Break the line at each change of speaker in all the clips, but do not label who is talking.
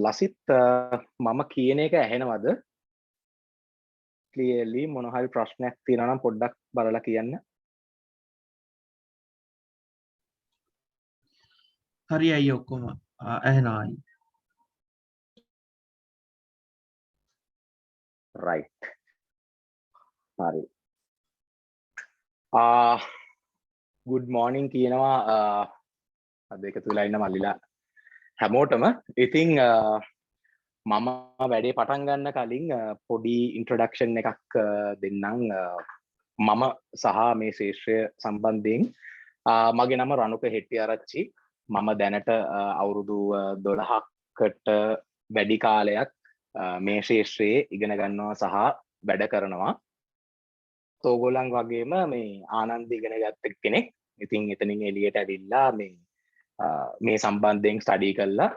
ලසිත් මම කියන එක ඇහෙනවද? ක්ලියර්ලි මොන හරි ප්‍රශ්නයක් තියෙනවා නම් පොඩ්ඩක් බලලා කියන්න.
හරි අයියේ ඔක්කොම ඇහෙනවා අයියේ.
right. හරි. good morning කියනවා අද එකතු වෙලා ඉන්න මල්ලිලා හැමෝටම. ඉතින් මම වැඩේ පටන් ගන්න කලින් පොඩි ඉන්ට්‍රොඩක්ෂන් එකක් දෙන්නම් මම සහ මේ ශේෂ්ත්‍රය සම්බන්ධයෙන්. මගේ නම රණුක හෙට්ටිආරච්චි. මම දැනට අවුරුදු 12කට වැඩි කාලයක් මේ ශේෂ්ත්‍රයේ ඉගෙන ගන්නවා සහ වැඩ කරනවා. ඕගොල්ලන් වගේම මේ ආනන්ද ඉගෙන ගත්ත කෙනෙක්. ඉතින් එතනින් එළියට ඇවිල්ලා මේ සම්බන්ධයෙන් ස්ටඩි කළා.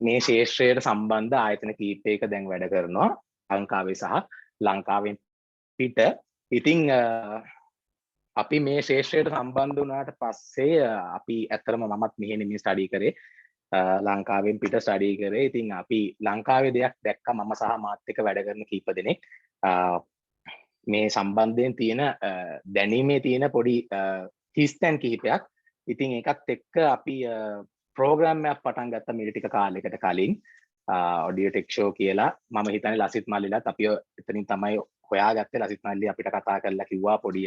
මේ ශේෂ්ත්‍රයට සම්බන්ධ ආයතන කීපයක දැන් වැඩ කරනවා ලංකාවේ සහ ලංකාවෙන් පිට. ඉතින් අපි මේ ශේෂ්ත්‍රයට සම්බන්ධ වුණාට පස්සේ අපි ඇත්තටම මමත් මෙහෙ නෙමෙයි ස්ටඩි කරේ. ලංකාවෙන් පිට ස්ටඩි කරේ. ඉතින් අපි ලංකාවේ දෙයක් දැක්ක මම සහ මාත් එක්ක වැඩ කරන කීප දෙනෙක් මේ සම්බන්ධයෙන් තියෙන දැනීමේ තියෙන පොඩි හිස්තැන් කිහිපයක්. ඉතින් ඒකත් එක්ක අපි ප්‍රෝග්‍රෑම් එකක් පටන් ගත්තා මිල ටික කාලයකට කලින්. ඔඩියෝ ටෙක් ෂෝ කියලා. මම හිතන්නේ ලසිත් මල්ලිලත් අපි එතනින් තමයි හොයාගත්තේ. ලසිත් මල්ලි අපිට කතා කරලා කිව්වා පොඩි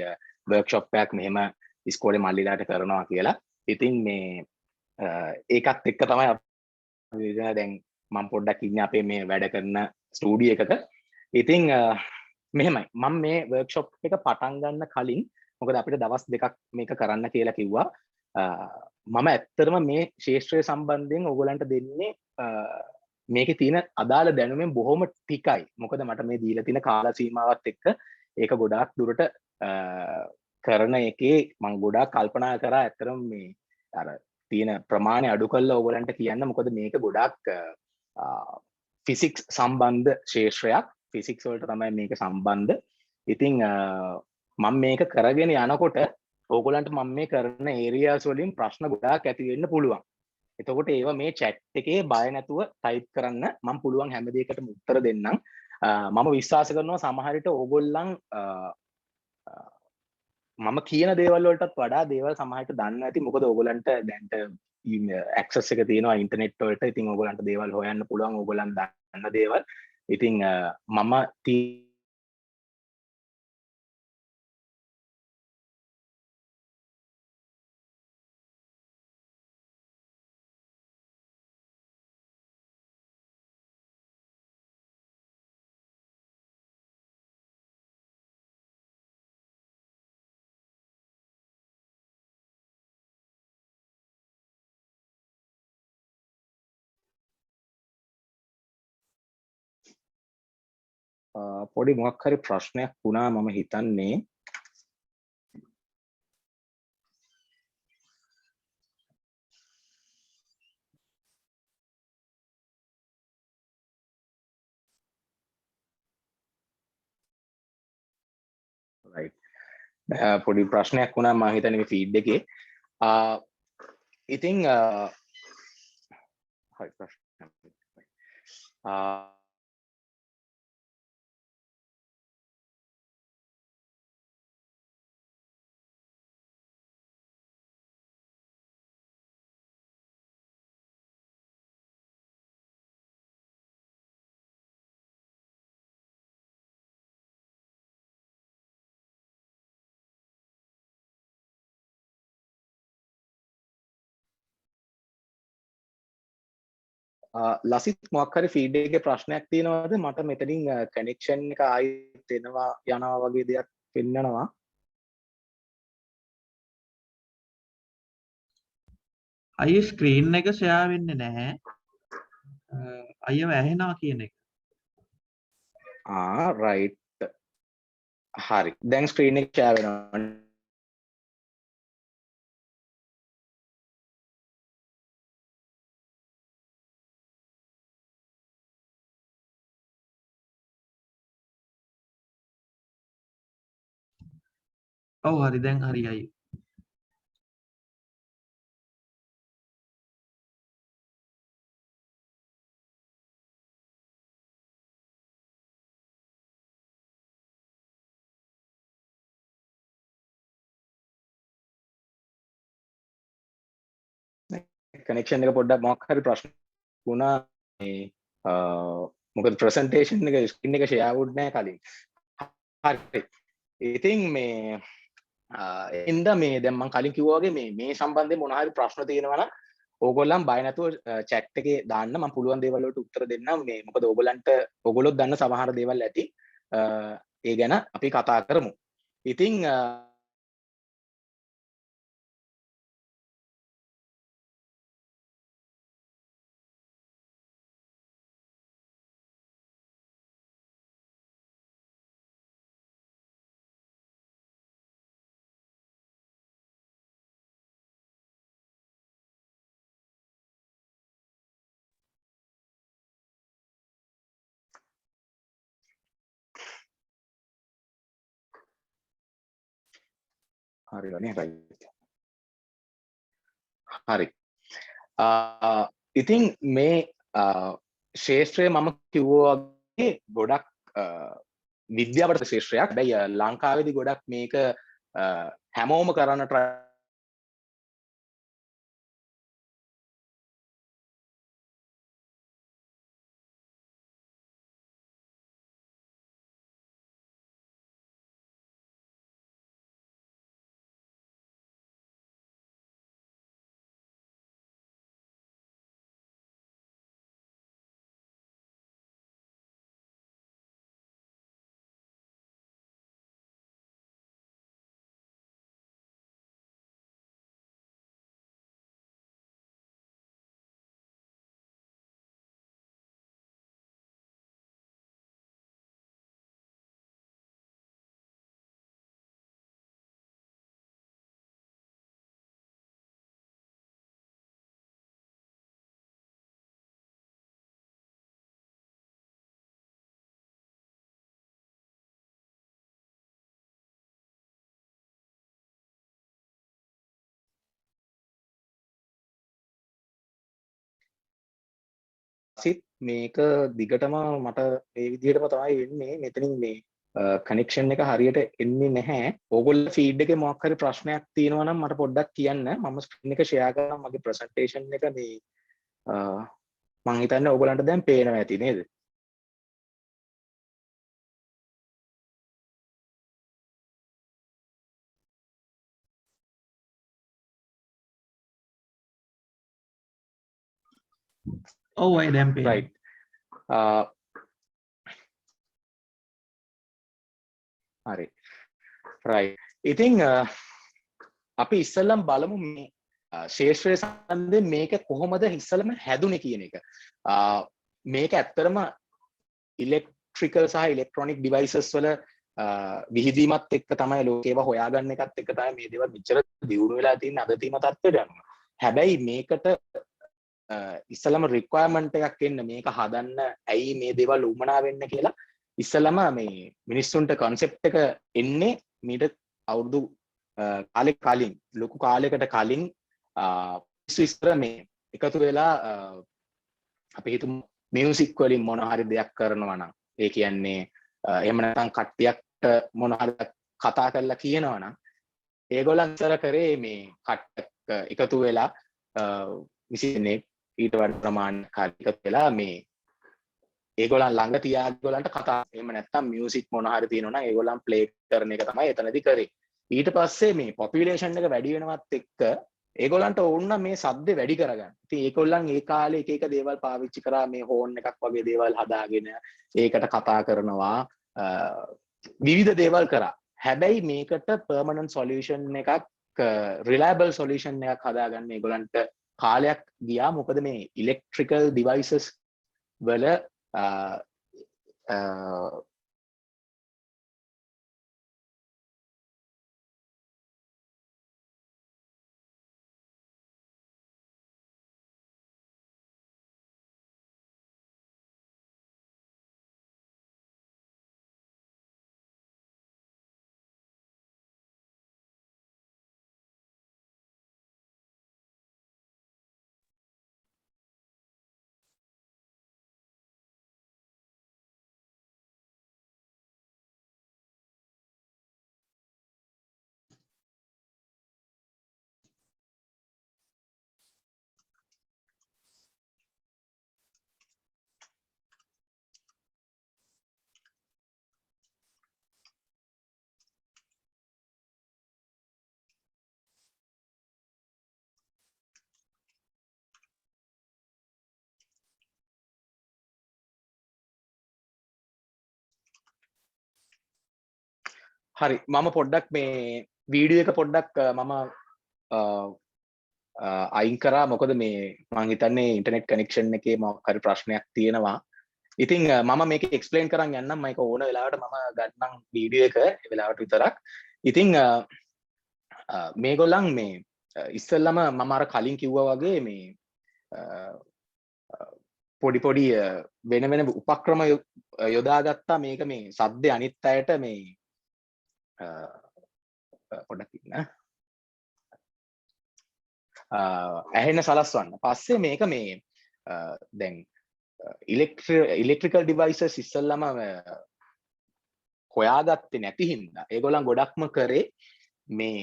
වර්ක්ෂොප් එකක් මෙහෙම ඉස්කෝලේ මල්ලිලාට කරනවා කියලා. ඉතින් මේ ඒකත් එක්ක තමයි අපි දැන් මම පොඩ්ඩක් ඉන්නේ අපේ මේ වැඩ කරන ස්ටුඩියෝ එකක. ඉතින් මෙහෙමයි මම මේ වර්ක්ෂොප් එක පටන් ගන්න කලින් මොකද අපිට දවස් දෙකක් මේක කරන්න කියලා කිව්වා. මම ඇත්තටම මේ ශේෂ්ත්‍රය සම්බන්ධයෙන් ඔයගලන්ට දෙන්නේ මේකේ තියෙන අදාළ දැනුමෙන් බොහොම ටිකයි. මොකද මට මේ දීලා තියෙන කාල සීමාවත් එක්ක ඒක ගොඩාක් දුරට කරන එකේ මම ගොඩාක් කල්පනා කරා ඇත්තටම මේ අර තියෙන ප්‍රමාණය අඩු කරලා ඔයගලන්ට කියන්න. මොකද මේක ගොඩාක් ෆිසික්ස් සම්බන්ධ ශේෂ්ත්‍රයක්. ෆිසික්ස් වලට තමයි මේක සම්බන්ධ. ඉතින් මම මේක කරගෙන යනකොට ඕගොල්ලන්ට මම මේ කරන ඒරියාස් වලින් ප්‍රශ්න ගොඩාක් ඇති වෙන්න පුළුවන්. එතකොට ඒවා මේ chat එකේ බය නැතුව type කරන්න. මම පුළුවන් හැම දෙයකටම උත්තර දෙන්නම්. මම විශ්වාස කරනවා සමහර විට ඕගොල්ලන් මම කියන දේවල් වලටත් වඩා දේවල් සමහරට දන්න ඇති. මොකද ඕගොල්ලන්ට දැන්ට access එක තියෙනවා ඉන්ටර්නෙට් වලට. ඉතින් ඕගොල්ලන්ට දේවල් හොයන්න පුළුවන් ඕගොල්ලන් දන්න දේවල්. ඉතින් මම පොඩි මොකක් හරි ප්‍රශ්නයක් වුණා මම හිතන්නේ. right. පොඩි ප්‍රශ්නයක් වුණා මම හිතන්නේ මේ ෆීඩ් එකේ. ඉතින් හරි ප්‍රශ්නයක්. ලසිත් මොකක් හරි ෆීඩ් එකේ ප්‍රශ්නයක් තියෙනවද? මට මෙතනින් කනෙක්ෂන් එක ආයිත් එනවා යනවා වගේ දෙයක් පෙන්නනවා.
අයියේ ස්ක්‍රීන් එක ෂෙයා වෙන්නේ නැහැ. අයියව ඇහෙනවා කියන එක.
right. හරි. දැන් ස්ක්‍රීන් එක ෂෙයා වෙනවා.
ඔව් හරි දැන් හරි අයියේ.
කනෙක්ෂන් එක පොඩ්ඩක් මොකක් හරි ප්‍රශ්න වුණා මේ මොකද ප්‍රසන්ටේෂන් එක ස්ක්‍රීන් එක ෂෙයා වුන්නේ නැහැ කලින්. හරි. ඉතින් මේ එන්ද මේ දැන් මම කලින් කිව්වා වගේ මේ සම්බන්ධයෙන් මොන හරි ප්‍රශ්න තියෙනවා නම් ඕගොල්ලන් බය නැතුව chat එකේ දාන්න මම පුළුවන් දේවල් වලට උත්තර දෙන්නම් මේ මොකද ඕගොල්ලොත් දන්න සමහර දේවල් ඇති ඒ ගැන අපි කතා කරමු. ඉතින් හරිවනේ right. හරි. ඉතින් මේ ශේෂ්ත්‍රය මම කිව්වා වගේ ගොඩක් විද්‍යාවට ශේෂ්ත්‍රයක්. හැබැයි ලංකාවේදී ගොඩක් මේක හැමෝම කරන්න try සිත් මේක දිගටම මට මේ විදිහටම තමයි එන්නේ මෙතනින් මේ කනෙක්ෂන් එක හරියට එන්නේ නැහැ. ඕගොල්ලෝ ෆීඩ් එකේ මොකක් හරි ප්‍රශ්නයක් තියෙනවා නම් මට පොඩ්ඩක් කියන්න. මම ස්ක්‍රීන් එක ෂෙයා කරනවා මගේ ප්‍රසන්ටේෂන් එක මේ මම හිතන්නේ ඕගොල්ලන්ට දැන් පේනවා ඇති නේද?
ඔව් අය දැන් පේනවා.
right. හරි. right. ඉතින් අපි ඉස්සෙල්ලම බලමු මේ ශේෂ්ත්‍රය සම්බන්ධයෙන් මේක කොහොමද ඉස්සෙල්ලම හැදුනේ කියන එක. මේක ඇත්තටම ඉලෙක්ට්‍රිකල් සහ ඉලෙක්ට්‍රොනික ඩිවයිසස් වල විහිදීමත් එක්ක තමයි ලෝකේ ඒවා හොයාගන්න එකත් එක්ක තමයි මේ දේවල් මෙච්චර දියුණු වෙලා තියෙන අද තියෙන තත්ත්වයට යනවා. හැබැයි මේකට ඉස්සලම රික්වයර්මන්ට් එකක් එන්න මේක හදන්න ඇයි මේ දේවල් උමනා වෙන්න කියලා ඉස්සලම මේ මිනිස්සුන්ට කන්සෙප්ට් එක එන්නේ මීට අවුරුදු කලින් ලොකු කාලයකට කලින් ඉස්සර මේ එකතු වෙලා අපි හිතමු මියුසික් වලින් මොන හරි දෙයක් කරනවා නම් ඒ කියන්නේ එහෙම නැත්නම් කට්ටියක් මොන හරි කතා කරලා කියනවා නම් ඒගොල්ලන් ඉස්සර කරේ මේ කට්ටක් එකතු වෙලා විසිනේ ඊට වඩා ප්‍රමාණයක් හරි එකතු වෙලා මේ ඒගොල්ලන් ළඟ තියාගොල්ලන්ට කතා එහෙම නැත්නම් මියුසික් මොන හරි තියෙනවා නම් ඒගොල්ලන් ප්ලේ කරන එක තමයි එතනදී කරේ. ඊට පස්සේ මේ පොපියුලේෂන් එක වැඩි වෙනවත් එක්ක ඒගොල්ලන්ට ඕන නම් මේ සද්ද වැඩි කරගන්න. ඉතින් ඒගොල්ලන් ඒ කාලේ එක එක දේවල් පාවිච්චි කරා මේ හෝන් එකක් වගේ දේවල් හදාගෙන ඒකට කතා කරනවා විවිධ දේවල් කරා. හැබැයි මේකට පර්මනන්ට් සොලියුෂන් එකක් රිලයබල් සොලියුෂන් එකක් හදාගන්න ඒගොල්ලන්ට කාලයක් ගියා. මොකද මේ ඉලෙක්ට්‍රිකල් ඩිවයිසස් වල හරි මම පොඩ්ඩක් මේ වීඩියෝ එක පොඩ්ඩක් මම අයින් කරා මොකද මේ මං හිතන්නේ ඉන්ටර්නෙට් කනෙක්ෂන් එකේ මොකක් හරි ප්‍රශ්නයක් තියෙනවා. ඉතින් මම මේක එක්ස්ප්ලেইন කරන් යන්නම් මයික ඕන වෙලාවට මම ගන්නම් වීඩියෝ එක ඒ වෙලාවට විතරක්. ඉතින් මේගොල්ලන් මේ ඉස්සෙල්ලම මම අර කලින් කිව්වා වගේ මේ පොඩි පොඩි වෙන වෙන උපක්‍රම යොදාගත්තා මේක මේ සද්දේ අනිත් අයට මේ පොඩ්ඩක් ඉන්න ඇහෙන්න සලස්වන්න. පස්සේ මේක මේ දැන් ඉලෙක්ට්‍රිකල් ඩිවයිසස් ඉස්සෙල්ලම හොයාගත්තේ නැති හින්දා ඒගොල්ලන් ගොඩක්ම කරේ මේ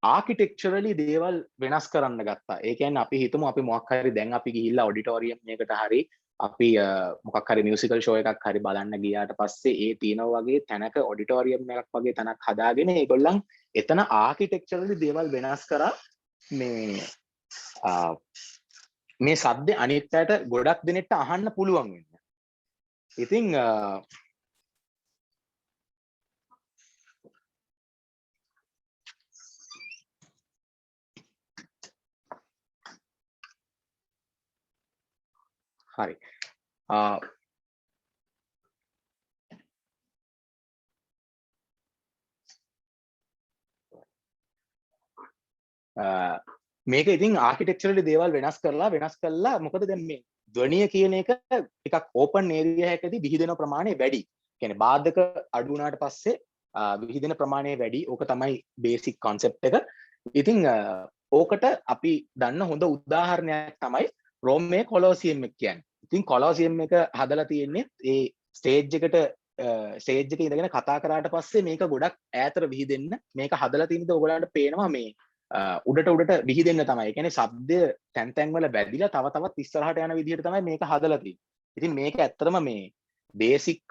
ආකිටෙක්චරලි දේවල් වෙනස් කරන්න ගත්තා. ඒ කියන්නේ අපි හිතමු අපි මොකක් හරි දැන් අපි ගිහිල්ලා ඔඩිටෝරියම් එකකට හරි අපි මොකක් හරි මියුසිකල් ෂෝ එකක් හරි බලන්න ගියාට පස්සේ ඒ තියෙනවා වගේ තැනක ඔඩිටෝරියම් එකක් වගේ තැනක් හදාගෙන ඒගොල්ලන් එතන ආකිටෙක්චරලි දේවල් වෙනස් කරා මේ සද්දේ අනිත් අයට ගොඩක් දෙනෙක්ට අහන්න පුළුවන් වෙන්න. ඉතින් හරි මේක ඉතින් ආකිටෙක්චරලි දේවල් වෙනස් කරලා මොකද දැන් මේ ධ්වනිය කියන එක ටිකක් ඕපන් ඒරියා එකකදී විහිදෙන ප්‍රමාණය වැඩි. කියන්නේ බාධක අඩු වුණාට පස්සේ විහිදෙන ප්‍රමාණය වැඩි. ඕක තමයි බේසික් concept එක. ඉතින් ඕකට අපි දන්න හොඳ උදාහරණයක් තමයි රෝමේ කොලොසියම් එක කියන්නේ. ඉතින් කොලොසියම් එක හදලා තියෙන්නේ ඒ ස්ටේජ් එකේ ඉඳගෙන කතා කරාට පස්සේ මේක ගොඩක් ඈතට විහිදෙන්න මේක හදලා තියෙනද ඔයගොල්ලන්ට පේනවා මේ උඩට විහිදෙන්න තමයි. ඒ කියන්නේ ශබ්දය තැන් තැන් වල බැදිලා තවත් ඉස්සරහට යන විදිහට තමයි මේක හදලා තියෙන්නේ. ඉතින් මේක ඇත්තටම මේ බේසික්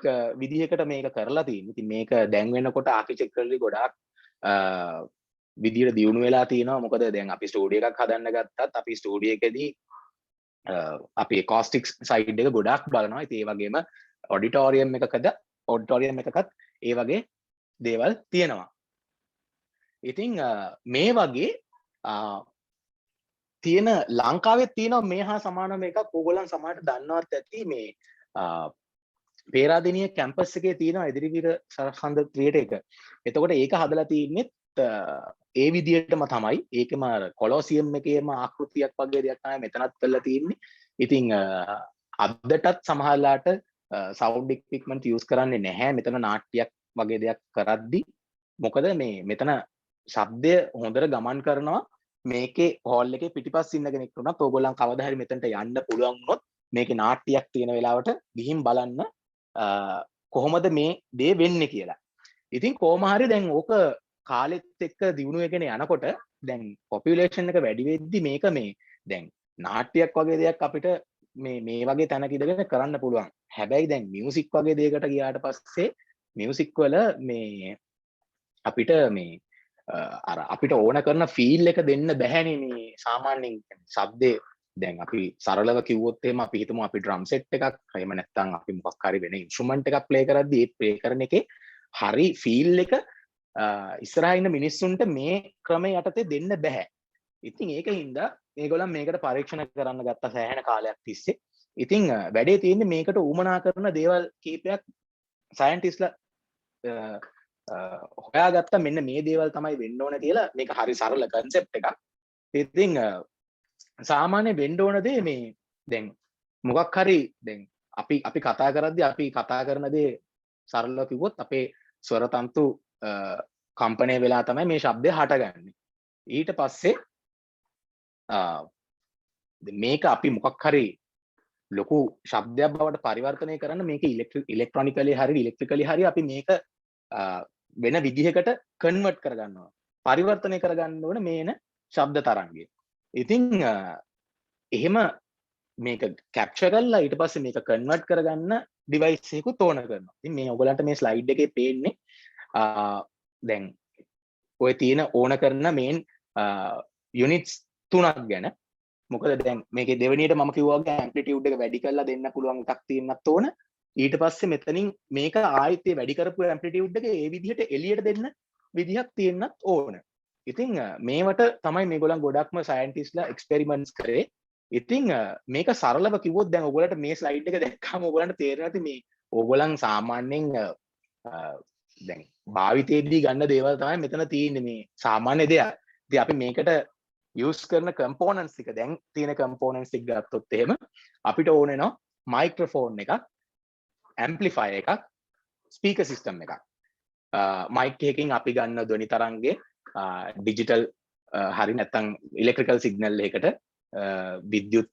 විදිහකට මේක කරලා තියෙන්නේ. ඉතින් මේක දැන් වෙනකොට ආකිටෙක්චරලි ගොඩාක් විදිහට දියුණු වෙලා තියෙනවා. මොකද දැන් අපි ස්ටුඩියෝ එකක් හදන්න ගත්තත් අපි ස්ටුඩියෝ එකේදී අපි එකෝස්ටික්ස් සයිඩ් එක ගොඩාක් බලනවා. ඉතින් ඒ වගේම ඔඩිටෝරියම් එකකත් ඒ වගේ දේවල් තියෙනවා. ඉතින් මේ වගේ තියෙන ලංකාවේ තියෙනවා මේ හා සමානම එකක් ඕගොල්ලන් සමහරට දන්නවත් ඇති මේ පේරාදෙණිය කැම්පස් එකේ තියෙනවා එදිරිවීර සරසන්ද ක්‍රියේටර් එක. එතකොට ඒක හදලා තියෙන්නේ ඒ විදිහටම තමයි. ඒකම කොලොසියම් එකේම ආකෘතියක් වගේ දෙයක් තමයි මෙතනත් කරලා තියෙන්නේ. ඉතින් අදටත් සමහරලාට සවුන්ඩ් ඉක්විප්මන්ට් යූස් කරන්නේ නැහැ මෙතන නාට්‍යයක් වගේ දෙයක් කරද්දි. මොකද මේ මෙතන ශබ්දය හොඳට ගමන් කරනවා. මේකේ හෝල් එකේ පිටිපස්ස ඉන්න කෙනෙක් වුණත් ඕගොල්ලන් කවදා හරි මෙතනට යන්න පුළුවන් වුණොත් මේකේ නාට්‍යයක් තියෙන වෙලාවට ගිහින් බලන්න කොහොමද මේ දේ වෙන්නේ කියලා. ඉතින් කොහොම හරි දැන් ඕක කාලෙත් එක්ක දියුණු වෙගෙන යනකොට දැන් පොපියුලේෂන් එක වැඩි වෙද්දි මේක මේ දැන් නාට්‍යයක් වගේ දෙයක් අපිට මේ වගේ තැනක ඉඳගෙන කරන්න පුළුවන්. හැබැයි දැන් මියුසික් වගේ දෙයකට ගියාට පස්සේ මියුසික් වල මේ අපිට මේ අර අපිට ඕන කරන ෆීල් එක දෙන්න බැහැනේ මේ සාමාන්‍යයෙන් ශබ්දේ. දැන් අපි සරලව කිව්වොත් එහෙම අපි හිතමු අපි ඩ්‍රම් සෙට් එකක් එහෙම නැත්නම් අපි මොකක් හරි වෙන ඉන්ස්ට්‍රුමන්ට් එකක් ප්ලේ කරද්දී ඒ ප්ලේ කරන එකේ හරි ෆීල් එක ඉස්සරහා ඉන්න මිනිස්සුන්ට මේ ක්‍රමය යටතේ දෙන්න බෑ. ඉතින් ඒකින්ද මේගොල්ලන් මේකට පරීක්ෂණ කරන්න ගත්ත සෑහෙන කාලයක් තිස්සේ. ඉතින් වැඩේ තියෙන්නේ මේකට උමනා කරන දේවල් කීපයක් සයන්ටිස්ලා හොයාගත්ත මෙන්න මේ දේවල් තමයි වෙන්න ඕන කියලා. මේක හරි සරල කන්සෙප්ට් එකක්. ඉතින් සාමාන්‍ය වෙන්න ඕන දේ මේ දැන් මොකක් හරි දැන් අපි කතා කරද්දී අපි කතා කරන දේ සරලව කිව්වොත් අපේ ස්වර තන්තු කම්පණය වෙලා තමයි මේ ශබ්දය හටගන්නේ. ඊට පස්සේ මේක අපි මොකක් හරි ලොකු ශබ්දයක් බවට පරිවර්තනය කරන්න මේක ඉලෙක්ට්‍රොනිකලි හරි ඉලෙක්ට්‍රිකලි හරි අපි මේක වෙන විදිහකට කන්වර්ට් කරගන්නවා. පරිවර්තනය කරගන්න ඕන මේන ශබ්ද තරංගය. ඉතින් එහෙම මේක කැප්චර් කරලා ඊට පස්සේ මේක කන්වර්ට් කරගන්න ඩිවයිස් එකකුත් ඕන කරනවා. ඉතින් මේ ඔයගලන්ට මේ ස්ලයිඩ් එකේ පේන්නේ දැන් ඔය තියෙන ඕන කරන මේන් යුනිට්ස් 3ක් ගැන. මොකද දැන් මේකේ දෙවෙනියට මම කිව්වා වගේ ඇම්ප්ලිටියුඩ් එක වැඩි කරලා දෙන්න පුළුවන් එකක් තියෙන්නත් ඕන. ඊට පස්සේ මෙතනින් මේක ආයෙත් වැඩි කරපු ඇම්ප්ලිටියුඩ් එක ඒ විදිහට එළියට දෙන්න විදිහක් තියෙන්නත් ඕන. ඉතින් මේවට තමයි මේගොල්ලන් ගොඩක්ම සයන්ටිස්ට්ලා එක්ස්පෙරිමන්ට්ස් කරේ. ඉතින් මේක සරලව කිව්වොත් දැන් ඔයගොල්ලන්ට මේ ස්ලයිඩ් එක දැක්කම ඔයගොල්ලන්ට තේරෙනවා ඇති මේ ඕගොල්ලන් සාමාන්‍යයෙන් දැන් භාවිතයේදී ගන්න දේවල් තමයි මෙතන තියෙන්නේ මේ සාමාන්‍ය දෙයක්. ඉතින් අපි මේකට යූස් කරන කම්පෝනන්ට්ස් ටික දැන් තියෙන කම්පෝනන්ට්ස් ටික ගත්තොත් එහෙම අපිට ඕන වෙනවා මයික්‍රොෆෝන් එකක්, ඇම්ප්ලිෆයර් එකක්, ස්පීකර් සිස්ටම් එකක්. මයික් එකකින් අපි ගන්න ධ්වනි තරංගේ ඩිජිටල් හරි නැත්නම් ඉලෙක්ට්‍රිකල් සිග්නල් එකකට විද්‍යුත්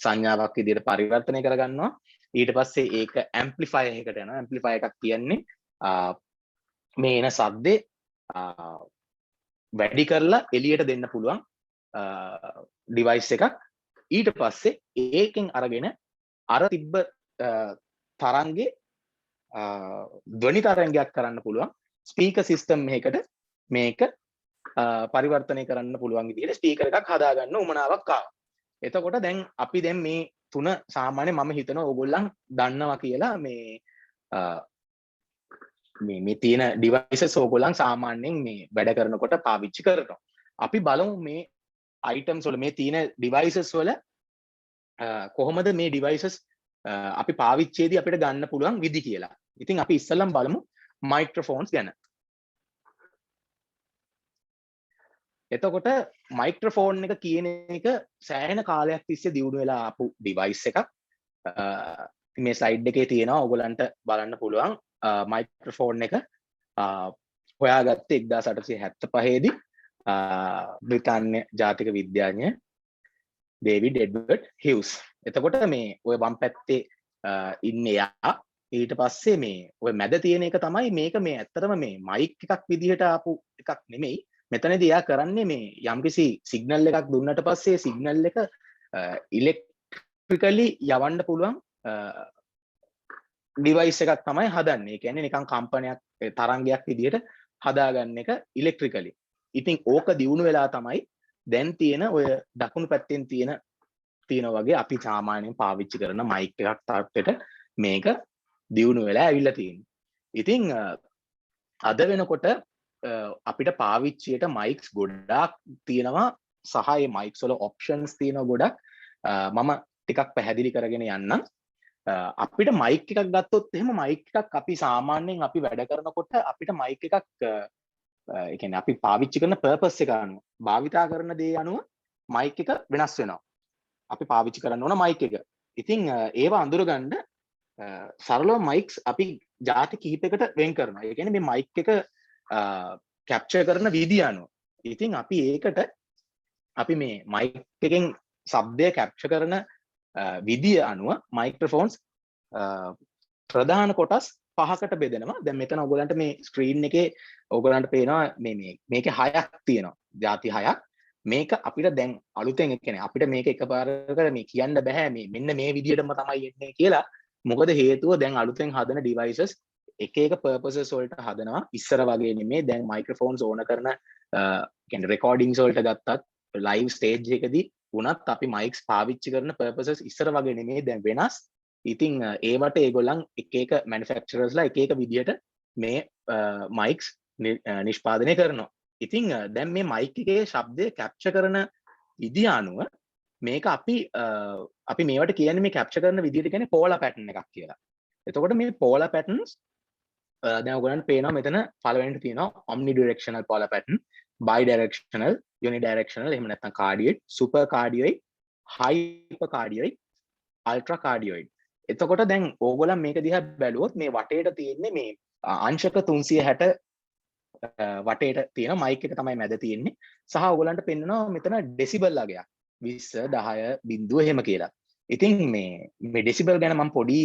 සංඥාවක් විදිහට පරිවර්තනය කරගන්නවා. ඊට පස්සේ ඒක ඇම්ප්ලිෆයර් එකකට යනවා. ඇම්ප්ලිෆයර් එකක් කියන්නේ මේ එන ශබ්දේ වැඩි කරලා එළියට දෙන්න පුළුවන් ඩිවයිස් එකක්. ඊට පස්සේ ඒකෙන් අරගෙන අර තිබ්බ තරංගේ ධ්වනි තරංගයක් කරන්න පුළුවන් ස්පීකර් සිස්ටම් එකකට මේක පරිවර්තනය කරන්න පුළුවන් විදිහට ස්පීකර් එකක් හදාගන්න උවමනාවක් ආවා. එතකොට දැන් අපි දැන් මේ තුන සාමාන්‍ය මම හිතනවා ඕගොල්ලන් දන්නවා කියලා මේ තියෙන ඩිවයිසස් ඕගොල්ලන් සාමාන්‍යයෙන් මේ වැඩ කරනකොට පාවිච්චි කරනවා. අපි බලමු මේ අයිටම්ස් වල මේ තියෙන ඩිවයිසස් වල කොහොමද මේ ඩිවයිසස් අපි පාවිච්චියේදී අපිට ගන්න පුළුවන් විදි කියලා. ඉතින් අපි ඉස්සෙල්ලම බලමු මයික්‍රොෆෝන්ස් ගැන. එතකොට මයික්‍රොෆෝන් එක කියන එක සෑහෙන කාලයක් තිස්සේ දියුණු වෙලා ආපු ඩිවයිස් එකක්. මේ ස්ලයිඩ් එකේ තියෙනවා ඔයගලන්ට බලන්න පුළුවන් මයික්‍රොෆෝන් එක හොයාගත්තේ 1875 දී බ්‍රිතාන්‍ය ජාතික විද්‍යාඥ ඩේවිඩ් එඩ්වර්ඩ් හිව්ස්. එතකොට මේ ඔය වම් පැත්තේ ඉන්නේ යා. ඊට පස්සේ මේ ඔය මැද තියෙන එක තමයි මේක මේ ඇත්තටම මේ මයික් එකක් විදිහට ආපු එකක් නෙමෙයි. මෙතනදී එයා කරන්නේ මේ යම්කිසි සිග්නල් එකක් දුන්නට පස්සේ සිග්නල් එක ඉලෙක්ට්‍රිකලි යවන්න පුළුවන් ඩිවයිස් එකක් තමයි හදන්නේ. ඒ කියන්නේ නිකන් කම්පනයක් තරංගයක් විදිහට හදාගන්න එක ඉලෙක්ට්‍රිකලි. ඉතින් ඕක දියුණු වෙලා තමයි දැන් තියෙන ඔය දකුණු පැත්තෙන් තියෙන වගේ අපි සාමාන්‍යයෙන් පාවිච්චි කරන මයික් එකක් තාත්තට මේක දියුණු වෙලා ඇවිල්ලා තියෙන්නේ. ඉතින් අද වෙනකොට අපිට පාවිච්චියට මයික්ස් ගොඩාක් තියෙනවා සහ මේ මයික්ස් වල ඔප්ෂන්ස් තියෙනවා ගොඩක්. මම ටිකක් පැහැදිලි කරගෙන යන්නම්. අපිට මයික් එකක් ගත්තොත් එහෙම මයික් එකක් අපි සාමාන්‍යයෙන් අපි වැඩ කරනකොට අපිට මයික් එකක් ඒ කියන්නේ අපි පාවිච්චි කරන පර්පස් එක අනුව භාවිතා කරන දේ අනුව මයික් එක වෙනස් වෙනවා. අපි පාවිච්චි කරන්න ඕන මයික් එක. ඉතින් ඒව අඳුරගන්න සරලව මයික්ස් අපි ಜಾති කිහිපයකට වෙන් කරනවා. ඒ කියන්නේ මේ මයික් එක කැප්චර් කරන විදිය අනුව. ඉතින් අපි ඒකට අපි මේ මයික් එකෙන් ශබ්දය කැප්චර් කරන විදිය අනුව මයික්‍රොෆෝන්ස් ප්‍රධාන කොටස් 5කට බෙදෙනවා. දැන් මෙතන ඔයගලන්ට මේ ස්ක්‍රීන් එකේ ඔයගලන්ට පේනවා මේකේ 6ක් තියෙනවා. ಜಾති 6ක්. මේක අපිට දැන් අලුතෙන් කියන්නේ අපිට මේක එකපාරකට මේ කියන්න බෑ මෙන්න මේ විදියටම තමයි එන්නේ කියලා. මොකද හේතුව දැන් අලුතෙන් හදන ඩිවයිසස් එක එක පර්පසස් වලට හදනවා. ඉස්සර වගේ නෙමෙයි. දැන් මයික්‍රොෆෝන්ස් ඕන කරන කියන්නේ රෙකෝඩින්ග්ස් වලට ගත්තත් ලයිව් ස්ටේජ් එකදී වුණත් අපි මයික්ස් පාවිච්චි කරන පර්පසස් ඉස්සර වගේ නෙමෙයි දැන් වෙනස්. ඉතින් ඒවට ඒගොල්ලන් එක එක මැනුෆැක්චරර්ස්ලා එක එක විදියට මේ මයික්ස් නිෂ්පාදනය කරනවා. ඉතින් දැන් මේ මයික් එකේ ශබ්දය කැප්චර් කරන විදිය අනුව මේක අපි මේවට කියන්නේ මේ කැප්චර් කරන විදියට කියන්නේ පෝලා පැටර්න් එකක් කියලා. එතකොට මේ පෝලා පැටර්න්ස් දැන් ඔයගලන්ට පේනවා මෙතන පළවෙනිට තියෙනවා omnidirectional polar pattern, bidirectional, unidirectional, එහෙම නැත්නම් cardioid, supercardioid, hypercardioid, ultracardioid. එතකොට දැන් ඕගොල්ලන් මේක දිහා බැලුවොත් මේ වටේට තියෙන්නේ මේ අංශක 360 වටේට තියෙන මයික් එක තමයි මැද තියෙන්නේ. සහ ඕගොල්ලන්ට පෙන්නනවා මෙතන ඩෙසිබල් අගයක් 20 10 බිංදුව එහෙම කියලා. ඉතින් මේ ඩෙසිබල් ගැන මම පොඩි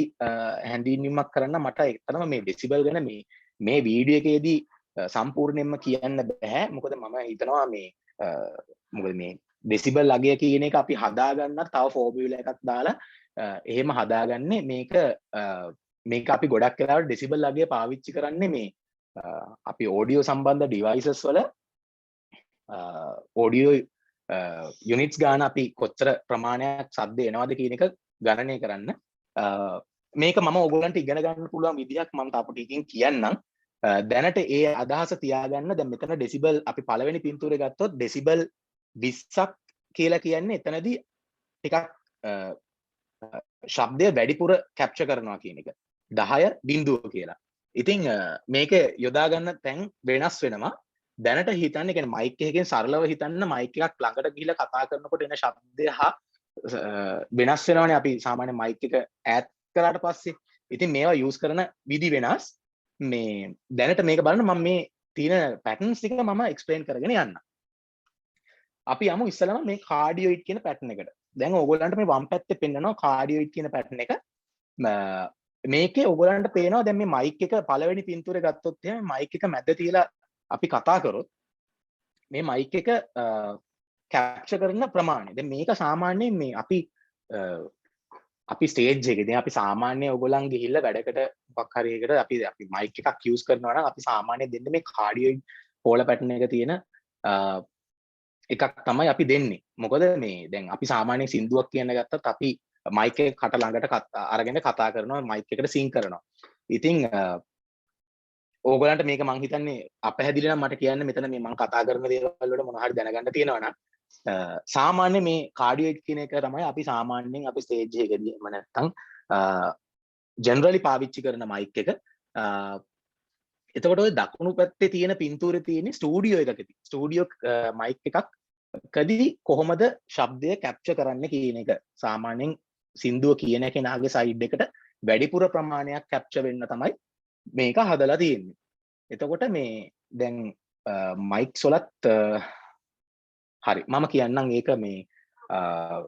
හැඳින්වීමක් කරන්න. මට එතරම් මේ ඩෙසිබල් ගැන මේ වීඩියෝ එකේදී සම්පූර්ණයෙන්ම කියන්න බෑ. මොකද මම හිතනවා මොකද මේ ඩෙසිබල් අගය කියන එක අපි හදාගන්න තව ෆෝමියුලා එකක් දාලා එහෙම හදාගන්නේ මේක අපි ගොඩක් වෙලාවට ඩෙසිබල් අගය පාවිච්චි කරන්නේ මේ අපි ඔඩියෝ සම්බන්ධ ඩිවයිසස් වල ඔඩියෝ යුනිට්ස් ගාන අපි කොච්චර ප්‍රමාණයක් ශබ්ද එනවද කියන එක ගණනය කරන්න. මේක මම ඔයගොල්ලන්ට ඉගෙන ගන්න පුළුවන් විදිහක් මම තාප ටිකකින් කියන්නම්. දැනට ඒ අදහස තියාගන්න. දැන් මෙතන ඩෙසිබල් අපි පළවෙනි පින්තූරේ ගත්තොත් ඩෙසිබල් 20ක් කියලා කියන්නේ එතනදී ටිකක් ශබ්දය වැඩිපුර කැප්චර් කරනවා කියන එක. 10 බිඳුව කියලා. ඉතින් මේක යොදා ගන්න තැන් වෙනස් වෙනවා. දැනට හිතන්න කියන්නේ මයික් එකකින් සරලව හිතන්න මයික් එකක් ළඟට ගිහිල්ලා කතා කරනකොට එන ශබ්දය හා වෙනස් වෙනවනේ අපි සාමාන්‍ය මයික් එක ඈත් කරාට පස්සේ. ඉතින් මේවා යූස් කරන විදි වෙනස්. මේ දැනට මේක බලන්න මම මේ තියෙන පැටර්න්ස් ටික මම එක්ස්ප්ලেইন කරගෙන යන්න. අපි යමු ඉස්සෙල්ලාම මේ කාඩියොයිඩ් කියන පැටර්න් එකට. දැන් ඕගොල්ලන්ට මේ වම් පැත්තේ පෙන්නනවා කාඩියොයිඩ් කියන පැටර්න් එක. මේකේ ඕගොල්ලන්ට පේනවා දැන් මේ මයික් එක පළවෙනි පින්තූරේ ගත්තොත් එහෙනම් මයික් එක මැද තියලා අපි කතා කරොත් මේ මයික් එක කැප්චර් කරන ප්‍රමාණය. දැන් මේක සාමාන්‍යයෙන් මේ අපි ස්ටේජ් එකේදී අපි සාමාන්‍ය ඔයගොල්ලන් ගිහිල්ලා වැඩකට මොකක් හරි එකකට අපි මයික් එකක් යූස් කරනවා නම් අපි සාමාන්‍යයෙන් දෙන්නේ මේ කාඩියොයිඩ් පෝල පැටර්න් එක තියෙන එකක් තමයි අපි දෙන්නේ. මොකද මේ දැන් අපි සාමාන්‍යයෙන් සින්දුවක් කියන ගත්තත් අපි මයික් එක කට ළඟට අරගෙන කතා කරනවා මයික් එකට සිංක් කරනවා. ඉතින් ඕගොල්ලන්ට මේක මං හිතන්නේ අපහැදිලි නම් මට කියන්න මෙතන මේ මං කතා කරන දේවල් වල මොන හරි දැනගන්න තියෙනවා නම් සාමාන්‍ය මේ කාඩියොයිඩ් කියන එක තමයි අපි සාමාන්‍යයෙන් අපි ස්ටේජ් එකකදී එහෙම නැත්නම් ජෙනරලි පාවිච්චි කරන මයික් එක. එතකොට ඔය දකුණු පැත්තේ තියෙන පින්තූරේ තියෙන ස්ටුඩියෝ එකකදී ස්ටුඩියෝ මයික් එකකදී කොහොමද ශබ්දය කැප්චර් කරන්න කියන එක සාමාන්‍යයෙන් සින්දුව කියන කෙනාගේ සයිඩ් එකට වැඩිපුර ප්‍රමාණයක් කැප්චර් වෙන්න තමයි මේක හදලා තියෙන්නේ. එතකොට මේ දැන් මයික්ස් වලත් හරි මම කියන්නම් ඒක මේ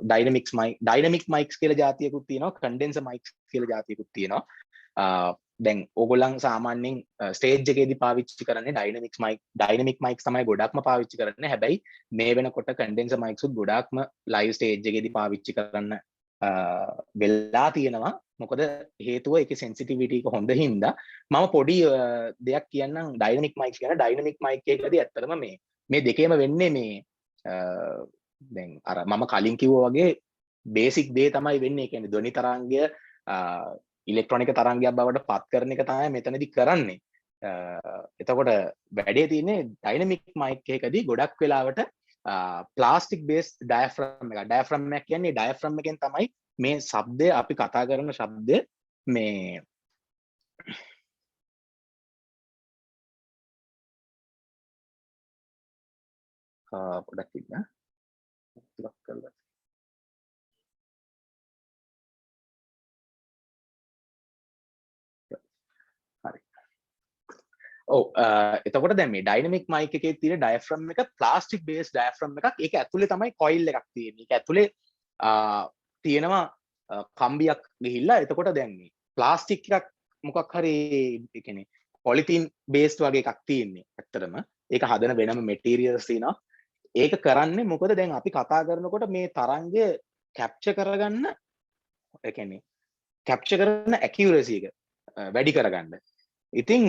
ඩයිනමික් මයික්ස් කියලා જાතියකුත් තියෙනවා කන්ඩෙන්සර් මයික්ස් කියලා જાතියකුත් තියෙනවා. දැන් ඕගොල්ලන් සාමාන්‍යයෙන් ස්ටේජ් එකේදී පාවිච්චි කරන්නේ ඩයිනමික් මයික්ස් තමයි ගොඩක්ම පාවිච්චි කරන්නේ. හැබැයි මේ වෙනකොට කන්ඩෙන්සර් මයික්ස් උත් ගොඩක්ම ලයිව් ස්ටේජ් එකේදී පාවිච්චි කරන්න වෙලා තියෙනවා. මොකද හේතුව ඒකේ සෙන්සිටිවිටි එක හොඳ හින්දා. මම පොඩි දෙයක් කියන්නම් ඩයිනමික් මයික්ස් ගැන. ඩයිනමික් මයික් එකකදී ඇත්තටම මේ දෙකේම වෙන්නේ මේ දැන් අර මම කලින් කිව්වා වගේ බේසික් දේ තමයි වෙන්නේ. ඒ කියන්නේ ධ්වනි තරංගය ඉලෙක්ට්‍රොනික තරංගයක් බවට පත් කරන එක තමයි මෙතනදී කරන්නේ. එතකොට වැඩේ තියෙන්නේ ඩයිනමික් මයික් එකකදී ගොඩක් වෙලාවට ප්ලාස්ටික් බේස් ඩයෆ්‍රම් එක. ඩයෆ්‍රම් එක කියන්නේ ඩයෆ්‍රම් එකෙන් තමයි මේ ශබ්දය අපි කතා කරන ශබ්දය මේ පොඩක් ඉන්න ලොක් කරලා හරි. ඔව් එතකොට දැන් මේ ඩයිනමික් මයික් එකේ තියෙන ඩයෆ්‍රම් එක ප්ලාස්ටික් බේස් ඩයෆ්‍රම් එකක්. ඒක ඇතුලේ තමයි කොයිල් එකක් තියෙන්නේ. ඒක ඇතුලේ තියෙනවා කම්බියක් ගිහිල්ලා. එතකොට දැන් මේ ප්ලාස්ටික් එකක් මොකක් හරි ඒ කියන්නේ පොලිතීන් බේස්ඩ් වගේ එකක් තියෙන්නේ. ඇත්තටම ඒක හදන වෙනම මැටීරියල්ස් තියෙනවා. ඒක කරන්නේ මොකද දැන් අපි කතා කරනකොට මේ තරංගය කැප්චර් කරගන්න ඒ කියන්නේ කැප්චර් කරන ඇකියුරසි එක වැඩි කරගන්න. ඉතින්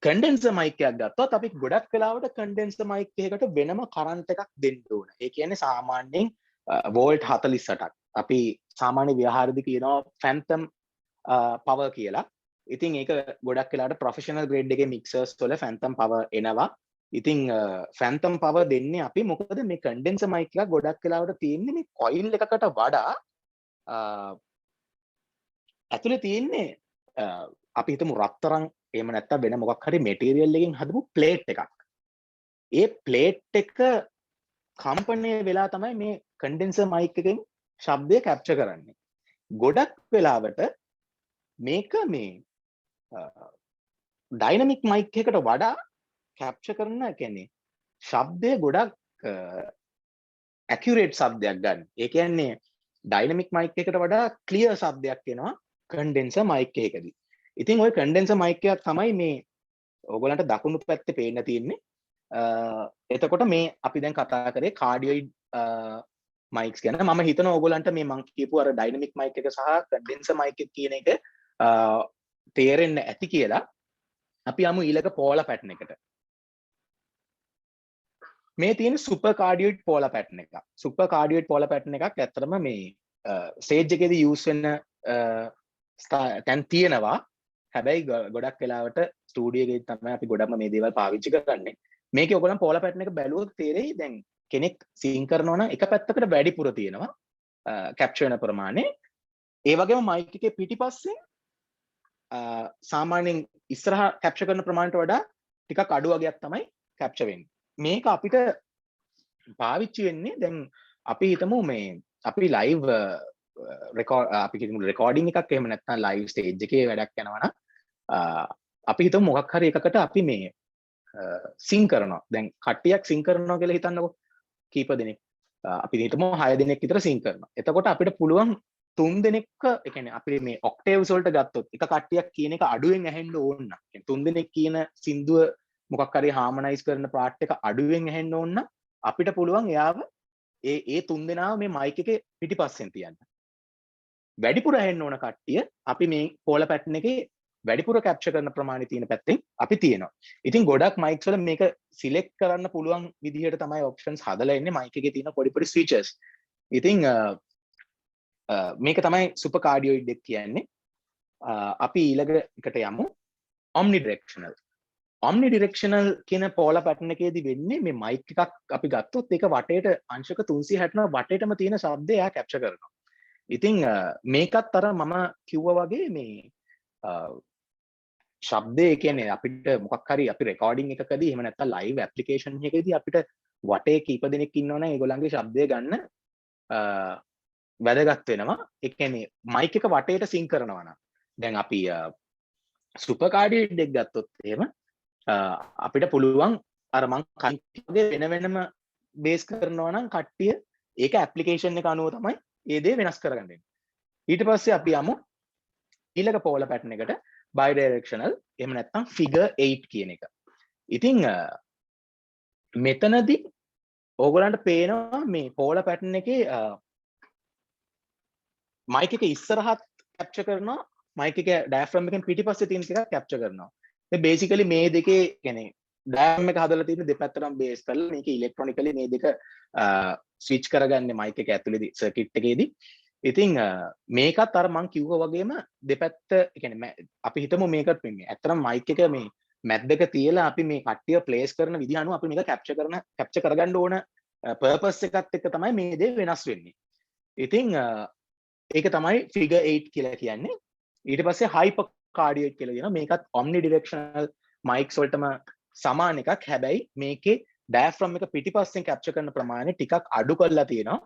කන්ඩෙන්සර් මයික් එකක් ගත්තොත් අපි ගොඩක් වෙලාවට කන්ඩෙන්සර් මයික් එකකට වෙනම කරන්ට් එකක් දෙන්න ඕන. ඒ කියන්නේ සාමාන්‍යයෙන් වෝල්ට් 48ක්. අපි සාමාන්‍ය ව්‍යවහාරදී කියනවා ෆැන්තම් පවර් කියලා. ඉතින් ඒක ගොඩක් වෙලාවට ප්‍රොෆෙෂනල් ග්‍රේඩ් එකේ මික්සර්ස් වල ෆැන්තම් පවර් එනවා. ඉතින් ෆැන්තම් පවර් දෙන්නේ අපි මොකද මේ කන්ඩෙන්සර් මයික් එකක් ගොඩක් වෙලාවට තියෙන්නේ මේ කොයිල් එකකට වඩා ඇතුලේ තියෙන්නේ අපි හිතමු රත්තරන් එහෙම නැත්නම් වෙන මොකක් හරි මැටීරියල් එකකින් හදපු ප්ලේට් එකක්. ඒ ප්ලේට් එක කම්පණය වෙලා තමයි මේ කන්ඩෙන්සර් මයික් එකෙන් ශබ්දය කැප්චර් කරන්නේ. ගොඩක් වෙලාවට මේක මේ ඩයිනමික් මයික් එකකට වඩා කැප්චර් කරන කියන්නේ ශබ්දය ගොඩක් ඇකියුරේට් ශබ්දයක් ගන්න. ඒ කියන්නේ ඩයිනමික් මයික් එකට වඩා ක්ලියර් ශබ්දයක් එනවා කන්ඩෙන්සර් මයික් එකකදී. ඉතින් ওই කන්ඩෙන්සර් මයික් එකක් තමයි මේ ඕගොල්ලන්ට දකුණු පැත්තේ පේන්න තියෙන්නේ. එතකොට මේ අපි දැන් කතා කරේ කාඩියොයිඩ් මයික්ස් ගැන. මම හිතනවා ඕගොල්ලන්ට මේ මම කියපු අර ඩයිනමික් මයික් එක සහ කන්ඩෙන්සර් මයික් එක කියන එක තේරෙන්න ඇති කියලා. අපි යමු ඊළඟ පෝලා පැටර්න් එකට. මේ තියෙන සුපර් කාඩියොයිඩ් පෝලා පැටර්න් එක. සුපර් කාඩියොයිඩ් පෝලා පැටර්න් එකක් ඇත්තටම මේ ස්ටේජ් එකේදී යූස් වෙන තැන් තියෙනවා. හැබැයි ගොඩක් වෙලාවට ස්ටුඩියෝ එකේ තමයි අපි ගොඩක්ම මේ දේවල් පාවිච්චි කරන්නේ. මේකේ ඔයගොල්ලන් පෝලා පැටර්න් එක බැලුවොත් තේරෙයි දැන් කෙනෙක් සින් කරනවා නම් එක පැත්තකට වැඩිපුර තියෙනවා කැප්චර් වෙන ප්‍රමාණය. ඒ වගේම මයික් එකේ පිටිපස්සේ සාමාන්‍යයෙන් ඉස්සරහා කැප්චර් කරන ප්‍රමාණයට වඩා ටිකක් අඩු වගේක් තමයි කැප්චර් වෙන්නේ. මේක අපිට පාවිච්චි වෙන්නේ දැන් අපි හිතමු මේ අපි ලයිව් අපි හිතමු රෙකෝඩින් එකක් එහෙම නැත්නම් ලයිව් ස්ටේජ් එකේ වැඩක් යනවා නම් අපි හිතමු මොකක් හරි එකකට අපි මේ සින් කරනවා. දැන් කට්ටියක් සින් කරනවා කියලා හිතන්නකෝ. කීප දෙනෙක් අපි හිතමු 6 දෙනෙක් විතර සින් කරනවා. එතකොට අපිට පුළුවන් 3 දෙනෙක්ක ඒ කියන්නේ අපි මේ ඔක්ටේව්ස් වලට ගත්තොත් එක කට්ටියක් කියන එක අඩුවෙන් ඇහෙන්න ඕන නම් 3 දෙනෙක් කියන සින්දුව මොකක් හරි හාමනයිස් කරන පාර්ට් එක අඩුවෙන් ඇහෙන්න ඕන නම් අපිට පුළුවන් එයාව ඒ 3 දෙනාව මේ මයික් එකේ පිටිපස්සෙන් තියන්න. වැඩිපුර ඇහෙන්න ඕන කට්ටිය අපි මේ පෝලා පැටර්න් එකේ වැඩිපුර කැප්චර් කරන ප්‍රමාණය තියෙන පැත්තෙන් අපි තියෙනවා. ඉතින් ගොඩක් මයික්ස් වල මේක සිලෙක්ට් කරන්න පුළුවන් විදිහට තමයි ඔප්ෂන්ස් හදලා ඉන්නේ මයික් එකේ තියෙන පොඩි පොඩි ස්විචස්. ඉතින් මේක තමයි සුපර් කාඩියෝයිඩ් එක කියන්නේ. අපි ඊළඟ එකට යමු. omnidirectional. omnidirectional කියන පෝලා පැටර්න් එකේදී වෙන්නේ මේ මයික් එකක් අපි ගත්තොත් ඒක වටේට අංශක 360 වටේටම තියෙන ශබ්දය එයා කැප්චර් කරනවා. ඉතින් මේකත් අර මම කිව්වා වගේ මේ ශබ්දය කියන්නේ අපිට මොකක් හරි අපි රෙකෝඩින් එකකදී එහෙම නැත්නම් ලයිව් ඇප්ලිකේෂන් එකකදී අපිට වටේ කීප දෙනෙක් ඉන්නවනම් ඒගොල්ලන්ගේ ශබ්දය ගන්න වැදගත් වෙනවා. ඒ කියන්නේ මයික් එක වටේට සිංක් කරනවා නම් දැන් අපි සුපර් කාඩියෝයිඩ් එක ගත්තොත් එහෙම අපිට පුළුවන් අර මං කන්ටිගේ වෙන වෙනම බේස් කරනවා නම් කට්ටිය ඒක ඇප්ලිකේෂන් එක අනුව තමයි ඒ දේ වෙනස් කරගන්නේ. ඊට පස්සේ අපි යමු ඊළඟ පෝලා පැටර්න් එකට bidirectional එහෙම නැත්නම් figure 8 කියන එක. ඉතින් මෙතනදී ඕගොල්ලන්ට පේනවා මේ පෝලා පැටර්න් එකේ මයික් එක ඉස්සරහත් කැප්චර් කරනවා මයික් එක ඩයෆ්‍රම් එකෙන් පිටිපස්සේ තියෙන ටිකක් කැප්චර් කරනවා. මේ බේසිකලි මේ දෙකේ කියන්නේ ඩයෆ්‍රම් එක හදලා තියෙන දෙපැත්තටම බේස් කරලා මේක ඉලෙක්ට්‍රොනිකලි මේ දෙක ස්විච් කරගන්නේ මයික් එක ඇතුළේදී සර්කිට් එකේදී. ඉතින් මේකත් අර මං කිව්වා වගේම දෙපැත්ත කියන්නේ අපි හිතමු මේකත් වෙන්නේ. ඇත්තටම මයික් එක මේ මැද්දක තියලා අපි මේ කට්ටිය ප්ලේස් කරන විදිහ අනුව අපි මේක කැප්චර් කරගන්න ඕන පර්පස් එකත් එක්ක තමයි මේ දේ වෙනස් වෙන්නේ. ඉතින් ඒක තමයි figure 8 කියලා කියන්නේ. ඊට පස්සේ hyper cardioid කියලා කියනවා. මේකත් omnidirectional mics වලටම සමාන එකක්. හැබැයි මේකේ diaphragm එක පිටිපස්සෙන් capture කරන ප්‍රමාණය ටිකක් අඩු කරලා තියෙනවා.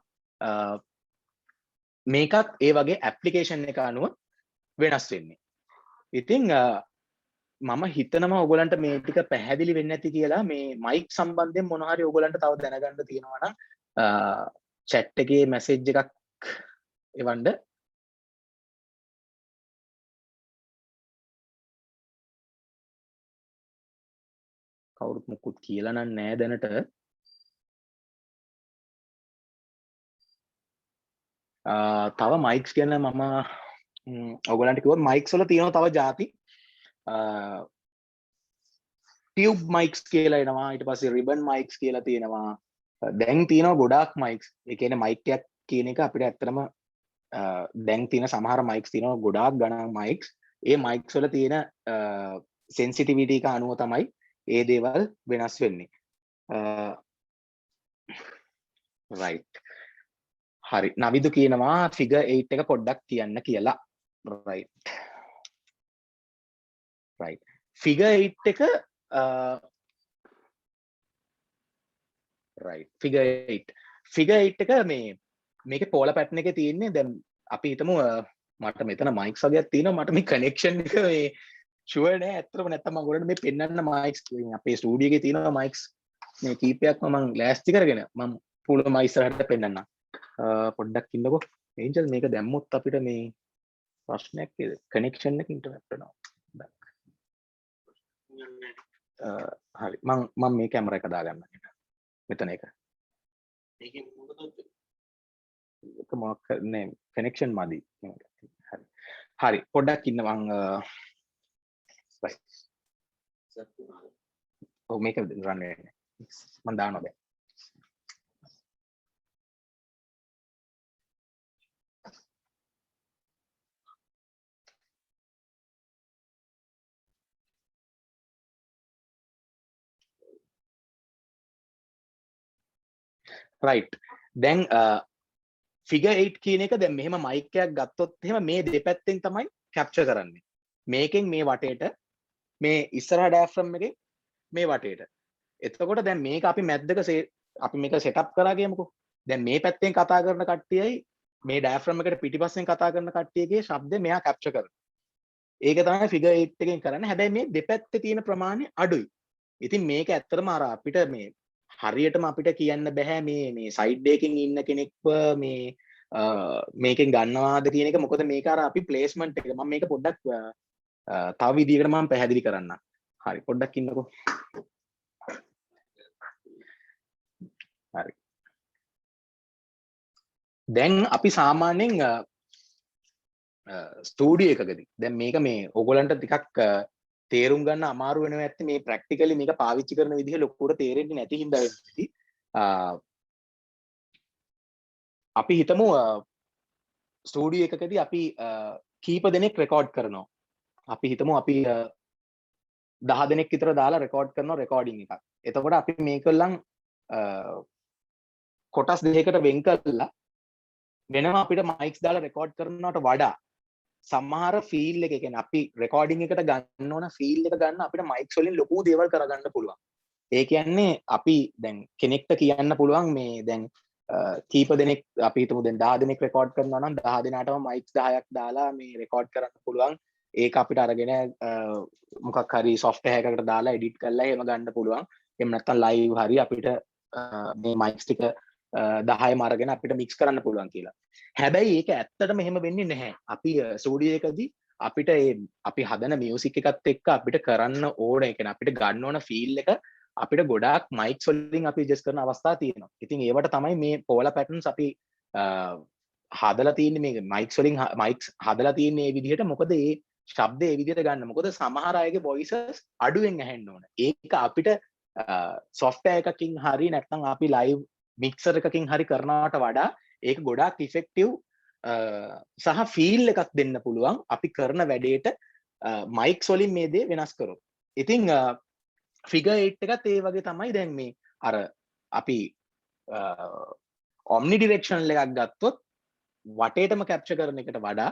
මේකත් ඒ වගේ application එක අනුව වෙනස් වෙන්නේ. ඉතින් මම හිතනවා ඔයගලන්ට මේ ටික පැහැදිලි වෙන්නේ නැති කියලා. මේ mic සම්බන්ධයෙන් මොන හරි ඔයගලන්ට තව දැනගන්න තියෙනවා නම් chat එකේ message එකක් එවන්න. කවුරුත් මුකුත් කියලා නෑ දැනට. තව මයික්ස් ගැන මම ඔයගලන්ට කිව්වොත් මයික්ස් වල තියෙනවා තව ಜಾති. ටියුබ් මයික්ස් කියලා එනවා. ඊට පස්සේ රිබන් මයික්ස් කියලා තියෙනවා. දැන් තියෙනවා ගොඩාක් මයික්ස්. ඒ කියන්නේ මයික් එකක් කියන එක අපිට ඇත්තටම දැන් තියෙන සමහර මයික්ස් තියෙනවා ගොඩාක් ගණන් මයික්ස්. ඒ මයික්ස් වල තියෙන සෙන්සිටිවිටි එක අනුව තමයි ඒ දේවල් වෙනස් වෙන්නේ. right. හරි. නවිදු කියනවා figure 8 එක පොඩ්ඩක් කියන්න කියලා. right. right. figure 8 එක right. figure 8 එක මේකේ පෝලා පැටර්න් එකේ තියෙන්නේ දැන් අපි හිතමු මට මෙතන මයික්ස් වගේක් තියෙනවා මට මේ කනෙක්ෂන් එක මේ ෂුවර් නෑ ඇත්තටම නැත්තම් මම ඔයගොල්ලන්ට මේ පෙන්නන්න මයික්ස් අපේ ස්ටුඩියෝ එකේ තියෙනවා මයික්ස් මේ කීපයක්ම මම ලෑස්ති කරගෙන මම පුළුවන් මම ඉස්සරහට පෙන්නන්නම් පොඩ්ඩක් ඉන්නකෝ ඒන්ජල් මේක දැම්මොත් අපිට මේ ප්‍රශ්නයක් නේද කනෙක්ෂන් එක ඉන්ටර්නෙට් වෙනවා හරි මම මේ කැමරා එක දාගන්න මෙතන එක මේකේ මොකද ඒක මොකක් නේ කනෙක්ෂන් මදි හරි හරි පොඩ්ඩක් ඉන්න මම ඔව් මේක රන් වෙන්නේ මම දානවා දැන් right දැන් figure 8 කියන එක දැන් මෙහෙම mic එකක් ගත්තොත් එහෙම මේ දෙපැත්තෙන් තමයි capture කරන්නේ මේකෙන් මේ වටේට මේ ඉස්සරහා diaphragm එකෙන් මේ වටේට එතකොට දැන් මේක අපි මැද්දක අපි මේක setup කරා කියමුකෝ දැන් මේ පැත්තෙන් කතා කරන කට්ටියයි මේ diaphragm එකට පිටිපස්සෙන් කතා කරන කට්ටියගේ ශබ්දේ මෙයා capture කරනවා ඒක තමයි figure 8 එකෙන් කරන්නේ හැබැයි මේ දෙපැත්තේ තියෙන ප්‍රමාණය අඩුයි ඉතින් මේක ඇත්තටම අර අපිට මේ හරියටම අපිට කියන්න බෑ මේ සයිඩ් එකකින් ඉන්න කෙනෙක්ව මේ මේකෙන් ගන්නවාද කියන එක මොකද මේක අර අපි ප්ලේස්මන්ට් එක මම මේක පොඩ්ඩක් තව විදිහකට මම පැහැදිලි කරන්නම් හරි පොඩ්ඩක් ඉන්නකෝ හරි දැන් අපි සාමාන්‍යයෙන් ස්ටුඩියෝ එකකදී දැන් මේක මේ ඕගොල්ලන්ට ටිකක් තේරුම් ගන්න අමාරු වෙනවා ඇත්තේ මේ ප්‍රැක්ටිකලි මේක පාවිච්චි කරන විදිහ ලොකුවට තේරෙන්නේ නැති හින්දා වෙන්නේ. අපි හිතමු ස්ටුඩියෝ එකකදී අපි කීප දෙනෙක් රෙකෝඩ් කරනවා. අපි හිතමු අපි 10 දෙනෙක් විතර දාලා රෙකෝඩ් කරනවා රෙකෝඩින් එකක්. එතකොට අපි මේකල්ලන් කොටස් දෙකකට වෙන් කරලා වෙනවා අපිට මයික්ස් දාලා රෙකෝඩ් කරනවට වඩා සමහර ෆීල් එක කියන්නේ අපි රෙකෝඩින් එකට ගන්න ඕන ෆීල් එක ගන්න අපිට මයික්ස් වලින් ලොකු දේවල් කරගන්න පුළුවන්. ඒ කියන්නේ අපි දැන් කෙනෙක්ට කියන්න පුළුවන් මේ දැන් කීප දෙනෙක් අපි හිතමු දැන් 10 දෙනෙක් රෙකෝඩ් කරනවා නම් 10 දෙනාටම මයික්ස් 10ක් දාලා මේ රෙකෝඩ් කරන්න පුළුවන්. ඒක අපිට අරගෙන මොකක් හරි software එකකට දාලා edit කරලා එහෙම ගන්න පුළුවන්. එහෙම නැත්නම් live හරි අපිට මේ මයික්ස් ටික 10ම අරගෙන අපිට මික්ස් කරන්න පුළුවන් කියලා. හැබැයි ඒක ඇත්තටම එහෙම වෙන්නේ නැහැ. අපි ස්ටුඩියෝ එකදී අපිට අපි හදන මියුසික් එකත් එක්ක අපිට කරන්න ඕන ඒ කියන්නේ අපිට ගන්න ඕන ෆීල් එක අපිට ගොඩාක් මයික්ස් වලින් අපි ඇඩ්ජස්ට් කරන අවස්ථා තියෙනවා. ඉතින් ඒවට තමයි මේ පෝලා පැටර්න්ස් අපි හදලා තියෙන්නේ මේ මයික්ස් වලින් මයික්ස් හදලා තියෙන්නේ මේ විදිහට. මොකද මේ ශබ්ද මේ විදිහට ගන්න. මොකද සමහර අයගේ වොයිසස් අඩුවෙන් ඇහෙන්න ඕන. ඒක අපිට software එකකින් හරි නැත්නම් අපි live mixer එකකින් හරි කරනවට වඩා ඒක ගොඩාක් ඉෆෙක්ටිව් සහ ෆීල් එකක් දෙන්න පුළුවන් අපි කරන වැඩේට මයික්ස් වලින් මේ දේ වෙනස් කරොත්. ඉතින් ෆිගර් 8 එකත් ඒ වගේ තමයි දැන් මේ අර අපි ඔම්නි ඩිරෙක්ෂනල් එකක් ගත්තොත් වටේටම කැප්චර් කරන එකට වඩා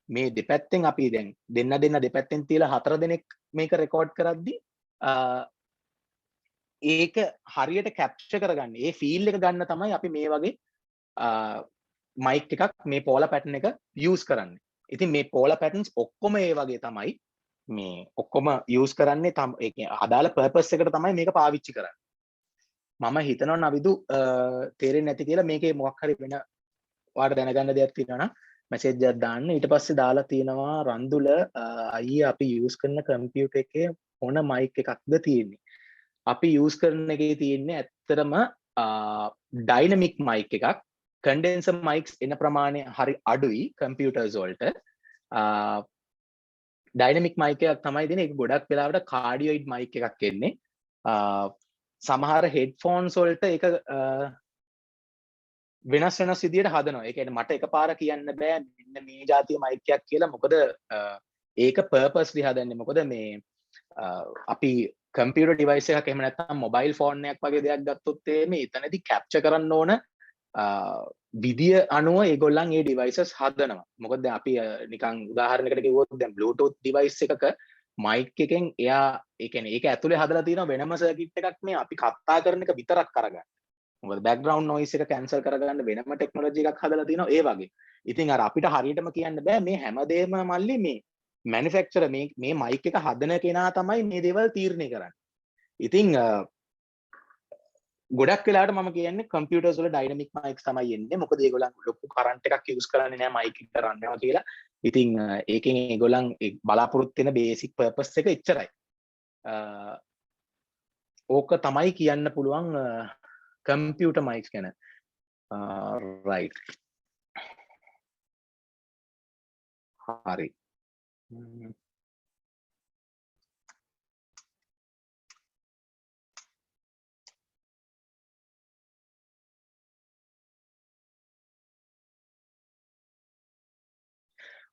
මේ දෙපැත්තෙන් අපි දැන් දෙන්න දෙපැත්තෙන් තියලා 4 දෙනෙක් මේක රෙකෝඩ් කරද්දී ඒක හරියට කැප්චර් කරගන්න ඒ ෆීල් එක ගන්න තමයි අපි මේ වගේ මයික් එකක් මේ පෝලා පැටර්න් එක යූස් කරන්නේ. ඉතින් මේ පෝලා පැටර්න්ස් ඔක්කොම ඒ වගේ තමයි මේ ඔක්කොම යූස් කරන්නේ ඒ කියන්නේ අදාළ පර්පස් එකට තමයි මේක පාවිච්චි කරන්නේ. මම හිතනවා නවිදු තේරෙන්නේ නැති කියලා මේකේ මොකක් හරි වෙන ඔයාලට දැනගන්න දෙයක් තියෙනවා නම් මැසේජ් එකක් දාන්න. ඊට පස්සේ දාලා තියෙනවා රන්දුල අයියේ අපි යූස් කරන කම්පියුටර් එකේ මොන මයික් එකක්ද තියෙන්නේ? අපි යූස් කරන එකේ තියෙන්නේ ඇත්තටම ඩයිනමික් මයික් එකක්. කන්ඩෙන්සර් මයික්ස් එන ප්‍රමාණය හරි අඩුයි කම්පියුටර්ස් වලට. ඩයිනමික් මයික් එකක් තමයි දෙන්නේ. ඒක ගොඩක් වෙලාවට කාඩියොයිඩ් මයික් එකක් එන්නේ. සමහර හෙඩ්ෆෝන්ස් වලට ඒක වෙනස් විදියට හදනවා. ඒ කියන්නේ මට එකපාර කියන්න බෑ මෙන්න මේ જાතිය මයික් එකක් කියලා. මොකද ඒක පර්පස්ලි හදන්නේ. මොකද මේ අපි කම්පියුටර් ඩිවයිස් එකක් එහෙම නැත්නම් මොබයිල් ෆෝන් එකක් වගේ දෙයක් ගත්තොත් මේ එතනදී කැප්චර් කරන්න ඕන විදිය අනුව ඒගොල්ලන් ඒ ඩිවයිසස් හදනවා. මොකද අපි නිකන් උදාහරණයකට කිව්වොත් දැන් Bluetooth ඩිවයිස් එකක මයික් එකෙන් එයා ඒ කියන්නේ ඒක ඇතුලේ හදලා තියෙන වෙනම සර්කිට් එකක් මේ අපි කතා කරන එක විතරක් කරගන්න. මොකද බෑග්ග්‍රවුන්ඩ් නොයිස් එක කැන්සල් කරගන්න වෙනම ටෙක්නොලොජි එකක් හදලා තියෙනවා ඒ වගේ. ඉතින් අර අපිට හරියටම කියන්න බෑ මේ හැමදේම මල්ලි මේ මැනුෆැක්චරර් මේ මයික් එක හදන කෙනා තමයි මේ දේවල් තීරණය කරන්නේ. ඉතින් ගොඩක් වෙලාවට මම කියන්නේ කම්පියුටර්ස් වල ඩයිනමික් මයික්ස් තමයි එන්නේ. මොකද ඒගොල්ලන් ලොකු කරන්ට් එකක් යූස් කරන්නේ නැහැ මයික් එක කරන්නනවා කියලා. ඉතින් ඒකෙන් ඒගොල්ලන් බලාපොරොත්තු වෙන බේසික් පර්පස් එක එච්චරයි. ඕක තමයි කියන්න පුළුවන් කම්පියුටර් මයික්ස් ගැන. රයිට්. හරි.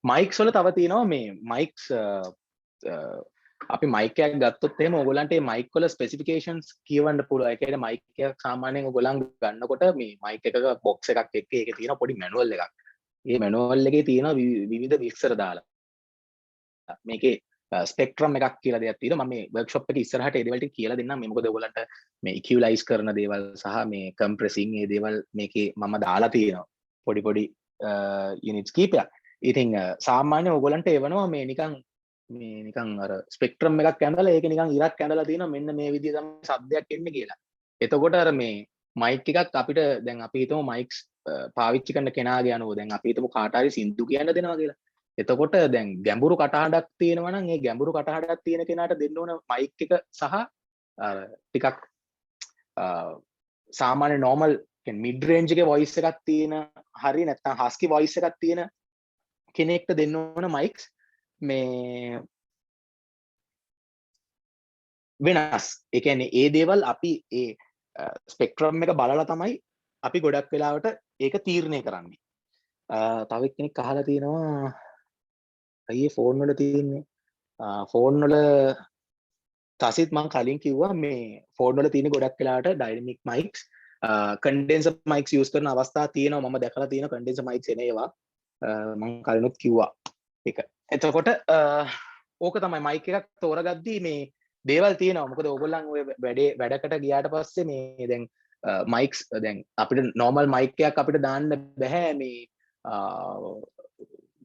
මයික්ස් වල තව තියෙනවා මේ මයික්ස් අපි මයික් එකක් ගත්තොත් එහෙම ඕගොල්ලන්ට මේ මයික් වල ස්පෙસિෆිකේෂන්ස් කියවන්න පුළුවන්. ඒ කියන්නේ මයික් එක සාමාන්‍යයෙන් ඕගොල්ලන් ගන්නකොට මේ මයික් එකක බොක්ස් එකක් එක්ක ඒකේ තියෙන පොඩි මැනුවල් එකක්. මේ මැනුවල් එකේ තියෙන විවිධ විස්තර දාලා. මේකේ ස්පෙක්ට්‍රම් එකක් කියලා දෙයක් තියෙනවා. මම මේ වර්ක්ෂොප් එකේ ඉස්සරහට ඒ දේවල් ටික කියලා දෙන්නම්. මේ මොකද ඕගොල්ලන්ට මේ ඉක්විලයිස් කරන දේවල් සහ මේ කම්ප්‍රෙසින් ඒ දේවල් මේකේ මම දාලා තියෙනවා. පොඩි පොඩි යුනිට්ස් කීපයක්. ඉතින් සාමාන්‍ය ඕගොල්ලන්ට එවනවා මේ නිකන් අර ස්පෙක්ට්‍රම් එකක් ඇඳලා ඒක නිකන් ඉරක් ඇඳලා තියෙනවා මෙන්න මේ විදිහ තමයි සද්දයක් එන්නේ කියලා. එතකොට අර මේ මයික් එකක් අපිට දැන් අපි හිතමු මයික්ස් පාවිච්චි කරන කෙනාගේ අනුව දැන් අපි හිතමු කාට හරි සින්දු කියන්න දෙනවා කියලා. එතකොට දැන් ගැඹුරු කටහඬක් තියෙනවා නම් ඒ ගැඹුරු කටහඬක් තියෙන කෙනාට දෙන්න ඕන මයික් එක සහ අර ටිකක් සාමාන්‍ය normal mid range එකේ voice එකක් තියෙන හරි නැත්නම් husky voice එකක් තියෙන කෙනෙක්ට දෙන්න ඕන mics මේ වෙනස්. ඒ කියන්නේ ඒ දේවල් අපි ඒ ස්පෙක්ට්‍රම් එක බලලා තමයි අපි ගොඩක් වෙලාවට ඒක තීරණය කරන්නේ. තව කෙනෙක් අහලා තියෙනවා අයියේ ෆෝන් වල තියෙන්නේ ෆෝන් වල තසිත් මම කලින් කිව්වා මේ ෆෝන් වල තියෙන ගොඩක් වෙලාවට dynamic mics condenser mics use කරන අවස්ථා තියෙනවා. මම දැකලා තියෙන කන්ඩෙන්සර් මයික්ස් එන ඒවා මම කලිනුත් කිව්වා ඒක. එතකොට ඕක තමයි මයික් එකක් තෝරගද්දී මේ දේවල් තියෙනවා. මොකද ඕගොල්ලන් ඔය වැඩකට ගියාට පස්සේ මේ දැන් මයික්ස් දැන් අපිට normal මයික් එකක් අපිට දාන්න බෑ මේ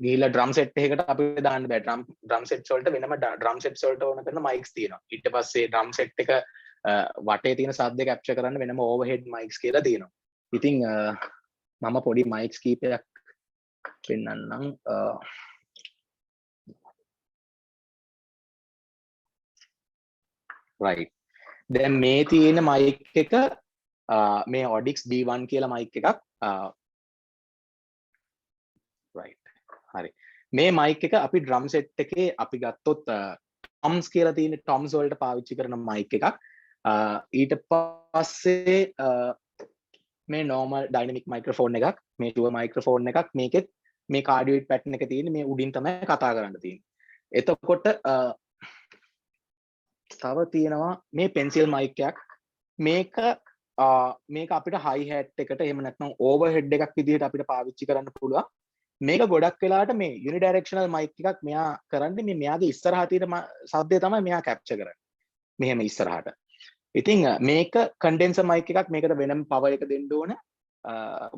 ගිහිල්ලා ඩ්‍රම් සෙට් එකකට අපිට දාන්න බෑ. ඩ්‍රම් සෙට්ස් වලට වෙනම ඩ්‍රම් සෙට්ස් වලට ඕන කරන මයික්ස් තියෙනවා. ඊට පස්සේ ඩ්‍රම් සෙට් එක වටේ තියෙන ශබ්ද කැප්චර් කරන්න වෙනම ඕවර්හෙඩ් මයික්ස් කියලා තියෙනවා. ඉතින් මම පොඩි මයික්ස් කීපයක් පෙන්නන්නම්. right. දැන් මේ තියෙන මයික් එක මේ Audix D1 කියලා මයික් එකක්. right. හරි. මේ මයික් එක අපි ඩ්‍රම් සෙට් එකේ අපි ගත්තොත් toms කියලා තියෙන toms වලට පාවිච්චි කරන මයික් එකක්. ඊට පස්සේ මේ normal dynamic microphone එකක්, මේ dual microphone එකක්, මේකෙත් මේ cardioid pattern එක තියෙන්නේ මේ උඩින් තමයි කතා කරන්න තියෙන්නේ. එතකොට තව තියෙනවා මේ pencil mic එකක්. මේක අපිට high hat එකට එහෙම නැත්නම් overhead එකක් විදිහට අපිට පාවිච්චි කරන්න පුළුවන්. මේක ගොඩක් වෙලාවට මේ unidirectional mic එකක් මෙයා කරන්නේ මේ මෙයාගේ ඉස්සරහා තියෙන ශබ්දය තමයි මෙයා capture කරන්නේ. මෙහෙම ඉස්සරහට. ඉතින් මේක condenser mic එකක්. මේකට වෙනම power එක දෙන්න ඕන.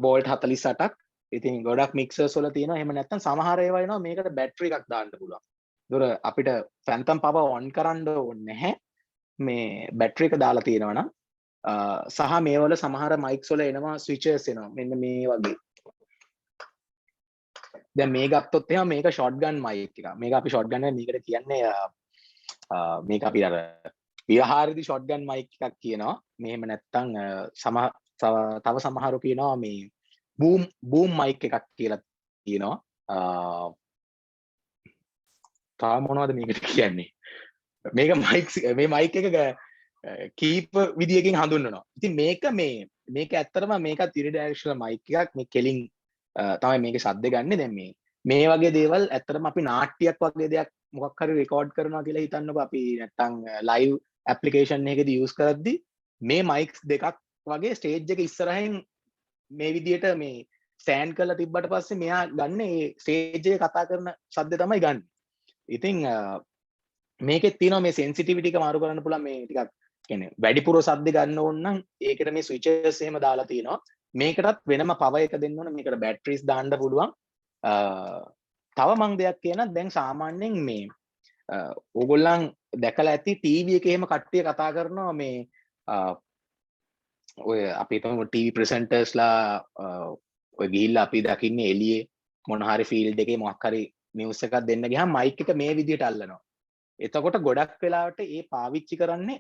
volt 48ක්. ඉතින් ගොඩක් mixers වල තියෙනවා. එහෙම නැත්නම් සමහර ඒවා එනවා මේකට battery එකක් දාන්න පුළුවන්. ඒතර අපිට phantom power on කරන්න ඕනේ නැහැ. මේ battery එක දාලා තියෙනවා නම් සහ මේවල සමහර mics වල එනවා switches එනවා. මෙන්න මේ වගේ. දැන් මේ ගත්තොත් එහෙනම් මේක shotgun mic එකක්. මේක අපි shotgun එක මේකට කියන්නේ මේක අපි අර විහාරදී shotgun mic එකක් කියනවා. මෙහෙම නැත්තම් තව සමහරු කියනවා මේ boom mic එකක් කියලා කියනවා. තව මොනවද මේකට කියන්නේ? මේක මේ mic එක කීප විදියකින් හඳුන්වනවා. ඉතින් මේක ඇත්තටම මේකත් unidirectional mic එකක්. මේ කෙලින් තමයි මේකේ ශබ්ද ගන්නෙ. දැන් මේ වගේ දේවල් ඇත්තටම අපි නාට්‍යයක් වගේ දෙයක් මොකක් හරි රෙකෝඩ් කරනවා කියලා හිතන්නකො. අපි නැත්තම් ලයිව් ඇප්ලිකේෂන් එකකදී යූස් කරද්දී මේ මයික්ස් දෙකක් වගේ ස්ටේජ් එක ඉස්සරහින් මේ විදියට මේ ස්ටෑන්ඩ් කරලා තිබ්බට පස්සේ මෙයා ගන්න ඒ ස්ටේජ් එකේ කතා කරන ශබ්ද තමයි ගන්න. ඉතින් මේකෙත් තියෙනවා මේ සෙන්සිටිවිටි එක මාරු කරන්න පුළුවන්. මේ ටිකක් කියන්නේ වැඩිපුර ශබ්ද ගන්න ඕන නම් ඒකට මේ ස්විචර්ස් එහෙම දාලා තියෙනවා. මේකටත් වෙනම පවර් එක දෙන්න ඕන. මේකට බැටරිස් දාන්න පුළුවන්. තව මං දෙයක් කියන දැන් සාමාන්‍යයෙන් මේ ඕගොල්ලන් දැකලා ඇති ටීවී එකේ එහෙම කට්ටිය කතා කරනවා මේ ඔය අපි හිතමු ටීවී ප්‍රසෙන්ටර්ස්ලා ඔය ගිහිල්ලා අපි දකින්නේ එළියේ මොන හරි ෆීල්ඩ් එකේ මොකක් හරි නිවුස් එකක් දෙන්න ගියාම මයික් එක මේ විදියට අල්ලනවා. එතකොට ගොඩක් වෙලාවට ඒ පාවිච්චි කරන්නේ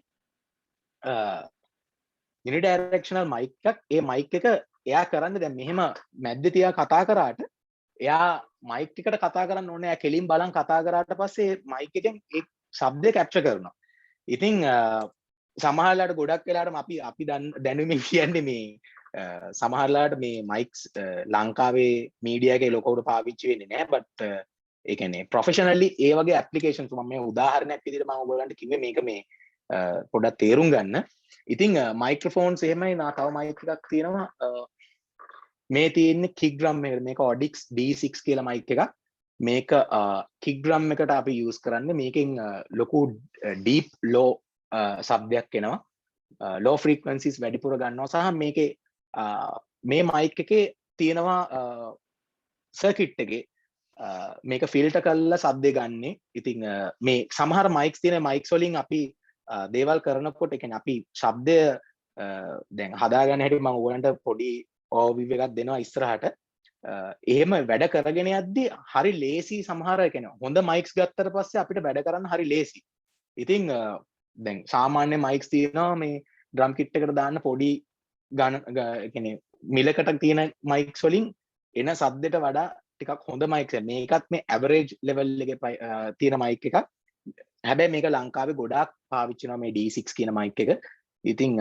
unidirectional mic එකක්. ඒ mic එක එයා කරන්නේ දැන් මෙහෙම මැද්දේ තියා කතා කරාට එයා mic එකට කතා කරන්න ඕනේ. එයා කෙලින් බලන් කතා කරාට පස්සේ mic එකෙන් ඒ ශබ්දය capture කරනවා. ඉතින් සමහරලාට ගොඩක් වෙලාවට අපි දැනුමින් කියන්නේ මේ සමහරලාට මේ mics ලංකාවේ මීඩියා එකේ ලොකවට පාවිච්චි වෙන්නේ නැහැ. but ඒ කියන්නේ ප්‍රොෆෙෂනලි ඒ වගේ ඇප්ලිකේෂන්ස් මම මේ උදාහරණයක් විදිහට මම ඔයගොල්ලන්ට කිව්වේ මේක මේ පොඩ්ඩක් තේරුම් ගන්න. ඉතින් මයික්‍රොෆෝන්ස් එහෙමයි නා තව මයික් එකක් තියෙනවා මේ තියෙන්නේ කික් ඩ්‍රම් එක මේක Audix D6 කියලා මයික් එකක්. මේක කික් ඩ්‍රම් එකට අපි යූස් කරන්නේ මේකෙන් ලොකු ඩීප් ලෝ ශබ්දයක් එනවා. ලෝ ෆ්‍රීකවන්සිස් වැඩිපුර ගන්නවා සහ මේකේ මේ මයික් එකේ තියෙනවා සර්කිට් එකේ මේක ෆිල්ටර් කරලා ශබ්දේ ගන්නෙ. ඉතින් මේ සමහර මයික්ස් තියෙන මයික්ස් වලින් අපි දේවල් කරනකොට ඒ කියන්නේ අපි ශබ්දය දැන් හදාගන්න හැටි මම ඔයගලන්ට පොඩි ඕවර්විව් එකක් දෙනවා ඉස්සරහට. එහෙම වැඩ කරගෙන යද්දී හරි ලේසි සමහර ඒ කියන්නේ හොඳ මයික්ස් ගත්තට පස්සේ අපිට වැඩ කරන්න හරි ලේසි. ඉතින් දැන් සාමාන්‍ය මයික්ස් තියෙනවා මේ ඩ්‍රම් කිට් එකට දාන්න පොඩි ගාන ඒ කියන්නේ මිලකට තියෙන මයික්ස් වලින් එන සද්දෙට වඩා ටිකක් හොඳ මයික්ස්. මේකත් මේ ඇවරේජ් ලෙවල් එකේ තියෙන මයික් එකක්. හැබැයි මේක ලංකාවේ ගොඩාක් පාවිච්චි කරනවා මේ D6 කියන මයික් එක. ඉතින්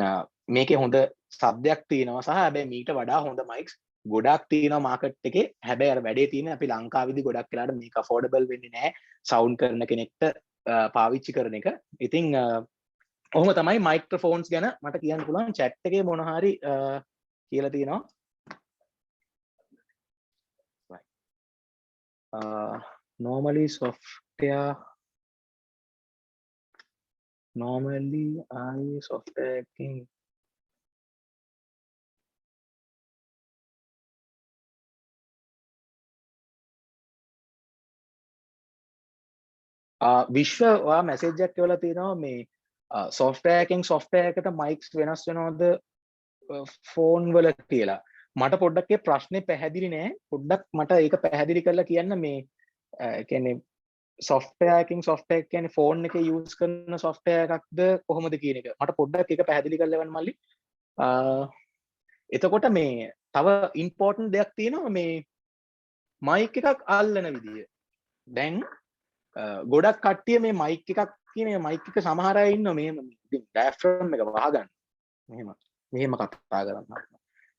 මේකේ හොඳ ශබ්දයක් තියෙනවා සහ හැබැයි මීට වඩා හොඳ මයික්ස් ගොඩක් තියෙනවා මාකට් එකේ. හැබැයි අර වැඩේ තියෙන්නේ අපි ලංකාවේදී ගොඩක් වෙලාට මේක අෆෝඩබල් වෙන්නේ නැහැ සවුන්ඩ් කරන කෙනෙක්ට පාවිච්චි කරන එක. ඉතින් ඔහොම තමයි මයික්‍රොෆෝන්ස් ගැන මට කියන්න පුළුවන්. chat එකේ මොන හරි කියලා තියෙනවා. Normally I software hacking විශ්ව ඔයා මැසේජ් එකක් කියලා තියෙනවා මේ software hacking software එකට mics වෙනස් වෙනවද ෆෝන් වල කියලා. මට පොඩ්ඩක් ඒ ප්‍රශ්නේ පැහැදිලි නෑ. පොඩ්ඩක් මට ඒක පැහැදිලි කරලා කියන්න මේ කියන්නේ software hacking software කියන්නේ ෆෝන් එකේ use කරන software එකක්ද කොහොමද කියන එක. මට පොඩ්ඩක් ඒක පැහැදිලි කරලා එවන්න මල්ලි. එතකොට මේ තව important දෙයක් තියෙනවා මේ mic එකක් අල්ලන විදිය. දැන් ගොඩක් කට්ටිය මේ mic එකක් කියන mic එක සමහර අය ඉන්නවා මෙහෙම ඉතින් diaphragm එක වහගන්න. මෙහෙම කතා කරනවා.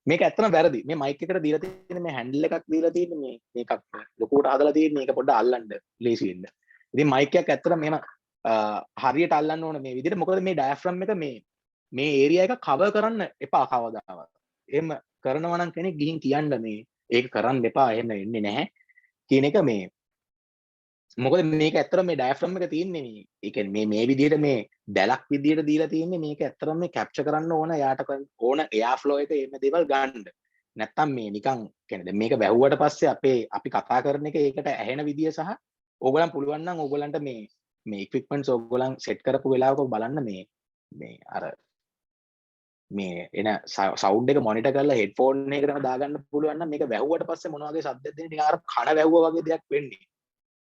මේක ඇත්තම වැරදි. මේ mic එකට දීලා තියෙන මේ handle එකක් දීලා තියෙන මේකක් ලොකුවට හදලා තියෙන මේක පොඩ්ඩක් අල්ලන්න ලේසි වෙන්න. ඉතින් mic එකක් ඇත්තට මෙහෙම හරියට අල්ලන්න ඕන මේ විදිහට. මොකද මේ diaphragm එක මේ area එක cover කරන්න එපා කවදාවත්. එහෙම කරනවා නම් කෙනෙක් ගිහින් කියන්න මේ ඒක කරන්න එපා එහෙම වෙන්නේ නැහැ කියන එක මේ මොකද මේක ඇත්තටම මේ diaphragm එක තියෙන්නේ මේ ඒ කියන්නේ මේ විදිහට මේ දැලක් විදිහට දීලා තියෙන්නේ මේක ඇත්තටම මේ capture කරන්න ඕන යාට ඕන air flow එක එන්න දේවල් ගන්න. නැත්තම් මේ නිකන් කියන්නේ දැන් මේක වැහුවට පස්සේ අපි කතා කරන එක ඒකට ඇහෙන විදිය සහ ඕගොල්ලන් පුළුවන් නම් ඕගොල්ලන්ට මේ equipments ඕගොල්ලන් set කරපු වෙලාවක බලන්න මේ අර මේ එන සවුන්ඩ් එක මොනිටර් කරලා හෙඩ්ෆෝන් එකකටම දාගන්න පුළුවන් නම් මේක වැහුවට පස්සේ මොන වගේ ශබ්දයක් දෙන්නේ නිකන් අර කන වැහුවා වගේ දෙයක් වෙන්නේ.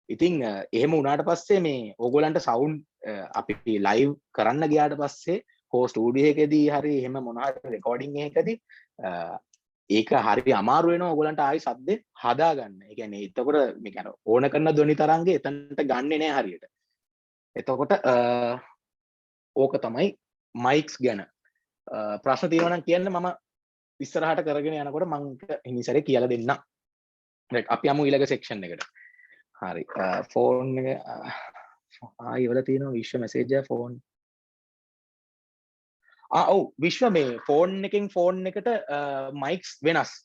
ඉතින් එහෙම වුණාට පස්සේ මේ ඕගොල්ලන්ට සවුන්ඩ් අපි ලයිව් කරන්න ගියාට පස්සේ හෝ ස්ටුඩියෝ එකේදී හරි එහෙම මොන හරි රෙකෝඩින් එකකදී ඒක හරි අමාරු වෙනවා ඕගොල්ලන්ට ආයි ශබ්දේ හදාගන්න. ඒ කියන්නේ එතකොට මේ කියන්නේ ඕන කරන ධ්වනි තරංගේ එතනට ගන්නෙ නෑ හරියට. එතකොට ඕක තමයි මයික්ස් ගැන. ප්‍රශ්න තියෙනවා නම් කියන්න මම ඉස්සරහට කරගෙන යනකොට මම ඉනිසරේ කියලා දෙන්නම්. රයිට් අපි යමු ඊළඟ සෙක්ෂන් එකට. හරි ෆෝන් එක ඉවල තියෙනවා විශ්ව මැසේජ් එක ෆෝන් ඔව් විශ්ව මේ ෆෝන් එකෙන් ෆෝන් එකට මයික්ස් වෙනස්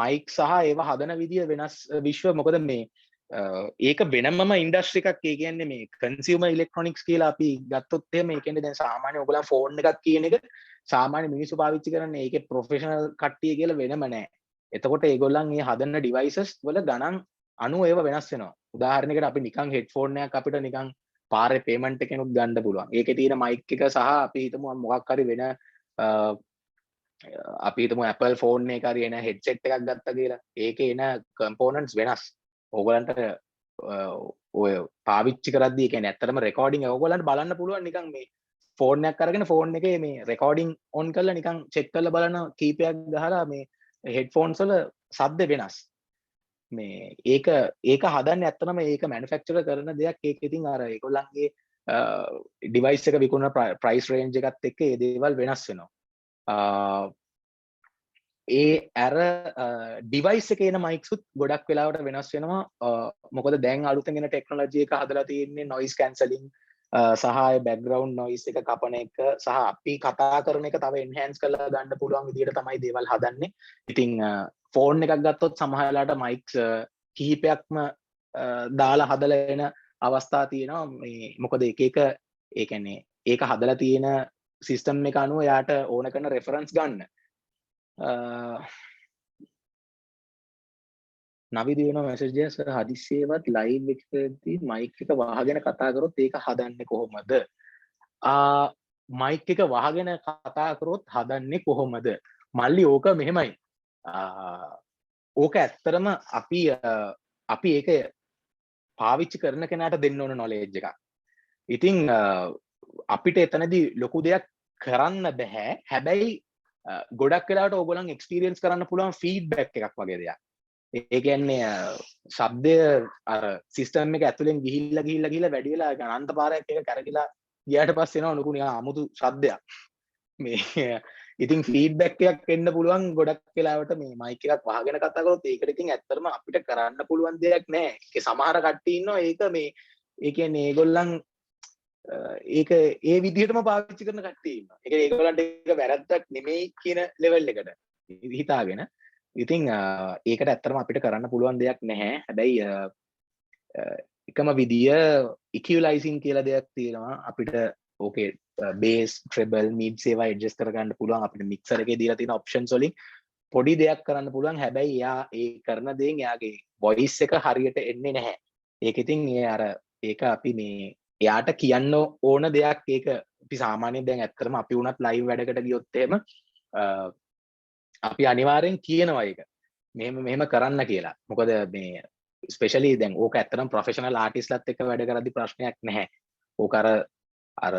මයික් සහ ඒවා හදන විදිය වෙනස් විශ්ව මොකද මේ ඒක වෙනමම ඉන්ඩස්ට්‍රි එකක්. ඒ කියන්නේ මේ කන්සියුමර් ඉලෙක්ට්‍රොනික්ස් කියලා අපි ගත්තොත් එහෙම ඒ කියන්නේ දැන් සාමාන්‍ය ඔයගොල්ලන් ෆෝන් එකක් කියන එක සාමාන්‍ය මිනිස්සු පාවිච්චි කරන්නේ ඒකේ ප්‍රොෆෙෂනල් කට්ටිය කියලා වෙනම නැහැ. එතකොට ඒගොල්ලන් මේ හදන ඩිවයිසස් වල ගණන් අනුව ඒව වෙනස් වෙනවා. උදාහරණයකට අපි නිකන් හෙඩ්ෆෝන් එකක් අපිට නිකන් පාරේ පේමන්ට් එකෙනුත් ගන්න පුළුවන්. ඒකේ තියෙන මයික් එක සහ අපි හිතමු මොකක් හරි වෙන අපි හිතමු Apple ෆෝන් එකක හරි එන හෙඩ්සෙට් එකක් ගත්තා කියලා. ඒකේ එන කම්පොනන්ට්ස් වෙනස්. ඕගොල්ලන්ට ඔය පාවිච්චි කරද්දී කියන්නේ ඇත්තටම රෙකෝඩින් ඕගොල්ලන්ට බලන්න පුළුවන් නිකන් මේ ෆෝන් එකක් අරගෙන ෆෝන් එකේ මේ රෙකෝඩින් ඔන් කරලා නිකන් චෙක් කරලා බලන කීපයක් ගහලා මේ හෙඩ්ෆෝන්ස් වල ශබ්ද වෙනස්. මේ ඒක හදන්නේ ඇත්තටම ඒක මැනුෆැක්චරර් කරන දෙයක්. ඒක ඉතින් අර ඒගොල්ලන්ගේ ඩිවයිස් එක විකුණන ප්‍රයිස් රේන්ජ් එකත් එක්ක ඒ දේවල් වෙනස් වෙනවා. ඒ ඇර ඩිවයිස් එකේ එන මයික්සුත් ගොඩක් වෙලාවට වෙනස් වෙනවා මොකද දැන් අලුතෙන් එන ටෙක්නොලොජි එක හදලා තියෙන්නේ නොයිස් කැන්සලින් සහ බෑග්ග්‍රවුන්ඩ් නොයිස් එක කපන එක සහ අපි කතා කරන එක තව එන්හෑන්ස් කරලා ගන්න පුළුවන් විදිහට තමයි දේවල් හදන්නේ. ඉතින් ෆෝන් එකක් ගත්තොත් සමහර වෙලාවට මයික්ස් කිහිපයක්ම දාලා හදලා එන අවස්ථා තියෙනවා. මේ මොකද එක එක ඒ කියන්නේ ඒක හදලා තියෙන සිස්ටම් එක අනුව යාට ඕන කරන රෙෆරන්ස් ගන්න. නවි දින මැසේජ් එක සර් හදිස්සියේවත් ලයිව් එකකදී මයික් එක වහගෙන කතා කරොත් ඒක හදන්නේ කොහොමද? මයික් එක වහගෙන කතා කරොත් හදන්නේ කොහොමද? මල්ලි ඕක මෙහෙමයි. ඕක ඇත්තරම අපි ඒක පාවිච්චි කරන කෙනාට දෙන්න ඕන නොලෙජ් එකක්. ඉතින් අපිට එතනදී ලොකු දෙයක් කරන්න බෑ. හැබැයි ගොඩක් වෙලාවට ඕගොල්ලන් එක්ස්පීරියන්ස් කරන්න පුළුවන් ෆීඩ්බැක් එකක් වගේ දෙයක්. ඒ කියන්නේ ශබ්දය අර සිස්ටම් එක ඇතුලෙන් ගිහිල්ලා වැඩි වෙලා අනන්ත පාරයක් එක කරකිලා ගියාට පස්සේ එනවා ලොකු නිකන් අමුතු ශබ්දයක්. මේ ඉතින් ෆීඩ්බැක් එකක් එන්න පුළුවන් ගොඩක් වෙලාවට මේ මයික් එකක් වහගෙන කතා කරොත් ඒකට ඉතින් ඇත්තටම අපිට කරන්න පුළුවන් දෙයක් නෑ. ඒක සමහර කට්ටිය ඉන්නවා ඒක මේ ඒ කියන්නේ ඒගොල්ලන් ඒක ඒ විදිහටම පාවිච්චි කරන කට්ටිය ඉන්නවා. ඒක ඒගොල්ලන්ට ඒක වැරද්දක් නෙමෙයි කියන ලෙවල් එකට හිතාගෙන. ඉතින් ඒකට ඇත්තටම අපිට කරන්න පුළුවන් දෙයක් නැහැ. හැබැයි එකම විදිය ඉක්විලයිසින් කියලා දෙයක් තියෙනවා. අපිට ඕකේ බේස් ට්‍රෙබල් මිඩ් ඒවා ඇඩ්ජස්ට් කරගන්න පුළුවන්. අපිට මික්සර් එකේ දීලා තියෙන ඔප්ෂන්ස් වලින් පොඩි දෙයක් කරන්න පුළුවන්. හැබැයි එයා ඒ කරන දේෙන් එයාගේ වොයිස් එක හරියට එන්නේ නැහැ. ඒක ඉතින් ඒ අර ඒක අපි මේ එයාට කියන්න ඕන දෙයක් ඒක අපි සාමාන්‍යයෙන් දැන් ඇත්තටම අපි වුණත් ලයිව් වැඩකට ගියොත් එහෙම අපි අනිවාර්යෙන් කියනවා ඒක. මෙහෙම කරන්න කියලා. මොකද මේ ස්පෙෂලි දැන් ඕක ඇත්තටම ප්‍රොෆෙෂනල් ආටිස්ට්ලත් එක්ක වැඩ කරද්දි ප්‍රශ්නයක් නැහැ. ඕක අර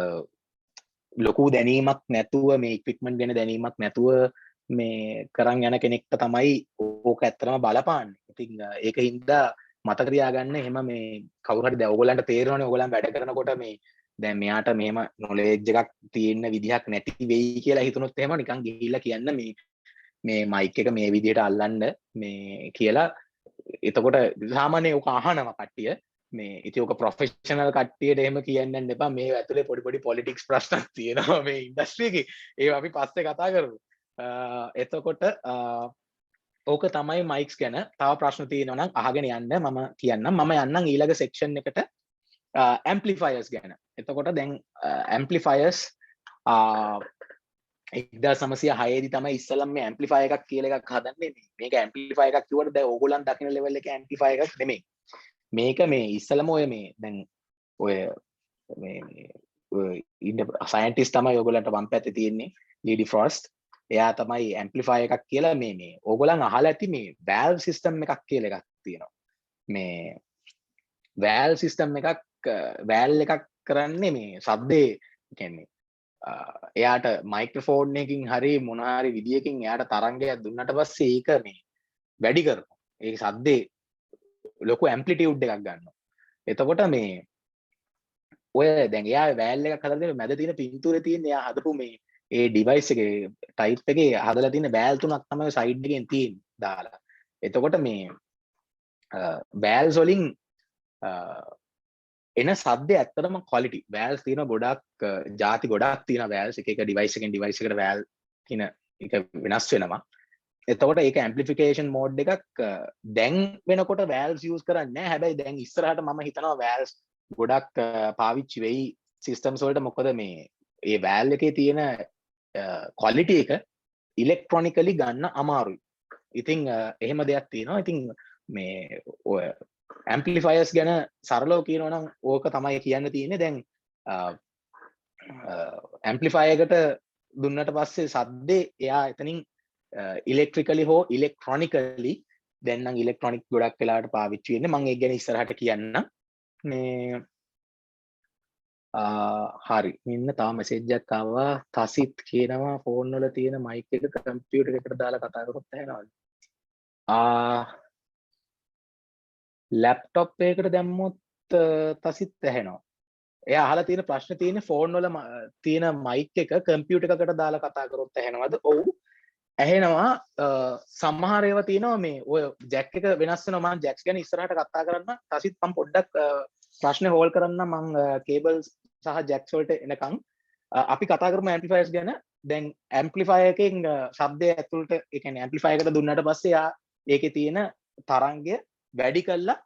ලොකු දැනීමක් නැතුව මේ ඉක්විප්මන්ට් ගැන දැනීමක් නැතුව මේ කරන් යන කෙනෙක්ට තමයි ඕක ඇත්තටම බලපාන්නේ. ඉතින් ඒක හින්දා මතක තියාගන්න එහෙම මේ කවුරු හරි දැන් ඕගොල්ලන්ට තේරෙනවනේ ඕගොල්ලන් වැඩ කරනකොට මේ දැන් මෙයාට මෙහෙම නොලෙජ් එකක් තියෙන විදිහක් නැති වෙයි කියලා හිතුනොත් එහෙම නිකන් ගිහිල්ලා කියන්න මේ මයික් එක මේ විදිහට අල්ලන්න මේ කියලා. එතකොට සාමාන්‍යයෙන් ඔක අහනවා කට්ටිය. මේ ඉතින් ඔක ප්‍රොෆෙෂනල් කට්ටියට එහෙම කියන්න යන්න එපා. මේ ඇතුලේ පොඩි පොලිටික්ස් ප්‍රශ්නක් තියෙනවා මේ ඉන්ඩස්ට්‍රි එකේ. ඒවා අපි පස්සේ කතා කරමු. එතකොට ඕක තමයි මයික්ස් ගැන. තව ප්‍රශ්න තියෙනවා නම් අහගෙන යන්න මම කියන්නම්. මම යන්නම් ඊළඟ සෙක්ෂන් එකට ඇම්ප්ලිෆයර්ස් ගැන. එතකොට දැන් ඇම්ප්ලිෆයර්ස් 1906 තමයි ඉස්සලම මේ ඇම්ප්ලිෆයර් එකක් කියලා එකක් හදන්නේ. මේක ඇම්ප්ලිෆයර් එකක් කිව්වට දැන් ඕගොල්ලන් දකින්න ලෙවල් එකේ ඇම්ප්ලිෆයර් එකක් නෙමෙයි. මේක මේ ඉස්සලම ඔය මේ දැන් ඔය මේ ඉන්න සයන්ටිස්ට් තමයි ඕගොල්ලන්ට වම් පැත්තේ තියෙන්නේ ලීඩි ෆ්‍රොස්ට්. එයා තමයි ඇම්ප්ලිෆයර් එකක් කියලා මේ ඕගොල්ලන් අහලා ඇති මේ වැල්ව් සිස්ටම් එකක් කියලා එකක් තියෙනවා. මේ වැල්ව් සිස්ටම් එකක් වැල් එකක් කරන්නේ මේ ශබ්දේ කියන්නේ එයාට මයික්‍රොෆෝන් එකකින් හරි මොන හරි විදියකින් එයාට තරංගයක් දුන්නට පස්සේ ඒක මේ වැඩි කරනවා. ඒක ශබ්දේ ලොකු ඇම්ප්ලිටියුඩ් එකක් ගන්නවා. එතකොට මේ ඔය දැන් එයා වැල් එකක් හදලා තියෙන මැද තියෙන පින්තූරේ තියෙන එයා හදපු මේ ඒ ඩිවයිස් එකේ ටයිප් එකේ හදලා තියෙන වැල් තුනක් තමයි සයිඩ් එකෙන් තියෙන්නේ දාලා. එතකොට මේ වැල්ස් වලින් එන සද්ද ඇත්තටම ක්වලිටි වැල්ස් තියෙන ගොඩක් ಜಾති ගොඩක් තියෙන වැල්ස් එක ඩිවයිස් එකෙන් ඩිවයිස් එකට වැල් කියන එක වෙනස් වෙනවා. එතකොට ඒක ඇම්ප්ලිෆිකේෂන් මෝඩ් එකක් දැන් වෙනකොට වැල්ස් යූස් කරන්නේ නැහැ. හැබැයි දැන් ඉස්සරහට මම හිතනවා වැල්ස් ගොඩක් පාවිච්චි වෙයි සිස්ටම්ස් වලට. මොකද මේ ඒ වැල් එකේ තියෙන ක්වලිටි එක ඉලෙක්ට්‍රොනිකලි ගන්න අමාරුයි. ඉතින් එහෙම දෙයක් තියෙනවා. ඉතින් මේ ඔය ඇම්ප්ලිෆයර්ස් ගැන සරලව කියනවා නම් ඕක තමයි කියන්න තියෙන්නේ. දැන් ඇම්ප්ලිෆයර් එකට දුන්නට පස්සේ සද්දේ එයා එතනින් ඉලෙක්ට්‍රිකලි හෝ ඉලෙක්ට්‍රොනිකලි දැන් නම් ඉලෙක්ට්‍රොනික ගොඩක් වෙලාවට පාවිච්චි වෙන්නේ. මම ඒක ගැන ඉස්සරහට කියන්නම්. මේ හරි මෙන්න තව මෙසේජ් එකක් ආවා. තසිත් කියනවා ෆෝන් වල තියෙන මයික් එක කම්පියුටර් එකට දාලා කතා කරොත් ඇහෙනවද? ලැප්ටොප් එකකට දැම්මොත් තසිත් ඇහෙනවා. එයා අහලා තියෙන ප්‍රශ්නේ තියෙන්නේ ෆෝන් වල තියෙන මයික් එක කම්පියුටර් එකකට දාලා කතා කරොත් ඇහෙනවද? ඔව්. ඇහෙනවා සමහර ඒවා තියෙනවා මේ ඔය ජැක් එක වෙනස් වෙනවා මම ජැක්ස් ගැන ඉස්සරහට කතා කරන්න තසිත් මම පොඩ්ඩක් ප්‍රශ්නේ හෝල් කරන්න මම කේබල්ස් සහ ජැක්ස් වලට එනකන් අපි කතා කරමු ඇම්ප්ලිෆයර්ස් ගැන දැන් ඇම්ප්ලිෆයර් එකෙන් ශබ්දය ඇතුළට ඒ කියන්නේ ඇම්ප්ලිෆයර් එකට දුන්නාට පස්සේ යා ඒකේ තියෙන තරංගය වැඩි කරලා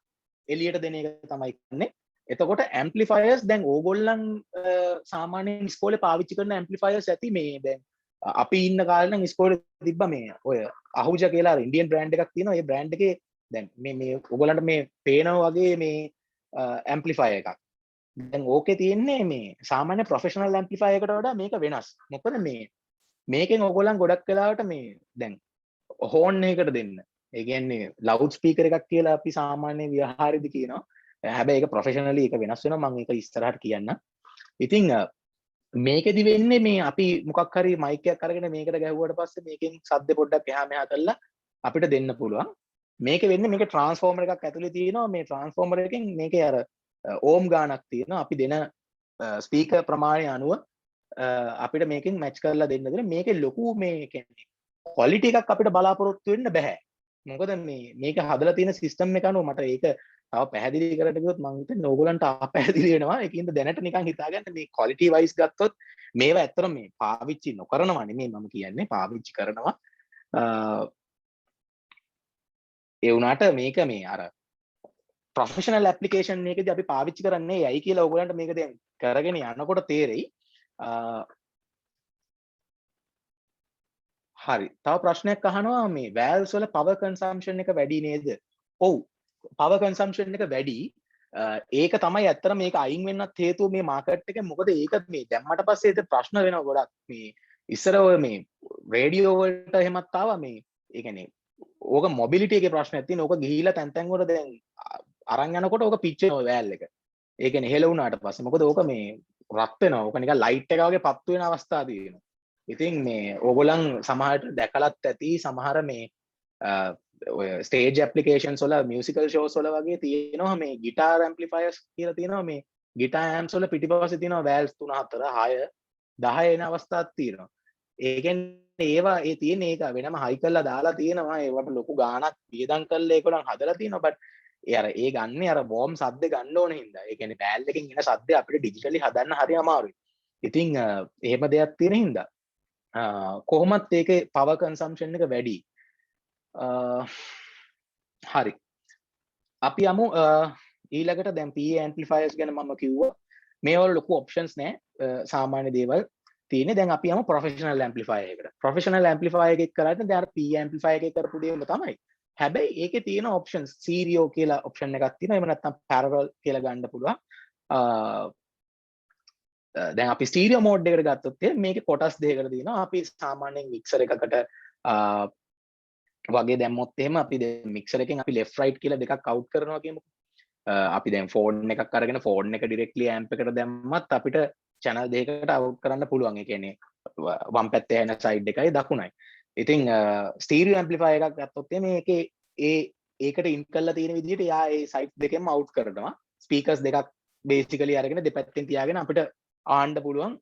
එළියට දෙන එක තමයි කරන්නේ එතකොට ඇම්ප්ලිෆයර්ස් දැන් ඕගොල්ලන් සාමාන්‍යයෙන් ඉස්කෝලේ පාවිච්චි කරන ඇම්ප්ලිෆයර්ස් ඇති මේ දැන් අපි ඉන්න කාලේ නම් ඉස්කෝලේ තිබ්බ මේ ඔය අහුජා කියලා ඉන්දියන් බ්‍රෑන්ඩ් එකක් තියෙනවා ඒ බ්‍රෑන්ඩ් එකේ දැන් මේ ඕගොල්ලන්ට මේ පේනවා වගේ මේ ඇම්ප්ලිෆයර් එකක් දැන් ඕකේ තියෙන්නේ මේ සාමාන්‍ය ප්‍රොෆෙෂනල් ඇම්ප්ලිෆයර් එකට වඩා මේක වෙනස් මොකද මේකෙන් ඕගොල්ලන් ගොඩක් වෙලාවට මේ දැන් හෝන් එකකට දෙන්න ඒ කියන්නේ ලවුඩ් ස්පීකර් එකක් කියලා අපි සාමාන්‍ය ව්‍යවහාරෙදි කියනවා හැබැයි ඒක ප්‍රොෆෙෂනලි ඒක වෙනස් වෙනවා මම ඒක ඉස්සරහට කියන්න ඉතින් මේකෙදි වෙන්නේ මේ අපි මොකක් හරි මයික් එකක් අරගෙන මේකට ගැහුවට පස්සේ මේකෙන් ශබ්ද පොඩ්ඩක් එහා මෙහා කරලා අපිට දෙන්න පුළුවන් මේක වෙන්නේ මේක ට්‍රාන්ස්ෆෝමර් එකක් ඇතුලේ තියෙනවා මේ ට්‍රාන්ස්ෆෝමර් එකෙන් මේකේ අර ඕම් ගානක් තියෙනවා අපි දෙන ස්පීකර් ප්‍රමාණය අනුව අපිට මේකෙන් මැච් කරලා දෙන්න දෙන මේකේ ලොකු මේ කියන්නේ ක්වොලිටි එකක් අපිට බලාපොරොත්තු වෙන්න බෑ මොකද මේක හදලා තියෙන සිස්ටම් එක අනුව මට ඒක තව පැහැදිලි කරන්න ගියොත් මම හිතන්නේ ඕගොල්ලන්ට අපැහැදිලි වෙනවා ඒකින්ද දැනට නිකන් හිතාගන්න මේ ක්වොලිටි වයිස් ගත්තොත් මේවා ඇත්තටම මේ පාවිච්චි නොකරනවා නෙමෙයි මම කියන්නේ පාවිච්චි කරනවා ඒ වුණාට මේක මේ අර ප්‍රොෆෙෂනල් ඇප්ලිකේෂන් එකේදී අපි පාවිච්චි කරන්නේ ඇයි කියලා ඕගොල්ලන්ට මේක දැන් කරගෙන යනකොට තේරෙයි හරි තව ප්‍රශ්නයක් අහනවා මේ වැල්ස් වල පවර් කන්සම්ප්ෂන් එක වැඩි නේද ඔව් පවර් කන්සම්ප්ෂන් එක වැඩි ඒක තමයි ඇත්තට මේක අයින් වෙන්නත් හේතුව මේ මාකට් එකේ මොකද ඒක මේ දැම්මට පස්සේ ඒක ප්‍රශ්න වෙනවා ගොඩක් මේ ඉස්සර ඔය මේ රේඩියෝ වලට එහෙමත් ආවා මේ ඒ කියන්නේ ඕක මොබිලිටි එකේ ප්‍රශ්නයක් තියෙන ඕක ගිහිලා තැන් තැන් වල දැන් අරන් යනකොට ඕක පිච් වෙනවා වැල් එක ඒ කියන්නේ හෙල වුණාට පස්සේ මොකද ඕක මේ රත් වෙනවා ඕක නිකන් ලයිට් එක වගේ පත්තු වෙන අවස්ථා තියෙනවා ඉතින් මේ ඕගොල්ලන් සමහරට දැකලත් ඇති සමහර මේ ඔය ස්ටේජ් ඇප්ලිකේෂන්ස් වල මියුසිකල් ෂෝස් වල වගේ තියෙනවා මේ ගිටාර් ඇම්ප්ලිෆයර්ස් කියලා තියෙනවා මේ ගිටාර් ඇම්ප්ස් වල පිටිපස්සේ තියෙනවා වැල්ස් 3 4 6 10 එන අවස්ථාවක් තියෙනවා ඒ කියන්නේ ඒවා ඒ තියෙන ඒක වෙනම හයි කරලා දාලා තියෙනවා ඒවට ලොකු ගාණක් වියදම් කරලා ඒකලන් හදලා තියෙනවා බට් ඒ ගන්නේ අර වෝම් සද්ද ගන්න ඕන හින්දා ඒ කියන්නේ බෑල් එකකින් එන සද්ද අපිට ඩිජිටලි හදන්න හරි අමාරුයි ඉතින් එහෙම දෙයක් තියෙන හින්දා කොහොමත් ඒකේ පවර් කන්සම්ප්ෂන් එක වැඩි හරි අපි යමු ඊළඟට දැන් PA ඇම්ප්ලිෆයර්ස් ගැන මම කිව්වා මේවල ලොකු ඔප්ෂන්ස් නැහැ සාමාන්‍ය දේවල් තියෙන්නේ දැන් අපි යමු ප්‍රොෆෙෂනල් ඇම්ප්ලිෆයර් එකකට ප්‍රොෆෙෂනල් ඇම්ප්ලිෆයර් එකක් කරද්දී දැන් අර PA ඇම්ප්ලිෆයර් එකේ කරපු දේම තමයි හැබැයි ඒකේ තියෙන ඔප්ෂන්ස් සීරියෝ කියලා ඔප්ෂන් එකක් තියෙනවා එහෙම නැත්නම් පැරලල් කියලා ගන්න පුළුවන් දැන් අපි ස්ටීරියෝ මෝඩ් එකට ගත්තොත් මේකේ කොටස් දෙකකට තියෙනවා අපි සාමාන්‍යයෙන් මික්සර් එකකට වගේ දැම්මොත් එහෙම අපි දැන් මික්සර් එකෙන් අපි left right කියලා දෙකක් අවුට් කරනවා කියමුකෝ අපි දැන් ෆෝන් එකක් අරගෙන ෆෝන් එක ඩිරෙක්ට්ලි ඇම්ප් එකට දැම්මත් අපිට channel දෙකකට අවුට් කරන්න පුළුවන් ඒ කියන්නේ වම් පැත්තේ යන සයිඩ් එකයි දකුණයි ඉතින් ස්ටීරියෝ ඇම්ප්ලිෆයර් එකක් ගත්තොත් මේකේ ඒකට ඉන් කරලා තියෙන විදිහට යා ඒ සයිඩ් දෙකෙන්ම අවුට් කරනවා ස්පීකර්ස් දෙකක් බේසිකලි අරගෙන දෙපැත්තෙන් තියාගෙන අපිට ආන්න පුළුවන්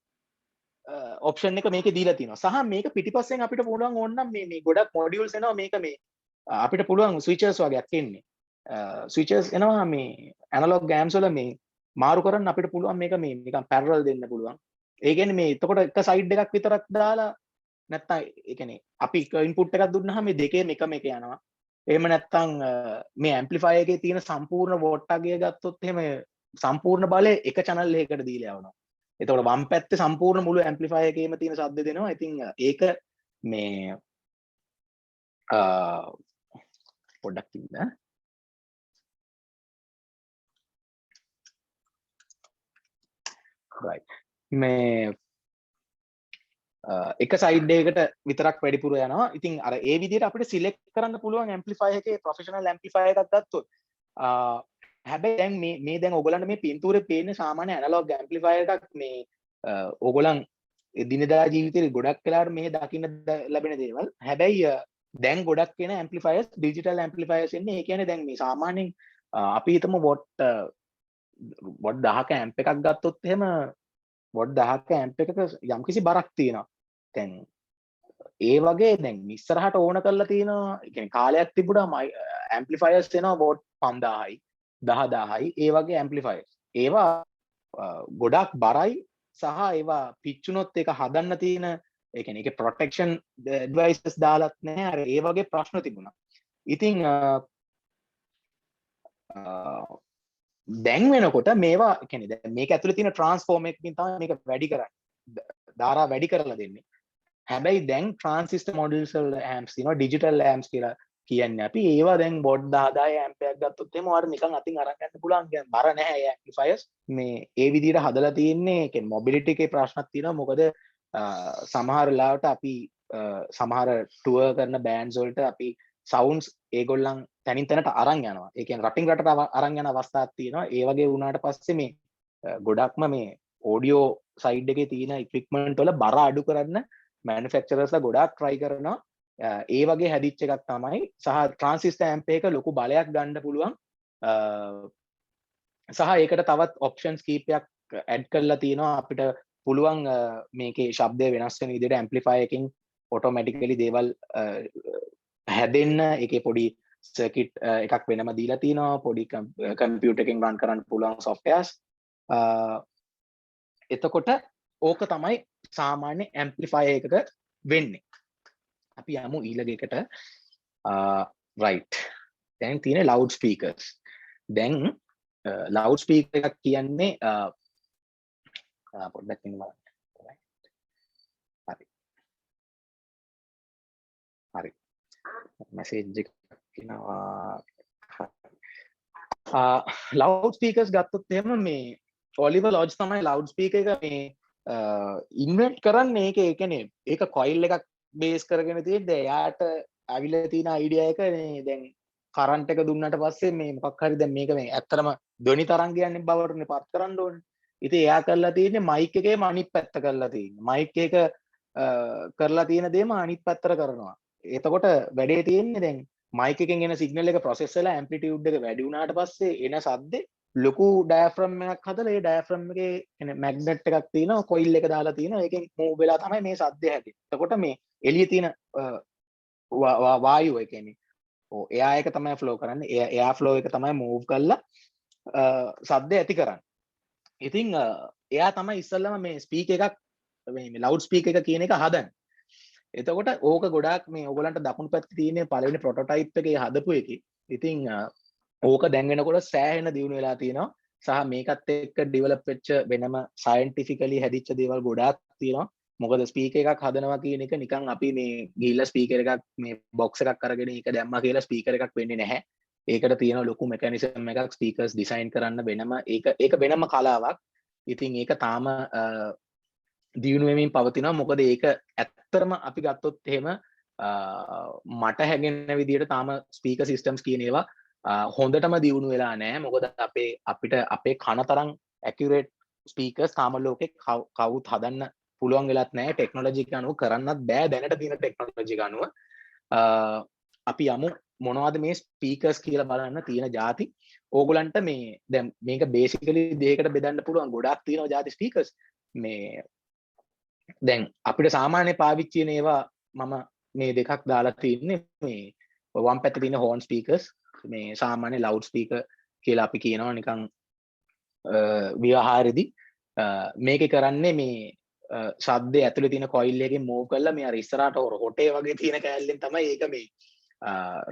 ඔප්ෂන් එක මේකේ දීලා තියෙනවා සහ මේක පිටිපස්සෙන් අපිට පුළුවන් ඕනනම් මේ ගොඩක් මොඩියුල්ස් එනවා මේක මේ අපිට පුළුවන් ස්විචර්ස් වගේක් එන්නේ ස්විචර්ස් එනවා මේ ඇනලොග් ගෑම්ස් වල මේ මාරු කරන්න අපිට පුළුවන් මේක මේ නිකන් පැරලල් දෙන්න පුළුවන් ඒ කියන්නේ මේ එතකොට එක සයිඩ් එකක් විතරක් දාලා නැත්තම් ඒ කියන්නේ අපි ඉන්පුට් එකක් දුන්නාම මේ දෙකේම එකම එක යනවා එහෙම නැත්තම් මේ ඇම්ප්ලිෆයර් එකේ තියෙන සම්පූර්ණ වෝල්ටාගය ගත්තොත් එහෙම සම්පූර්ණ බලය එක channel එකකට දීලා යවනවා එතකොට වම් පැත්තේ සම්පූර්ණ මුළු ඇම්ප්ලිෆයර් එකේම තියෙන ශබ්ද දෙනවා. ඉතින් ඒක මේ පොඩ්ඩක් ඉන්න. right. මේ එක සයිඩ් එකකට විතරක් වැඩිපුර යනවා. ඉතින් අර ඒ විදිහට අපිට සිලෙක්ට් කරන්න පුළුවන් ඇම්ප්ලිෆයර් එකේ ප්‍රොෆෙෂනල් ඇම්ප්ලිෆයර් එකක් ගත්තොත් හැබැයි දැන් මේ දැන් ඔයගොල්ලන්ට මේ පින්තූරේ පේන සාමාන්‍ය ඇනලොග් ඇම්ප්ලිෆයර් එකක් මේ ඔයගොල්ලන් දිනදා ජීවිතේ ගොඩක් වෙලාවට මේ දකින්න ලැබෙන දේවල්. හැබැයි දැන් ගොඩක් වෙන ඇම්ප්ලිෆයර්ස් ඩිජිටල් ඇම්ප්ලිෆයර්ස් එන්නේ. ඒ කියන්නේ දැන් මේ සාමාන්‍යයෙන් අපි හිතමු වොට් 1000ක ඇම්ප් එකක් ගත්තොත් එහෙම වොට් 1000ක ඇම්ප් එකක යම්කිසි බරක් තියෙනවා. දැන් ඒ වගේ දැන් ඉස්සරහට ඕන කරලා තියෙනවා. ඒ කියන්නේ කාලයක් තිබුණා ඇම්ප්ලිෆයර්ස් එනවා වෝට් 5000යි 10000යි ඒ වගේ ඇම්ප්ලිෆයර්ස්. ඒවා ගොඩක් බරයි සහ ඒවා පිච්චුනොත් ඒක හදන්න තියෙන ඒ කියන්නේ ඒකේ ප්‍රොටෙක්ෂන් ඩිවයිසස් දාලත් නැහැ. අර ඒ වගේ ප්‍රශ්න තිබුණා. ඉතින් දැන් වෙනකොට මේවා කියන්නේ දැන් මේක ඇතුලේ තියෙන ට්‍රාන්ස්ෆෝර්ම එකකින් තමයි මේක වැඩි කරන්නේ. ධාරා වැඩි කරලා දෙන්නේ. හැබැයි දැන් ට්‍රාන්සිස්ටර් මොඩියුල්ස් වල ඇම්ප්ස් තියෙනවා ඩිජිටල් ඇම්ප්ස් කියලා කියන්නේ අපි. ඒවා දැන් බොඩ් 10000 ඇම්ප් එකක් ගත්තොත් එහෙම ඔයාලට නිකන් අතින් අරන් යන්න පුළුවන්. කියන්නේ බර නැහැ ඒ ඇම්ප්ලිෆයර්ස්. මේ ඒ විදිහට හදලා තියෙන්නේ කියන්නේ මොබිලිටි එකේ ප්‍රශ්නක් තියෙනවා. මොකද සමහර වෙලාවට අපි සමහර ටුවර් කරන බෑන්ඩ්ස් වලට අපි සවුන්ඩ්ස් ඒගොල්ලන් තැනින් තැනට අරන් යනවා. ඒ කියන්නේ රටින් රටට අරන් යන අවස්ථාවක් තියෙනවා. ඒ වගේ වුණාට පස්සේ මේ ගොඩක්ම මේ ඔඩියෝ සයිඩ් එකේ තියෙන ඉක්විප්මන්ට් වල බර අඩු කරන්න මැනුෆැක්චරර්ස්ලා ගොඩාක් try කරනවා. ඒ වගේ හැදිච්ච එකක් තමයි සහ ට්‍රාන්සිස්ටර් ඇම්ප් එක ලොකු බලයක් ගන්න පුළුවන්. සහ ඒකට තවත් ඔප්ෂන්ස් කීපයක් ඇඩ් කරලා තියෙනවා. අපිට පුළුවන් මේකේ ශබ්දය වෙනස් වෙන විදිහට ඇම්ප්ලිෆයර් එකකින් ඔටෝමැටිකලි දේවල් හැදෙන්න ඒකේ පොඩි සර්කිට් එකක් වෙනම දීලා තියෙනවා. පොඩි කම්පියුටර් එකකින් රන් කරන්න පුළුවන් සොෆ්ට්වෙයාර්ස්. එතකොට ඕක තමයි සාමාන්‍ය ඇම්ප්ලිෆයර් එකක වෙන්නේ. අපි යමු ඊළඟ එකට. රයිට්. දැන් තියෙන ලවුඩ් ස්පීකර්ස්. දැන් ලවුඩ් ස්පීකර් එකක් කියන්නේ පොඩ්ඩක් ඉන්න බලන්න. හරි. හරි. මැසේජ් එකක් එනවා. ලවුඩ් ස්පීකර්ස් ගත්තොත් එහෙම මේ ඔලිවර් ලොජ් තමයි ලවුඩ් ස්පීකර් එක මේ ඉන්වෙන්ට් කරන්නේ. ඒක ඒ කියන්නේ ඒක කොයිල් එකක් බේස් කරගෙන තියෙද්දි එයාට ඇවිල්ලා තියෙන අයිඩියා එක මේ දැන් කරන්ට් එක දුන්නාට පස්සේ මේ මොකක් හරි දැන් මේක මේ ඇත්තටම ධ්වනි තරංගයන් බවටනේ පත් කරන්න ඕනේ. ඉතින් එයා කරලා තියෙන්නේ මයික් එකේම අනිත් පැත්ත කරලා තියෙන්නේ. මයික් එක කරලා තියෙන දේම අනිත් පැත්තට කරනවා. එතකොට වැඩේ තියෙන්නේ දැන් මයික් එකෙන් එන සිග්නල් එක ප්‍රොසෙස් වෙලා ඇම්ප්ලිටියුඩ් එක වැඩි වුණාට පස්සේ එන සද්දේ ලොකු ඩයෆ්‍රම් එකක් හදලා ඒ ඩයෆ්‍රම් එකේ එන මැග්නට් එකක් තියෙනවා කොයිල් එක දාලා තියෙනවා. ඒකෙන් මූව් වෙලා තමයි මේ සද්දය හැදෙන්නේ. එතකොට මේ එළියේ තියෙන වායුව ඒ කියන්නේ එයා එක තමයි ෆ්ලෝ කරන්නේ. එයා ෆ්ලෝ එක තමයි මූව් කරලා සද්ද ඇති කරන්නේ. ඉතින් එයා තමයි ඉස්සෙල්ලම මේ ස්පීකර් එකක් මේ ලවුඩ් ස්පීකර් එක කියන එක හදන්නේ. එතකොට ඕක ගොඩාක් මේ ඔයගලන්ට දකුණු පැත්තේ තියෙන පළවෙනි ප්‍රොටෝටයිප් එකේ හදපු එකේ. ඉතින් ඕක දැන් වෙනකොට සෑහෙන දියුණු වෙලා තියෙනවා. සහ මේකත් එක්ක ඩෙවලොප් වෙච්ච වෙනම සයන්ටිෆිකලි හැදිච්ච දේවල් ගොඩාක් තියෙනවා. මොකද ස්පීකර් එකක් හදනවා කියන එක නිකන් අපි මේ ගිහිල්ලා ස්පීකර් එකක් මේ බොක්ස් එකක් අරගෙන ඒක දැම්මා කියලා ස්පීකර් එකක් වෙන්නේ නැහැ. ඒකට තියෙන ලොකු මෙකැනිසම් එකක් ස්පීකර්ස් ඩිසයින් කරන්න වෙනම ඒක වෙනම කලාවක්. ඉතින් ඒක තාම දියුණු වෙමින් පවතිනවා. මොකද ඒක ඇත්තටම අපි ගත්තොත් එහෙම මට හැගෙන විදිහට තාම ස්පීකර් සිස්ටම්ස් කියන ඒවා හොඳටම දියුණු වෙලා නැහැ. මොකද අපිට අපේ කන තරම් ඇකියුරේට් ස්පීකර්ස් තාම ලෝකේ කවුත් හදන්න පුළුවන් වෙලත් නැහැ. ටෙක්නොලොජි එක අනුව කරන්නත් බෑ දැනට තියෙන ටෙක්නොලොජි එක අනුව. අපි යමු මොනවද මේ ස්පීකර්ස් කියලා බලන්න තියෙන ಜಾති. ඕගොල්ලන්ට මේ දැන් මේක බේසිකලි දෙයකට බෙදන්න පුළුවන්. ගොඩාක් තියෙනවා ಜಾති ස්පීකර්ස්. මේ දැන් අපිට සාමාන්‍ය පාවිච්චි වෙන ඒවා මම මේ දෙකක් දාලා තින්නේ. මේ වම් පැත්තේ තියෙන හෝන් ස්පීකර්ස් මේ සාමාන්‍ය ලවුඩ් ස්පීකර් කියලා අපි කියනවා නිකන් ව්‍යවහාරෙදී. මේකේ කරන්නේ මේ ශබ්දය ඇතුලේ තියෙන කොයිල් එකකින් මූව් කරලා මේ අර ඉස්සරහට හොටේ වගේ තියෙන කෑල්ලෙන් තමයි ඒක මේ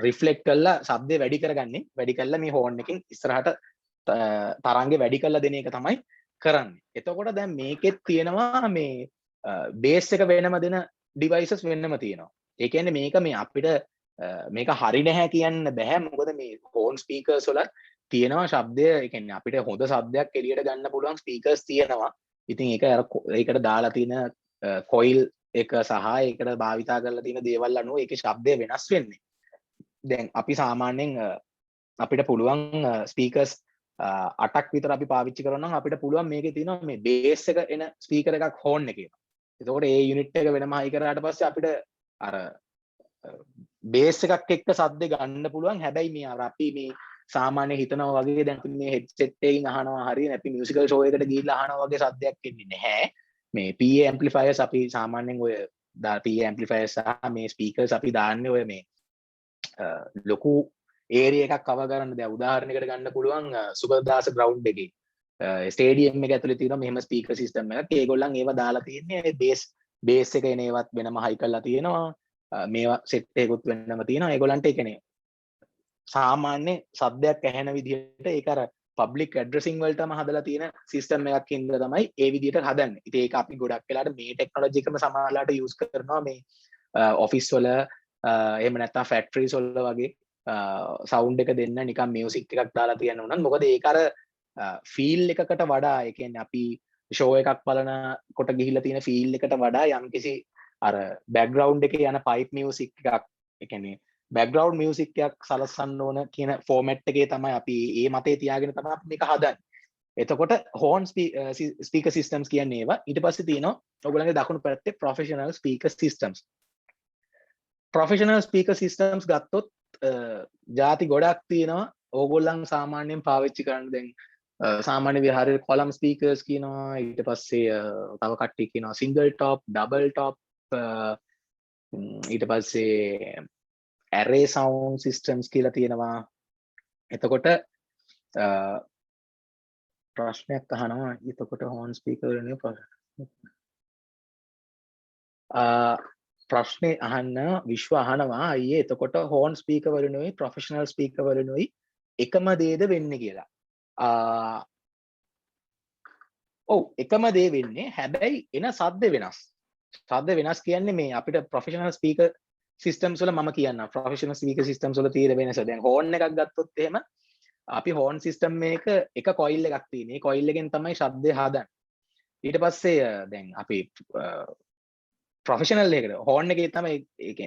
රිෆ්ලෙක්ට් කරලා ශබ්දය වැඩි කරගන්නේ. වැඩි කරලා මේ හෝන් එකෙන් ඉස්සරහට තරංගේ වැඩි කරලා දෙන එක තමයි කරන්නේ. එතකොට දැන් මේකෙත් තියෙනවා මේ බේස් එක වෙනම දෙන ඩිවයිසස් වෙනම තියෙනවා. ඒ කියන්නේ මේක මේ අපිට මේක හරි නැහැ කියන්න බෑ. මොකද මේ හෝන් ස්පීකර්ස් වල තියෙනවා ශබ්දය. ඒ කියන්නේ අපිට හොඳ ශබ්දයක් එළියට ගන්න පුළුවන් ස්පීකර්ස් තියෙනවා. ඉතින් ඒක ඒකට දාලා තියෙන කොයිල් එක සහ ඒකට භාවිතා කරලා තියෙන දේවල් අනුව ඒකේ ශබ්දය වෙනස් වෙන්නේ. දැන් අපි සාමාන්‍යයෙන් අපිට පුළුවන් ස්පීකර්ස් 8ක් විතර අපි පාවිච්චි කරනවා නම් අපිට පුළුවන් මේකේ තියෙනවා මේ බේස් එක එන ස්පීකර් එකක් හෝන් එකේ. එතකොට ඒ යුනිට් එක වෙනම හයි කරාට පස්සේ අපිට අර බේස් එකක් එක්ක සද්ද ගන්න පුළුවන්. හැබැයි මේ අර අපි මේ සාමාන්‍ය හිතනවා වගේ දැන් අපි මේ හෙඩ්සෙට් එකකින් අහනවා හරිය අපි මියුසිකල් ෂෝ එකකට ගිහිල්ලා අහනවා වගේ සද්දයක් එන්නේ නැහැ. මේ PA ඇම්ප්ලිෆයර්ස් අපි සාමාන්‍යයෙන් ඔය PA amplifiers සහ මේ speakers අපි දාන්නේ ඔය මේ ලොකු ඒරියා එකක් කවර් කරන්න. දැන් උදාහරණයකට ගන්න පුළුවන් සුබදාස ග්‍රවුන්ඩ් එකේ ස්ටේඩියම් එක ඇතුලේ තියෙන මෙහෙම ස්පීකර් සිස්ටම් එකක්. ඒගොල්ලන් ඒව දාලා තියෙන්නේ බේස් එක එන ඒවත් වෙනම හයි කරලා තියෙනවා. මේවා සෙට් එකකුත් වෙනම තියෙනවා. ඒගොල්ලන්ට ඒ කියන්නේ සාමාන්‍ය සද්දයක් ඇහෙන විදිහට ඒක අර පබ්ලික් ඇඩ්‍රසිං වලටම හදලා තියෙන සිස්ටම් එකක් ඉඳලා තමයි ඒ විදිහට හදන්නේ. ඉතින් ඒක අපි ගොඩක් වෙලාට මේ ටෙක්නොලොජි එකම සමහරලාට යූස් කරනවා මේ ඔෆිස් වල එහෙම නැත්නම් ෆැක්ටරිස් වල වගේ සවුන්ඩ් එක දෙන්න නිකන් මියුසික් එකක් දාලා තියන්න උනත් මොකද ඒක අර ෆීල් එකකට වඩා ඒ කියන්නේ අපි ෂෝ එකක් බලන කොට ගිහිල්ලා තියෙන ෆීල් එකට වඩා යම්කිසි අර බෑග්ග්‍රවුන්ඩ් එකේ යන පයිප් මියුසික් එකක් ඒ කියන්නේ බෑග්ග්‍රවුන්ඩ් මියුසික් එකක් සලස්සන්න ඕන කියන ෆෝමැට් එකේ තමයි අපි මේ මතේ තියාගෙන තමයි අපි මේක හදන්නේ. එතකොට හෝන් ස්පීකර් සිස්ටම්ස් කියන්නේ ඒවා. ඊට පස්සේ තියෙනවා ඔයගොල්ලන්ගේ දකුණු පැත්තේ professional speaker systems. Professional speaker systems ගත්තොත් ಜಾති ගොඩක් තියෙනවා. ඕගොල්ලන් සාමාන්‍යයෙන් පාවිච්චි කරන දැන් සාමාන්‍ය විහාරයේ කොලම් ස්පීකර්ස් කියනවා. ඊට පස්සේ තව කට්ටිය කියනවා සිංගල් টොප්, ඩබල් টොප්, ඊට පස්සේ array sound systems කියලා තියෙනවා. එතකොට ප්‍රශ්නයක් අහනවා. එතකොට හෝන් ස්පීකර් වෙනුයි ප්‍රශ්නේ අහන්න විශ්ව අහනවා අයියේ එතකොට හෝන් ස්පීකර් වලිනුයි ප්‍රොෆෙෂනල් ස්පීකර් වලිනුයි එකම දේද වෙන්නේ කියලා. ඔව් එකම දේ වෙන්නේ හැබැයි එන සද්ද වෙනස්. සද්ද වෙනස් කියන්නේ මේ අපිට ප්‍රොෆෙෂනල් ස්පීකර් සිස්ටම්ස් වල මම කියන්නම් ප්‍රොෆෙෂනල් ස්පීකර් සිස්ටම්ස් වල තියෙන වෙනස. දැන් හෝන් එකක් ගත්තොත් එහෙම අපි හෝන් සිස්ටම් එක කොයිල් එකක් තියෙන. ඒ කොයිල් එකෙන් තමයි ශබ්දය හදන්නේ. ඊට පස්සේ දැන් අපි ප්‍රොෆෙෂනල් එකකට හෝන් එකේ තමයි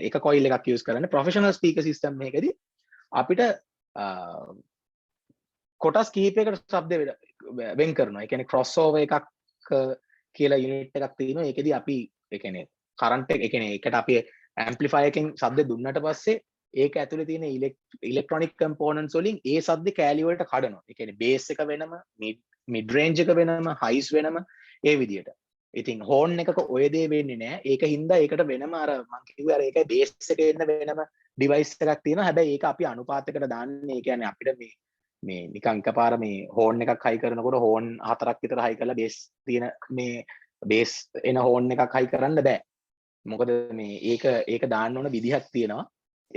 එක කොයිල් එකක් යූස් කරන්නේ. ප්‍රොෆෙෂනල් ස්පීකර් සිස්ටම් එකකදී අපිට කොටස් කිහිපයකට ශබ්ද වෙන් කරනවා. ඒ කියන්නේ ක්‍රොස් ඕවර් එකක් කියලා යුනිට් එකක් තියෙනවා. ඒකෙදී අපි ඒ කියන්නේ කරන්ට් එක ඒ කියන්නේ ඒකට අපි ඇම්ප්ලිෆයර් එකෙන් ශබ්ද දුන්නට පස්සේ ඒක ඇතුලේ තියෙන ඉලෙක්ට්‍රොනික කම්පොනන්ට්ස් වලින් ඒ ශබ්ද කෑලි වලට කඩනවා. ඒ කියන්නේ බේස් එක වෙනම, මිඩ් රේන්ජ් එක වෙනම, හයිස් වෙනම ඒ විදියට. ඉතින් හෝන් එකක ඔය දේ වෙන්නේ නැහැ. ඒක හින්දා ඒකට වෙනම අර මම කිව්වේ අර ඒකයි බේස් එකේ එන්න වෙනම ඩිවයිස් එකක් තියෙනවා. හැබැයි ඒක අපි අනුපාතයකට දාන්නේ. ඒ කියන්නේ අපිට මේ නිකන් එකපාර මේ හෝන් එකක් හයි කරනකොට හෝන් 4ක් විතර හයි කරලා බේස් තියෙන මේ බේස් එන හෝන් එකක් හයි කරන්න බෑ. මොකද මේ ඒක දාන්න ඕන විදිහක් තියෙනවා.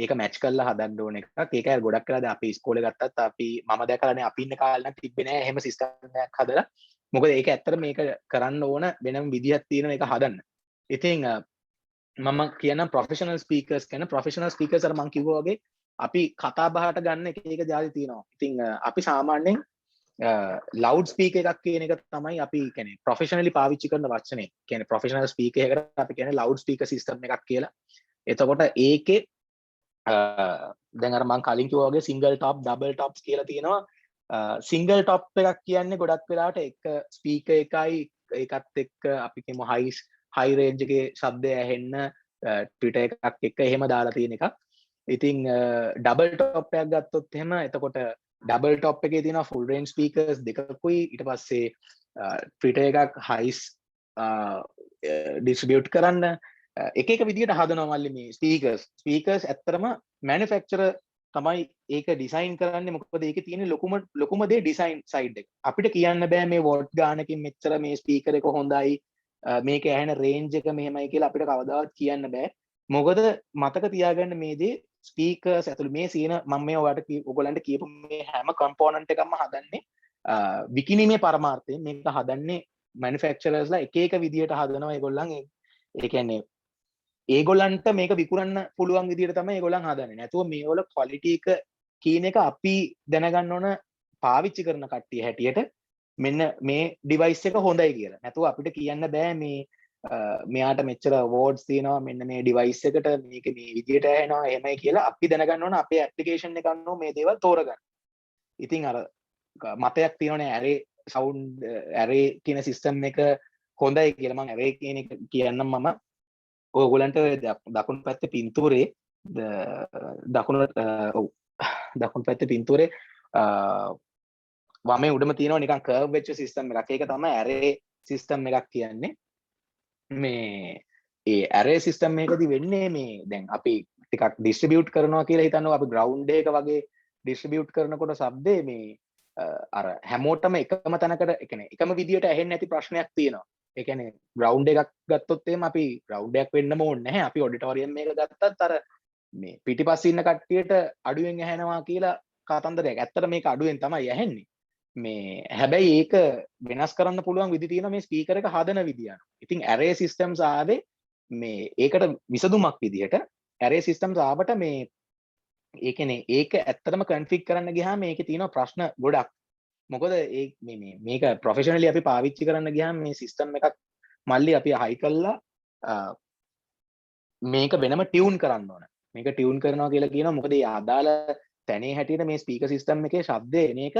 ඒක මැච් කරලා හදන්න ඕන එකක්. ඒකයි ගොඩක් වෙලාද අපි ඉස්කෝලේ ගත්තත් මම දැකලානේ අපි ඉන්න කාලේ නම් තිබ්බේ නෑ එහෙම සිස්ටම් එකක් හදලා. මොකද ඒක ඇත්තට මේක කරන්න ඕන වෙනම විදිහක් තියෙන එක හදන්න. ඉතින් මම කියනම් ප්‍රොෆෙෂනල් ස්පීකර්ස් කියන ප්‍රොෆෙෂනල් ස්පීකර්ස් අර මම කිව්වා වගේ අපි කතා බහට ගන්න එක જાති තියෙනවා. ඉතින් අපි සාමාන්‍යයෙන් ලවුඩ් ස්පීකර් එකක් කියන එක තමයි අපි කියන්නේ ප්‍රොෆෙෂනලි පාවිච්චි කරන වචනේ. කියන්නේ ප්‍රොෆෙෂනල් ස්පීකර් එකකට අපි කියන්නේ ලවුඩ් ස්පීකර් සිස්ටම් එකක් කියලා. එතකොට ඒකේ දැන් අර මම කලින් කිව්වා වගේ සිංගල් টොප්, ඩබල් টොප්ස් කියලා තියෙනවා. සිංගල් টොප් එකක් කියන්නේ ගොඩක් වෙලාවට එක ස්පීකර් එකයි ඒකත් එක්ක අපි කියමු හයි රේන්ජ් එකේ ශබ්දය ඇහෙන්න ට්විටර් එකක් එක්ක එහෙම දාලා තියෙන එකක්. ඉතින් ඩබල් টොප් එකක් ගත්තොත් එහෙම එතකොට ඩබල් টොප් එකේ තියෙනවා ෆුල් රේන්ජ් ස්පීකර්ස් දෙකකුයි ඊට පස්සේ ට්විටර් එකක් හයිස් ඩිස්ට්‍රිබියුට් කරන්න එක විදිහට හදනවා මල්ලි මේ ස්පීකර්ස් ඇත්තටම මැනුෆැක්චරර් තමයි ඒක ඩිසයින් කරන්නේ. මොකද ඒකේ තියෙන ලොකුම දේ ඩිසයින් සයිඩ් එක. අපිට කියන්න බෑ මේ වොට් ගානකින් මෙච්චර මේ ස්පීකර් එක හොඳයි මේක ඇහෙන රේන්ජ් එක මෙහෙමයි කියලා අපිට කවදාවත් කියන්න බෑ. මොකද මතක තියාගන්න මේ දේ ස්පීකර්ස් ඇතුළේ මේ සීන මම මේ ඔයගලන්ට කියපු මේ හැම කම්පොනන්ට් එකක්ම හදන්නේ විකිණීමේ පරමාර්ථයෙන් මේක හදන්නේ මැනුෆැක්චරර්ස්ලා එක විදියට හදනවා ඒගොල්ලන්. ඒ කියන්නේ ඒගොල්ලන්ට මේක විකුණන්න පුළුවන් විදිහට තමයි ඒගොල්ලන් හදන්නේ. නැතුව මේවල ක්වලිටි එක කීන එක අපි දැනගන්න ඕන පාවිච්චි කරන කට්ටිය හැටියට මෙන්න මේ ඩිවයිස් එක හොඳයි කියලා. නැතුව අපිට කියන්න බෑ මේ මෙයාට මෙච්චර අවෝඩ්ස් තියෙනවා මෙන්න මේ ඩිවයිස් එකට මේක මේ විදිහට ඇහෙනවා එහෙමයි කියලා අපි දැනගන්න ඕන අපේ ඇප්ලිකේෂන් එක අනුව මේ දේවල් තෝරගන්න. ඉතින් අර මතයක් තියෙනවනේ ඇරේ කියන සිස්ටම් එක හොඳයි කියලා. මම ඇරේ කියන එක කියන්නම් මම. ඔයගොල්ලන්ට දකුණු පැත්තේ පින්තූරේ දකුණු පැත්තේ පින්තූරේ වමේ උඩම තියෙනවා නිකන් කර්ව් වෙච්ච සිස්ටම් එකක්. ඒක තමයි ඇරේ සිස්ටම් එකක් කියන්නේ. මේ ඒ ඇරේ සිස්ටම් එකකදී වෙන්නේ මේ දැන් අපි ටිකක් ඩිස්ට්‍රිබියුට් කරනවා කියලා හිතනවා අපි ග්‍රවුන්ඩ් එක වගේ ඩිස්ට්‍රිබියුට් කරනකොට શબ્දේ මේ අර හැමෝටම එකම තැනකට ඒ කියන්නේ එකම විදියට ඇහෙන්නේ නැති ප්‍රශ්නයක් තියෙනවා. ඒ කියන්නේ ග්‍රවුන්ඩ් එකක් ගත්තොත් එහෙම අපි ග්‍රවුන්ඩ් එකක් වෙන්නම ඕනේ නැහැ. අපි ඔඩිටෝරියම් එක ගත්තත් අර මේ පිටිපස්සේ ඉන්න කට්ටියට අඩුවෙන් ඇහෙනවා කියලා කතන්දරයක්. ඇත්තට මේක අඩුවෙන් තමයි ඇහෙන්නේ. මේ හැබැයි ඒක වෙනස් කරන්න පුළුවන් විදි තියෙනවා මේ ස්පීකර් එක හදන විදිය අනුව. ඉතින් ඇරේ සිස්ටම්ස් ආවේ මේ ඒකට විසඳුමක් විදිහට ඇරේ සිස්ටම්ස් ආවට මේ ඒ කියන්නේ ඒක ඇත්තටම කන්ෆිග් කරන්න ගියාම මේකේ තියෙන ප්‍රශ්න ගොඩක්. මොකද මේක ප්‍රොෆෙෂනලි අපි පාවිච්චි කරන්න ගියාම මේ සිස්ටම් එකක් මල්ලි අපි හයි කළා මේක වෙනම ටියුන් කරන්න ඕන. මේක ටියුන් කරනවා කියලා කියනවා මොකද ඒ අදාළ තැනේ හැටියට මේ ස්පීකර් සිස්ටම් එකේ ශබ්දය එන එක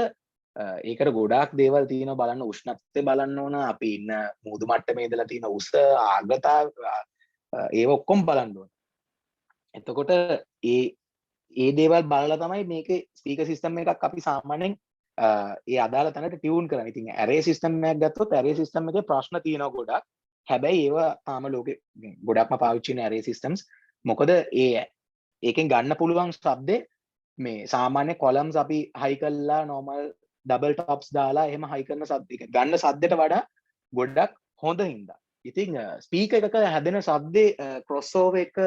ඒකට ගොඩාක් දේවල් තියෙනවා බලන්න උෂ්ණත්වය බලන්න ඕන අපි ඉන්න මුහුදු මට්ටමේ ඉඳලා තියෙන උස ආර්ද්‍රතාව ඒව ඔක්කොම බලන්න ඕන. එතකොට ඒ දේවල් බලලා තමයි මේකේ ස්පීකර් සිස්ටම් එකක් අපි සාමාන්‍යයෙන් ඒ අදාළ තැනට ටියුන් කරන්නේ. ඉතින් ඇරේ සිස්ටම් එකක් ගත්තොත් ඇරේ සිස්ටම් එකේ ප්‍රශ්න තියෙනවා ගොඩක්. හැබැයි ඒවා තාම ලෝකෙ ගොඩක්ම පාවිච්චි කරන ඇරේ සිස්ටම්ස්. මොකද ඒකෙන් ගන්න පුළුවන් ශබ්දේ මේ සාමාන්‍ය කොලම්ස් අපි හයි කළා normal ඩබල් ටොප්ස් දාලා එහෙම හයි කරන ශබ්ද ගන්න ශබ්දයට වඩා ගොඩක් හොඳ හින්දා. ඉතින් ස්පීකර් එකක හැදෙන ශබ්දේ ක්‍රොස්ஓවර් එක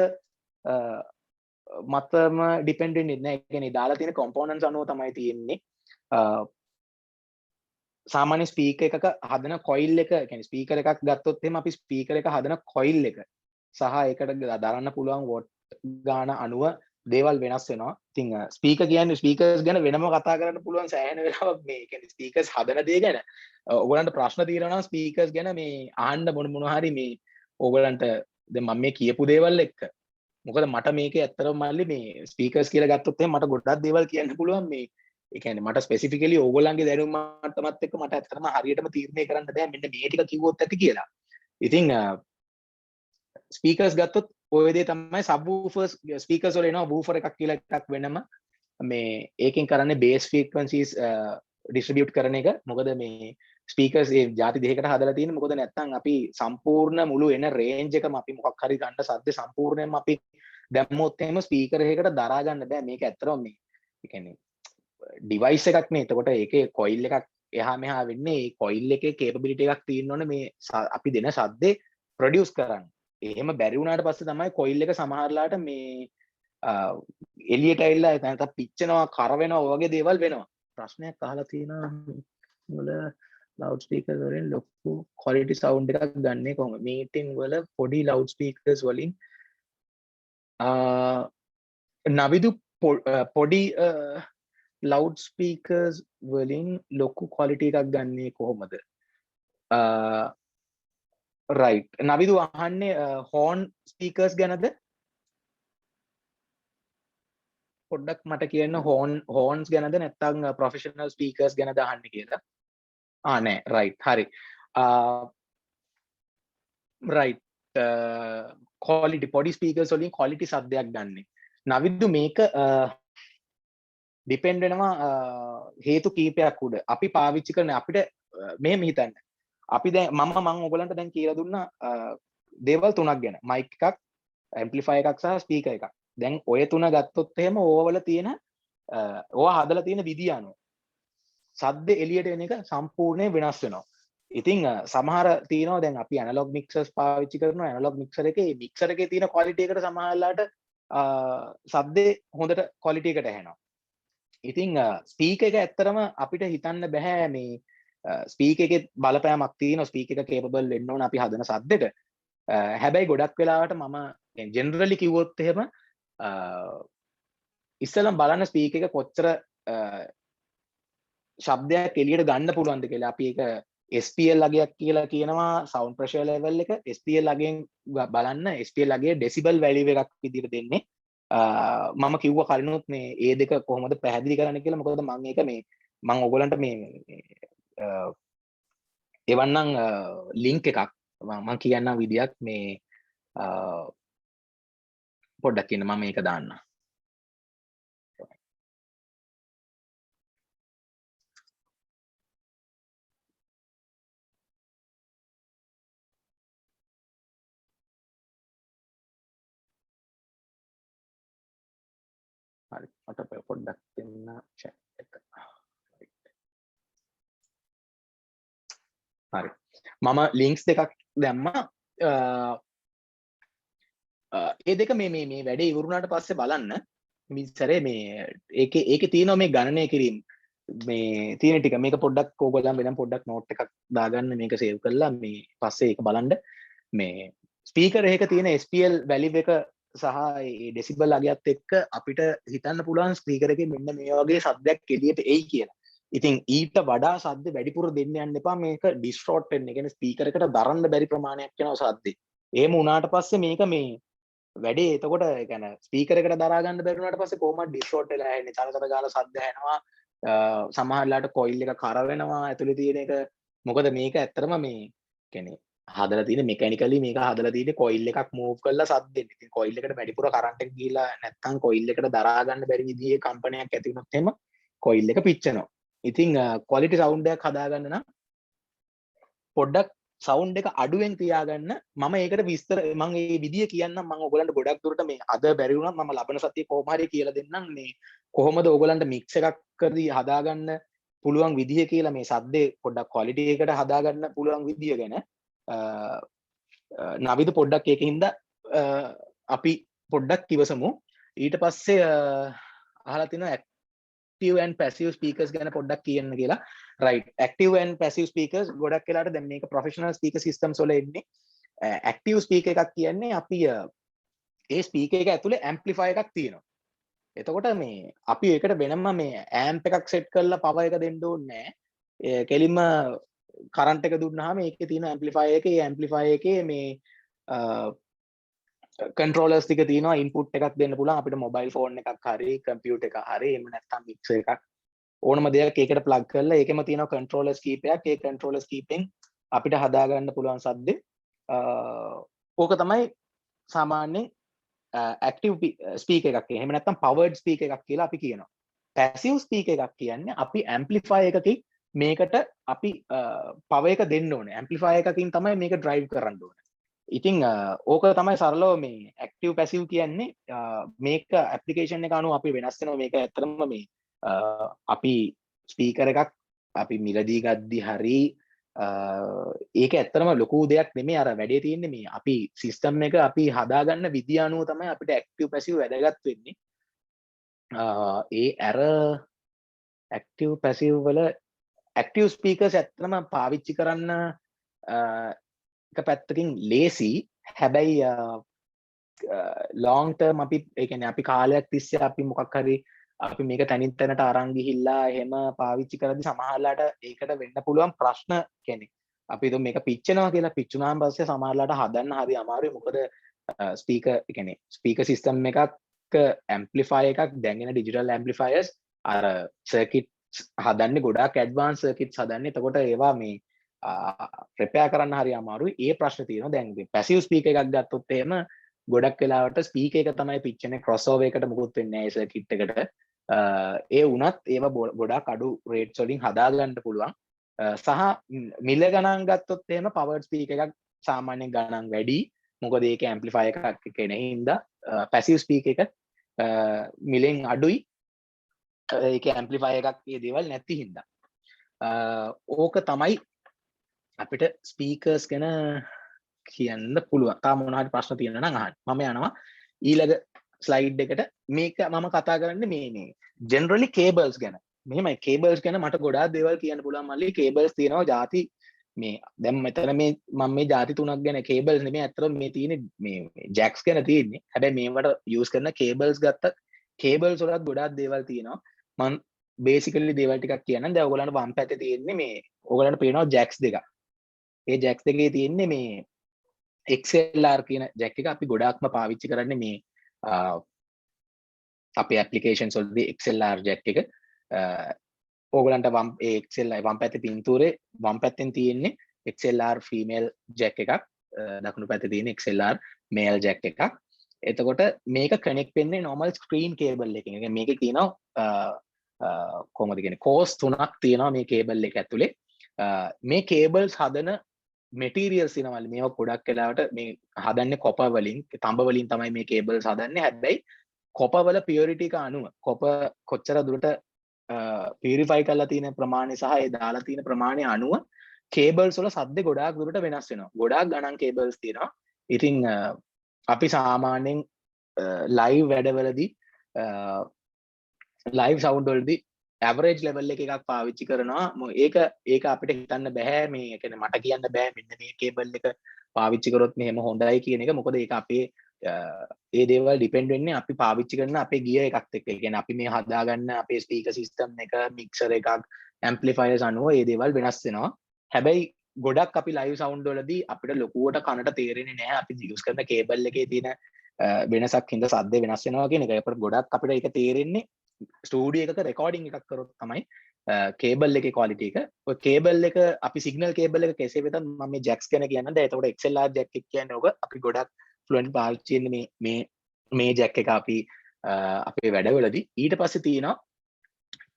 මතම ඩිපෙන්ඩ් වෙන්නේ නැහැ. ඒ කියන්නේ දාලා තියෙන කොම්පොනන්ට්ස් අනුව තමයි තියෙන්නේ. සාමාන්‍ය ස්පීකර් එකක හදන කොයිල් එක කියන්නේ ස්පීකර් එකක් ගත්තොත් එහෙම අපි ස්පීකර් එක හදන කොයිල් එක සහ ඒකට දරන්න පුළුවන් වොට් ගාන අනුව දේවල් වෙනස් වෙනවා. ඉතින් ස්පීකර් කියන්නේ ස්පීකර්ස් ගැන වෙනම කතා කරන්න පුළුවන් සෑහෙන වෙලාවක් මේ කියන්නේ ස්පීකර්ස් හදන දේ ගැන. ඕගලන්ට ප්‍රශ්න තියෙනවා නම් ස්පීකර්ස් ගැන මේ අහන්න මොනවා හරි මේ ඕගලන්ට දැන් මම මේ කියපු දේවල් එක්ක මොකද මට මේකේ ඇත්තටම මල්ලි මේ ස්පීකර්ස් කියලා ගත්තොත් එහෙනම් මට ගොඩක් දේවල් කියන්න පුළුවන් මේ ඒ කියන්නේ මට ස්පෙસિෆිකලි ඕගොල්ලන්ගේ දැනුම මට්ටමත් එක්ක මට ඇත්තටම හරියටම තීරණය කරන්න බෑ මෙන්න මේ ටික කිව්වොත් ඇති කියලා. ඉතින් ස්පීකර්ස් ගත්තොත් ඔය දේ තමයි සබ්වූෆර්ස් ස්පීකර්ස් වල එනවා වූෆර් එකක් කියලා එකක් වෙනම මේ ඒකෙන් කරන්නේ බේස් ෆ්‍රීකවන්සිස් ඩිස්ට්‍රිබියුට් කරන එක. මොකද මේ ස්පීකර්ස් ඒ ಜಾති දෙකකට හදලා තියෙන්නේ. මොකද නැත්තම් අපි සම්පූර්ණ මුළු එන රේන්ජ් එකම අපි මොකක් හරි ගන්න සද්ද සම්පූර්ණයෙන්ම අපි දැම්මොත් එහෙම ස්පීකර් එකකට දරා ගන්න බෑ. මේක ඇත්තටම මේ ඒ කියන්නේ ඩිවයිස් එකක් නේ. එතකොට ඒකේ කොයිල් එකක් එහා මෙහා වෙන්නේ ඒ කොයිල් එකේ කේපබිලිටි එකක් තියෙන්න ඕනේ මේ අපි දෙන ශබ්දේ ප්‍රොඩියුස් කරන්න. එහෙම බැරි වුණාට පස්සේ තමයි කොයිල් එක සමහරලාට මේ එළියට ඇවිල්ලා නැත්නම් පිච්චෙනවා කර වෙනවා වගේ දේවල් වෙනවා. ප්‍රශ්නයක් අහලා තියෙනවා වල ලවුඩ් ස්පීකර්ස් වලින් ලොකු ක්වොලිටි සවුන්ඩ් එකක් ගන්නෙ කොහොමද? මීටින් වල පොඩි ලවුඩ් ස්පීකර්ස් වලින් නවිදු පොඩි ලවුඩ් ස්පීකර්ස් වලින් ලොකු ක්වොලිටි එකක් ගන්නෙ කොහොමද? රයිට්. නවිදු අහන්නේ හෝන් ස්පීකර්ස් ගැනද? පොඩ්ඩක් මට කියන්න හෝන්ස් ගැනද නැත්නම් ප්‍රොෆෙෂනල් ස්පීකර්ස් ගැනද අහන්නේ කියලා. නෑ රයිට් හරි. රයිට් ක්වොලිටි පොඩි ස්පීකර්ස් වලින් ක්වොලිටි සද්දයක් ගන්නෙ. නවිදු මේක ඩිපෙන්ඩ් වෙනවා හේතු කීපයක් උඩ. අපි පාවිච්චි කරන අපිට මෙහෙම හිතන්න. අපි දැන් මම ඔයගලන්ට දැන් කියලා දුන්නා දේවල් තුනක් ගැන. මයික් එකක්, ඇම්ප්ලිෆයර් එකක් සහ ස්පීකර් එකක්. දැන් ඔය තුන ගත්තොත් එහෙම ඕවවල තියෙන ඕවා හදලා තියෙන විදිය අනුව සද්ද එළියට එන එක සම්පූර්ණයෙන් වෙනස් වෙනවා. ඉතින් සමහර තියෙනවා දැන් අපි ඇනලොග් මික්සර්ස් පාවිච්චි කරනවා. ඇනලොග් මික්සර් එකේ මික්සර් එකේ තියෙන ක්වොලිටි එකට සමහරලාට සද්දේ හොඳට ක්වොලිටි එකට ඇහෙනවා. ඉතින් ස්පීකර් එක ඇත්තරම අපිට හිතන්න බෑ මේ ස්පීකර් එකේ බලපෑමක් තියෙනවා. ස්පීකර් එක කේපබල් වෙන්න ඕන අපි හදන සද්දෙට. හැබැයි ගොඩක් වෙලාවට මම ජෙනරලි කිව්වොත් එහෙම ඉස්සෙල්ලම බලන්න ස්පීකර් එක කොච්චර ශබ්දයක් එළියට ගන්න පුළුවන්ද කියලා. අපි ඒක SPL අගයක් කියලා කියනවා සවුන්ඩ් ප්‍රෙෂර් ලෙවල් එක. SPL අගයෙන් බලන්න SPL අගයේ ඩෙසිබල් වැලියු එකක් විදිහට දෙන්නේ. මම කිව්ව කලිනුත් මේ ඒ දෙක කොහොමද පැහැදිලි කරන්න කියලා. මොකද මම ඒක මේ මම ඔයගලන්ට මේ එවන්නම් ලින්ක් එකක් මම කියන්න විදියක් මේ පොඩ්ඩක් ඉන්න මම මේක දාන්න. හරි මට පොඩ්ඩක් දෙන්න chat එක. හරි මම links දෙකක් දැම්මා ඒ දෙක මේ වැඩේ ඉවරුණාට පස්සේ බලන්න මිසරේ මේ ඒකේ තියෙනවා මේ ගණනය කිරීම මේ තියෙන ටික මේක පොඩ්ඩක් ඕගොල්ලන් වෙනම් පොඩ්ඩක් නෝට් එකක් දාගන්න මේක සේව් කරලා මේ පස්සේ ඒක බලන්න මේ ස්පීකර් එකක තියෙන SPL වැලිව් එක සහ ඒ ඩෙසිබල් අගයත් එක්ක අපිට හිතන්න පුළුවන් ස්පීකර් එකේ මෙන්න මේ වගේ සද්දයක් එළියට එයි කියලා. ඉතින් ඊට වඩා සද්ද වැඩිපුර දෙන්න යන්න එපා මේක ඩිස්ටෝට් වෙන්න. ඒ කියන්නේ ස්පීකර් එකට දරන්න බැරි ප්‍රමාණයක් වෙනවා සද්දේ. එහෙම වුණාට පස්සේ මේක මේ වැඩේ එතකොට ඒ කියන්නේ ස්පීකර් එකට දරා ගන්න බැරි වුණාට පස්සේ කොහොමද ඩිස්ටෝට් වෙලා යන්නේ. චලචල ගාලා සද්ද ඇහෙනවා. සමහරලාට කොයිල් එක කර වෙනවා ඇතුලේ තියෙන එක. මොකද මේක ඇත්තටම මේ කියන්නේ හදලා තියෙන මෙකැනිකලි මේක හදලා තියෙන්නේ කොයිල් එකක් මූව් කරලා සද්දෙන්න. ඉතින් කොයිල් එකට වැඩිපුර කරන්ට් එක ගිහිලා නැත්නම් කොයිල් එකට දරා ගන්න බැරි විදිහේ කම්පනයක් ඇති වුණොත් එහෙම කොයිල් එක පිච්චෙනවා. ඉතින් ක්වොලිටි සවුන්ඩ් එකක් හදාගන්න නම් පොඩ්ඩක් සවුන්ඩ් එක අඩුවෙන් තියාගන්න. මම ඒකට විස්තර මම මේ විදිය කියන්නම්. මම ඔයගලන්ට ගොඩක් දුරට මේ අද බැරි වුණත් මම ලබන සතියේ කොහොම හරි කියලා දෙන්නම් මේ කොහොමද ඔයගලන්ට මික්ස් එකක් කරදී හදාගන්න පුළුවන් විදිය කියලා මේ සද්දේ පොඩ්ඩක් ක්වොලිටි එකට හදාගන්න පුළුවන් විදිය ගැන නවිද පොඩ්ඩක් ඒකින්ද අපි පොඩ්ඩක් ඉවසමු. ඊට පස්සේ අහලා තිනවා active and passive speakers ගැන පොඩ්ඩක් කියන්න කියලා. right active and passive speakers ගොඩක් වෙලාට දැන් මේක professional speaker systems වල එන්නේ. active speaker එකක් කියන්නේ අපි ඒ speaker එක ඇතුලේ amplifier එකක් තියෙනවා. එතකොට මේ අපි ඒකට වෙනම මේ amp එකක් set කරලා power එක දෙන්න ඕනේ නැහැ. කෙලින්ම කරන්ට් එක දුන්නාම ඒකේ තියෙන amplifier එකේ amplifier එකේ මේ controllers ටික තියෙනවා input එකක් දෙන්න පුළුවන් අපිට mobile phone එකක් හරි computer එකක් හරි එහෙම නැත්නම් mixer එකක් ඕනම දෙයක් ඒකට plug කරලා ඒකෙම තියෙනවා controllers කීපයක් ඒ controllers කීපෙන් අපිට හදාගන්න පුළුවන් සද්දේ ඕක තමයි සාමාන්‍යයෙන් active speaker එකක් එහෙම නැත්නම් powered speaker එකක් කියලා අපි කියනවා passive speaker එකක් කියන්නේ අපි amplifier එකකින් මේකට අපි power එක දෙන්න ඕනේ amplifier එකකින් තමයි මේක drive කරන්න ඕනේ ඉතින් ඕක තමයි සරලව මේ active passive කියන්නේ මේක application එක අනුව අපි වෙනස් වෙනවා මේක ඇත්තටම මේ අපි ස්පීකර් එකක් අපි මිලදී ගද්දි හරි ඒක ඇත්තටම ලොකු දෙයක් නෙමෙයි අර වැඩේ තියෙන්නේ මේ අපි සිස්ටම් එක අපි හදාගන්න විදිය අනුව තමයි අපිට active passive වැදගත් වෙන්නේ ඒ අර active passive වල active speakers ඇත්තටම පාවිච්චි කරන්න එක පැත්තකින් ලේසි හැබැයි long term අපි ඒ කියන්නේ අපි කාලයක් තිස්සේ අපි මොකක් හරි අපි මේක තනින් තැනට අරන් ගිහිල්ලා එහෙම පාවිච්චි කරද්දී සමහරලාට ඒකට වෙන්න පුළුවන් ප්‍රශ්න කියන්නේ අපි හිතමු මේක පිච්චෙනවා කියලා පිච්චුනාන් පස්සේ සමහරලාට හදන්න හරි අමාරුයි මොකද ස්පීකර් ඒ කියන්නේ ස්පීකර් සිස්ටම් එකක් ඇම්ප්ලිෆයර් එකක් දැන් එන ඩිජිටල් ඇම්ප්ලිෆයර්ස් අර සර්කිට්ස් හදන්නේ ගොඩාක් ඇඩ්වාන්ස් සර්කිට්ස් හදන්නේ එතකොට ඒවා මේ ප්‍රෙපෙයාර් කරන්න හරි අමාරුයි ඒ ප්‍රශ්න තියෙනවා දැන් පැසිව් ස්පීකර් එකක් ගත්තොත් එහෙම ගොඩක් වෙලාවට ස්පීකර් එක තමයි පිච්චෙන්නේ ක්‍රොස්ஓවර් එකට මොකුත් වෙන්නේ නැහැ සර්කිට් එකට ඒ වුණත් ඒවා ගොඩක් අඩු රේට්ස් වලින් හදා ගන්න පුළුවන් සහ මිල ගණන් ගත්තොත් එහෙම පවර්ඩ් ස්පීකර් එකක් සාමාන්‍යයෙන් ගණන් වැඩි මොකද ඒක ඇම්ප්ලිෆයර් එකක් කෙනෙක් හින්දා පැසිව් ස්පීකර් එක මිලෙන් අඩුයි ඒක ඇම්ප්ලිෆයර් එකක් මේ දේවල් නැති හින්දා ඕක තමයි අපිට ස්පීකර්ස් ගැන කියන්න පුළුවන් තා මොනවා හරි ප්‍රශ්න තියෙනවා නම් අහන්න මම යනවා ඊළඟ ස්ලයිඩ් එකට මේක මම කතා කරන්නේ මේ ජෙනරලි කේබල්ස් ගැන මෙහෙමයි කේබල්ස් ගැන මට ගොඩාක් දේවල් කියන්න පුළුවන් මල්ලි කේබල්ස් තියෙනවා ಜಾති මේ දැන් මෙතන මේ මම මේ ಜಾති තුනක් ගැන කේබල්ස් නෙමෙයි අතට මේ තියෙන්නේ මේ ජැක්ස් ගැන තියෙන්නේ හැබැයි මේවට යූස් කරන කේබල්ස් ගත්ත කේබල්ස් වලත් ගොඩාක් දේවල් තියෙනවා මම බේසිකලි දේවල් ටිකක් කියන්නම් දැන් ඔයගොල්ලන්ට වම් පැත්තේ තියෙන්නේ මේ ඔයගොල්ලන්ට පේනවා ජැක්ස් දෙකක් ඒ ජැක්ස් දෙකේ තියෙන්නේ මේ XLR කියන ජැක් එක අපි ගොඩාක්ම පාවිච්චි කරන්නේ මේ අපේ ඇප්ලිකේෂන්ස් වලදී XLR ජැක් එක ඕගලන්ට වම් ඒ XLR වම් පැත්තේ පින්තූරේ වම් පැත්තෙන් තියෙන්නේ XLR ෆීමේල් ජැක් එකක් දකුණු පැත්තේ තියෙන XLR මේල් ජැක් එකක් එතකොට මේක කනෙක්ට් වෙන්නේ normal screen cable එකකින්. ඒ කියන්නේ මේකේ තියෙනවා කොහොමද කියන්නේ කෝස් තුනක් තියෙනවා මේ කේබල් එක ඇතුලේ. මේ කේබල්ස් හදන මෙටීරියල්ස් තියෙනවා මේවා ගොඩක් වෙලාවට මේ හදන්නේ කොපර් වලින් තඹ වලින් තමයි මේ කේබල්ස් හදන්නේ හැබැයි කොපවල පියොරිටි එක අනුව කොප කොච්චර දුරට පියරිෆයි කරලා තියෙන ප්‍රමාණය සහ ඒ දාලා තියෙන ප්‍රමාණය අනුව කේබල්ස් වල සද්ද ගොඩාක් දුරට වෙනස් වෙනවා. ගොඩාක් ගණන් කේබල්ස් තියෙනවා. ඉතින් අපි සාමාන්‍යයෙන් ලයිව් වැඩවලදී ලයිව් සවුන්ඩ් වලදී ඇවරේජ් ලෙවල් එකක් පාවිච්චි කරනවා. ඒක අපිට හිතන්න බෑ මේ කියන්නේ මට කියන්න බෑ මෙන්න මේ කේබල් එක පාවිච්චි කරොත් මෙහෙම හොඳයි කියන එක. මොකද ඒක අපේ ඒ දේවල් ඩිපෙන්ඩ් වෙන්නේ අපි පාවිච්චි කරන අපේ ගියර් එකත් එක්ක. ඒ කියන්නේ අපි මේ හදාගන්න අපේ ස්පීකර් සිස්ටම් එක, මික්සර් එකක්, ඇම්ප්ලිෆයර්ස් අනුව ඒ දේවල් වෙනස් වෙනවා. හැබැයි ගොඩක් අපි ලයිව් සවුන්ඩ් වලදී අපිට ලොකුවට කනට තේරෙන්නේ නැහැ අපි යූස් කරන කේබල් එකේ තියෙන වෙනසක් හින්දා සද්ද වෙනස් වෙනවා කියන එක. ඒකට ගොඩක් අපිට ඒක තේරෙන්නේ ස්ටූඩියෝ එකක රෙකෝඩින් එකක් කරොත් තමයි කේබල් එකේ ක්වොලිටි එක. ඔය කේබල් එක අපි සිග්නල් කේබල් එක කෙසේ වෙතත් මම මේ ජැක්ස් ගැන කියන්නද. එතකොට XLR ජැක් එක කියන්නේ ඔක අපි ගොඩක් ෆ්ලුවෙන්ට් පාවිච්චි වෙන්නේ මේ ජැක් එක අපි අපේ වැඩවලදී. ඊට පස්සේ තියෙනවා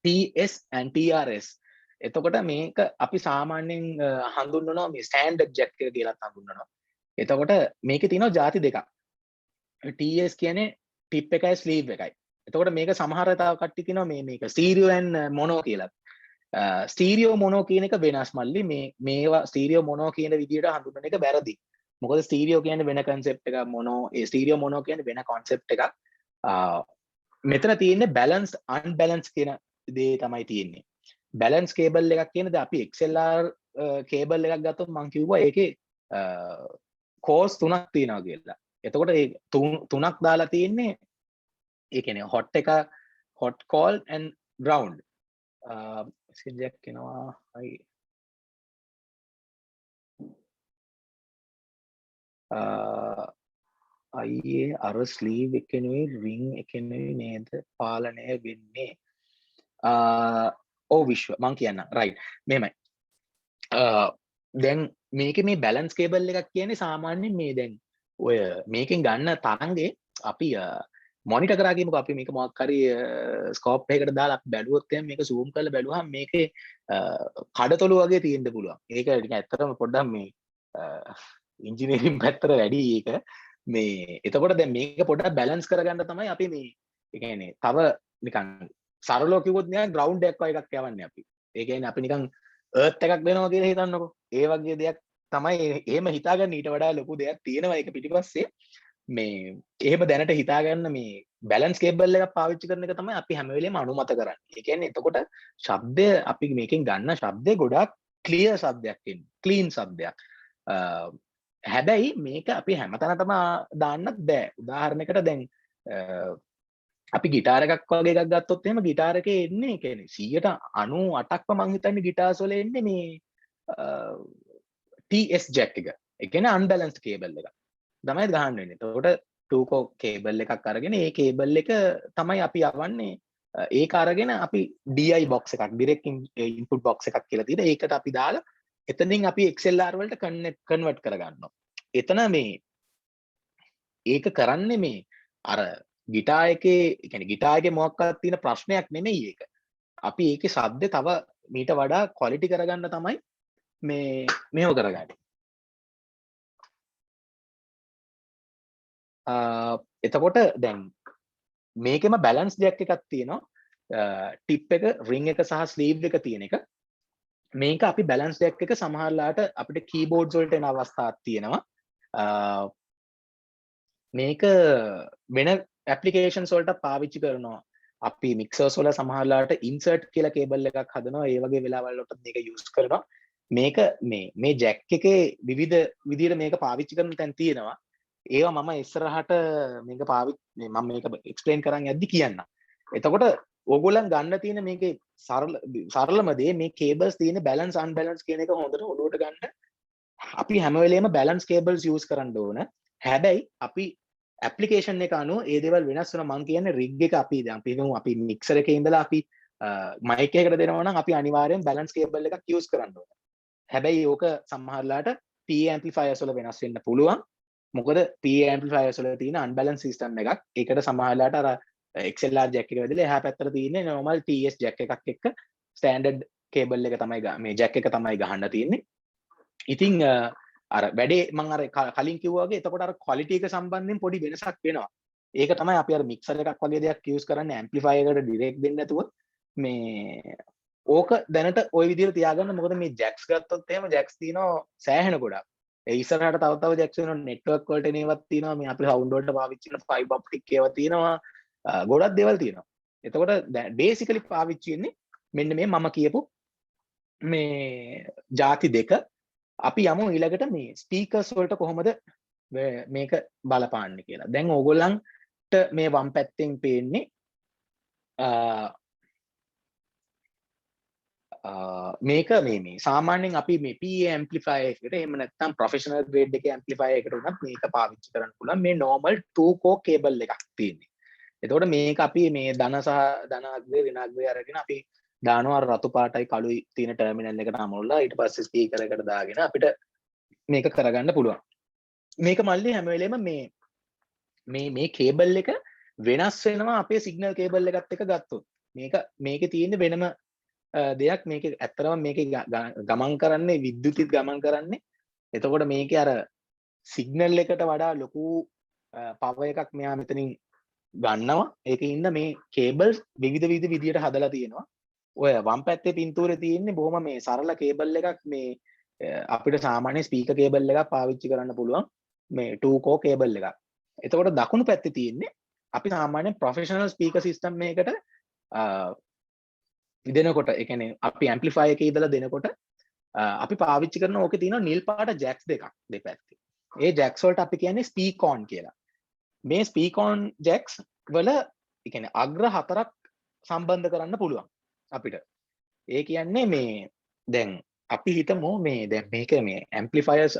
TS and TRS. එතකොට මේක අපි සාමාන්‍යයෙන් හඳුන්වනවා මේ ස්ටෑන්ඩඩ් ජැක් එක කියලා හඳුන්වනවා. එතකොට මේකේ තියෙනවා ಜಾති දෙකක්. TS කියන්නේ ටිප් එකයි ස්ලීව් එකයි. එතකොට මේක සමහර තව කට්ටිය කියනවා මේක ස්ටීරියෝ ඇන් මොනෝ කියලා. ස්ටීරියෝ මොනෝ කියන එක වෙනස් මල්ලි. මේවා ස්ටීරියෝ මොනෝ කියන විදිහට හඳුන්වන එක වැරදි. මොකද ස්ටීරියෝ කියන්නේ වෙන concept එකක්, මොනෝ ස්ටීරියෝ මොනෝ කියන්නේ වෙන concept එකක්. මෙතන තියෙන්නේ බැලන්ස් අන්බැලන්ස් කියන දේ තමයි තියෙන්නේ. බැලන්ස් කේබල් එකක් කියන්නේ දැන් අපි XLR කේබල් එකක් ගත්තොත් මම කිව්වා ඒකේ කෝස් 3ක් තියෙනවා කියලා. එතකොට ඒ තුනක් දාලා තියෙන්නේ ඒ කියන්නේ hot එක, hot cold and ground. සින්ජයක් කියනවා අයියේ අර ස්ලීව් එකේ නෙවෙයි රින් එකේ නෙවෙයි නේද පාලනය වෙන්නේ. විශ්ව මං කියන්න රයිට් මෙහෙමයි. දැන් මේකේ මේ බැලන්ස් කේබල් එකක් කියන්නේ සාමාන්‍යයෙන් මේ දැන් ඔය මේකෙන් ගන්න තරංගේ අපි මොනිටර් කරා කියමුකෝ. අපි මේක මොකක් හරි ස්කෝප් එකකට දාලා අපි බැලුවොත් එහෙනම් මේක zoom කරලා බැලුවහම මේකේ කඩතොළු වගේ තියෙන්න පුළුවන්. ඒක නිකන් ඇත්තටම පොඩ්ඩක් මේ ඉංජිනේරින් පැත්තට වැඩි ඒක. මේ එතකොට දැන් මේක පොඩ්ඩක් බැලන්ස් කරගන්න තමයි අපි මේ ඒ කියන්නේ තව නිකන් සරලව කිව්වොත් නිකන් ග්‍රවුන්ඩ් එකක් වගේ එකක් යවන්නේ අපි. ඒ කියන්නේ අපි නිකන් අර්ත් එකක් දෙනවා කියලා හිතන්නකෝ. ඒ වගේ දෙයක් තමයි. එහෙම හිතාගන්න ඊට වඩා ලොකු දෙයක් තියෙනවා ඒක පිටිපස්සේ. මේ එහෙම දැනට හිතාගන්න මේ බැලන්ස් කේබල් එකක් පාවිච්චි කරන එක තමයි අපි හැම වෙලේම අනුමත කරන්නේ. ඒ කියන්නේ එතකොට ශබ්දය අපි මේකෙන් ගන්න ශබ්දය ගොඩාක් ක්ලියර් ශබ්දයක් එන්නේ. ක්ලීන් ශබ්දයක්. හැබැයි මේක අපි හැමතැනටම දාන්නත් බෑ. උදාහරණයකට දැන් අපි ගිටාර එකක් වගේ එකක් ගත්තොත් එහෙම ගිටාර එකේ එන්නේ කියන්නේ 98%ක්ම මං හිතන්නේ ගිටාර්ස් වල එන්නේ මේ TS jack එක. ඒ කියන්නේ unbalanced cable එක. තමයි ගහන්න වෙන්නේ. එතකොට 2 කේබල් එකක් අරගෙන ඒ කේබල් එක තමයි අපි යවන්නේ. ඒක අරගෙන අපි DI box එකක් direct input box එකක් කියලා තියෙන. ඒකට අපි දාලා එතනින් අපි XLR වලට කන්වර්ට් කරගන්නවා. එතන මේ ඒක කරන්නේ මේ අර ගිටාර් එකේ කියන්නේ ගිටාර් එකේ මොකක්වත් තියෙන ප්‍රශ්නයක් නෙමෙයි ඒක. අපි ඒකේ ශබ්ද තව මීට වඩා ක්වොලිටි කරගන්න තමයි මේ මෙහෙම කරගන්නේ. එතකොට දැන් මේකෙම බැලන්ස් ජැක් එකක් තියෙනවා. ටිප් එක, රින් එක සහ ස්ලීව් එක තියෙන එක. මේක අපි බැලන්ස් ජැක් එක සමහරලාට අපිට කීබෝඩ්ස් වලට එන අවස්ථාවක් තියෙනවා. මේක වෙන ඇප්ලිකේෂන්ස් වලට පාවිච්චි කරනවා. අපි මික්සර්ස් වල සමහරලාට ඉන්සර්ට් කියලා කේබල් එකක් හදනවා. ඒ වගේ වෙලාවල් වලට මේක යූස් කරනවා. මේක මේ ජැක් එකේ විවිධ විදිහට මේක පාවිච්චි කරන තැන් තියෙනවා. ඒවා මම ඉස්සරහට මේක මම මේක එක්ස්ප්ලেইন කරන් යද්දි කියන්න. එතකොට ඕගොල්ලන් ගන්න තියෙන මේකේ සරලම දේ මේ කේබල්ස් තියෙන බැලන්ස් අන්බැලන්ස් කියන එක හොඳට ඔළුවට ගන්න. අපි හැම වෙලේම බැලන්ස් කේබල්ස් යූස් කරන්න ඕන. හැබැයි අපි ඇප්ලිකේෂන් එක අනුව ඒ දේවල් වෙනස් වෙනවා. මම කියන්නේ රිග් එක අපි දැන් අපි මික්සර් එකේ ඉඳලා අපි මයික් එකකට දෙනවා නම් අපි අනිවාර්යෙන් බැලන්ස් කේබල් එකක් යූස් කරන්න ඕන. හැබැයි ඕක සමහරලාට PA ඇම්ප්ලිෆයර්ස් වල වෙනස් වෙන්න පුළුවන්. මොකද PA ඇම්ප්ලිෆයර්ස් වල තියෙන අන්බැලන්ස් සිස්ටම් එකක්. ඒකට සමහරලාට අර XLR ජැක් එක වැදලා එහා පැත්තට තියෙන්නේ normal TS ජැක් එකක් එක්ක ස්ටෑන්ඩඩ් කේබල් එක තමයි මේ ජැක් එක තමයි ගහන්න තියෙන්නේ. ඉතින් අර වැඩේ මම අර කලින් කිව්වා වගේ එතකොට අර ක්වොලිටි එක සම්බන්ධයෙන් පොඩි වෙනසක් වෙනවා. ඒක තමයි අපි අර මික්සර් එකක් වගේ දෙයක් යූස් කරන්නේ ඇම්ප්ලිෆයර් එකට ඩිරෙක්ට් දෙන්නේ නැතුව මේ ඕක දැනට ওই විදිහට තියාගන්න. මොකද මේ ජැක්ස් ගත්තොත් එහෙම ජැක්ස් තියෙනවා සෑහෙන ගොඩක්. ඒ ඉස්සරහට තව ජැක්ස් වෙනවා නෙට්වර්ක් වලට එනේවත් තියෙනවා. මේ අපි සවුන්ඩ් වලට පාවිච්චි කරන ෆයිබර් ඔප්ටික් ඒවා තියෙනවා. ගොඩක් දේවල් තියෙනවා. එතකොට බේසිකලි පාවිච්චි වෙන්නේ මෙන්න මේ මම කියපු මේ ಜಾති දෙක. අපි යමු ඊළඟට මේ ස්පීකර්ස් වලට කොහොමද මේක බලපාන්නේ කියලා. දැන් ඕගොල්ලන්ට මේ වම් පැත්තෙන් පේන්නේ මේක මේ සාමාන්‍යයෙන් අපි මේ PA ඇම්ප්ලිෆයර් එකකට එහෙම නැත්නම් ප්‍රොෆෙෂනල් ග්‍රේඩ් එකේ ඇම්ප්ලිෆයර් එකකට උනත් මේක පාවිච්චි කරන්න පුළුවන්. මේ normal 2 core cable එකක් තියෙන්නේ. එතකොට මේක අපි මේ ධන සහ ධනාග්‍රේ ඍණාග්‍රේ අරගෙන අපි දානවා රතු පාටයි කළුයි තියෙන ටර්මිනල් එකට අමුණලා ඊට පස්සේ ස්පීකර් එකට දාගෙන අපිට මේක කරගන්න පුළුවන්. මේක මල්ලි හැම වෙලේම මේ කේබල් එක වෙනස් වෙනවා අපේ සිග්නල් කේබල් එකත් එක්ක ගත්තොත්. මේකේ තියෙන්නේ වෙනම දෙයක්. මේක ඇත්තටම මේකේ ගමන් කරන්නේ විද්‍යුතිත් ගමන් කරන්නේ. එතකොට මේකේ අර සිග්නල් එකට වඩා ලොකු පවර් එකක් මෙයා මෙතනින් ගන්නවා. ඒකේ ඉන්න මේ කේබල්ස් විවිධ විදියට හදලා තියෙනවා. ඔය වම් පැත්තේ පින්තූරේ තියෙන්නේ බොහොම මේ සරල කේබල් එකක්. මේ අපිට සාමාන්‍ය ස්පීකර් කේබල් එකක් පාවිච්චි කරන්න පුළුවන් මේ 2 core කේබල් එකක්. එතකොට දකුණු පැත්තේ තියෙන්නේ අපි සාමාන්‍ය ප්‍රොෆෙෂනල් ස්පීකර් සිස්ටම් එකකට දෙනකොට ඒ කියන්නේ අපි ඇම්ප්ලිෆයර් එකේ ඉඳලා දෙනකොට අපි පාවිච්චි කරන ඕකේ තියෙන නිල් පාට ජැක්ස් දෙකක් දෙපැත්තේ. ඒ ජැක්ස් වලට අපි කියන්නේ ස්පීක් ඔන් කියලා. මේ ස්පීක් ඔන් ජැක්ස් වල ඒ කියන්නේ අග්‍ර හතරක් සම්බන්ධ කරන්න පුළුවන් අපිට. ඒ කියන්නේ මේ දැන් අපි හිතමු මේ දැන් මේක මේ ඇම්ප්ලිෆයර්ස්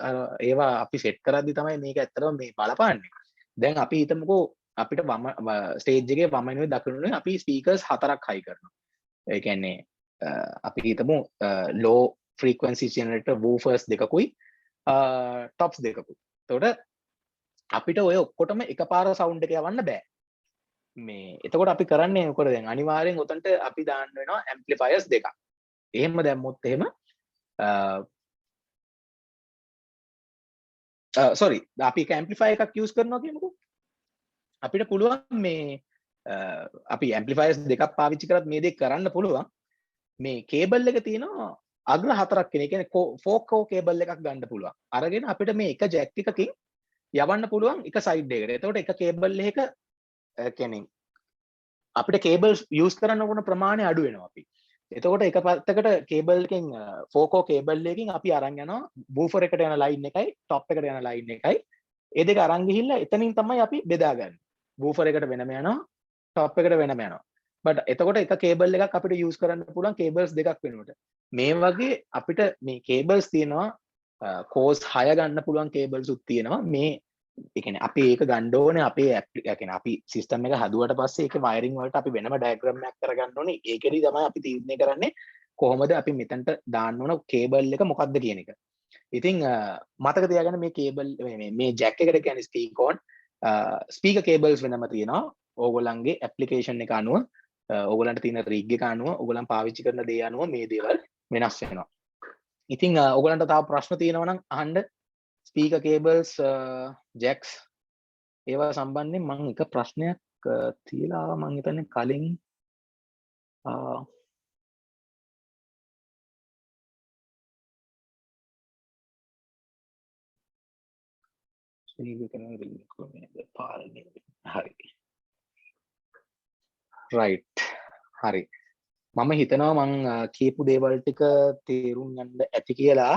ඒවා අපි සෙට් කරද්දි තමයි මේක ඇත්තටම මේ බලපාන්නේ. දැන් අපි හිතමුකෝ අපිට වම ස්ටේජ් එකේ වමනේ දකුණේ අපි ස්පීකර්ස් හතරක් හයි කරනවා. ඒ කියන්නේ අපි හිතමු low frequency generator woofers දෙකකුයි tops දෙකකුයි. එතකොට අපිට ඔය ඔක්කොටම එකපාර සවුන්ඩ් එක යවන්න බෑ. මේ එතකොට අපි කරන්නේ මොකද දැන් අනිවාර්යෙන් උතන්ට අපි දාන්න වෙනවා ඇම්ප්ලිෆයර්ස් දෙකක්. එහෙම දැම්මොත් එහෙම sorry අපි එක ඇම්ප්ලිෆයර් එකක් යූස් කරනවා කියමුකෝ. අපිට පුළුවන් මේ අපි ඇම්ප්ලිෆයර්ස් දෙකක් පාවිච්චි කරත් මේ දෙක කරන්න පුළුවන්. මේ කේබල් එක තියෙනවා අග්‍ර හතරක් කියන. ඒ කියන්නේ 4 core කේබල් එකක් ගන්න පුළුවන්. අරගෙන අපිට මේ එක ජැක් එකකින් යවන්න පුළුවන් එක සයිඩ් එකකට. එතකොට එක කේබල් එකක කියන්නේ අපිට කේබල්ස් යූස් කරන්න ඕන ප්‍රමාණය අඩු වෙනවා අපි. එතකොට එක පැත්තකට කේබල් එකෙන් 4 core කේබල් එකකින් අපි අරන් යනවා වූෆර් එකට යන ලයින් එකයි টොප් එකට යන ලයින් එකයි. ඒ දෙක අරන් ගිහිල්ලා එතනින් තමයි අපි බෙදාගන්නේ. වූෆර් එකට වෙනම යනවා টොප් එකට වෙනම යනවා. බට් එතකොට එක කේබල් එකක් අපිට යූස් කරන්න පුළුවන් කේබල්ස් දෙකක් වෙනකොට. මේ වගේ අපිට මේ කේබල්ස් තියෙනවා කෝස් 6 ගන්න පුළුවන් කේබල්ස් උත් තියෙනවා. මේ ඒ කියන්නේ අපි ඒක ගන්න ඕනේ අපේ ඒ කියන්නේ අපි සිස්ටම් එක හදුවට පස්සේ ඒක වයරින් වලට අපි වෙනම ඩයග්‍රෑම් එකක් කරගන්න ඕනේ. ඒකෙදි තමයි අපි තීරණය කරන්නේ කොහොමද අපි මෙතනට දාන්න ඕන කේබල් එක මොකක්ද කියන එක. ඉතින් මතක තියාගන්න මේ කේබල් මේ ජැක් එකට කියන්නේ ස්පීක් ඔන් ස්පීකර් කේබල්ස් වෙනම තියෙනවා. ඕගොල්ලන්ගේ ඇප්ලිකේෂන් එක අනුව ඕගොල්ලන්ට තියෙන රිග් එක අනුව ඕගොල්ලන් පාවිච්චි කරන දේ අනුව මේ දේවල් වෙනස් වෙනවා. ඉතින් ඕගොල්ලන්ට තව ප්‍රශ්න තියෙනවා නම් අහන්න. ස්පීකර් කේබල්ස් ජැක්ස් ඒවා සම්බන්ධයෙන් මම එක ප්‍රශ්නයක් තියලා මම හිතන්නේ කලින් රයිට් හරි මම හිතනවා මං කියපු දේවල් ටික තේරුම් ගන්න ඇති කියලා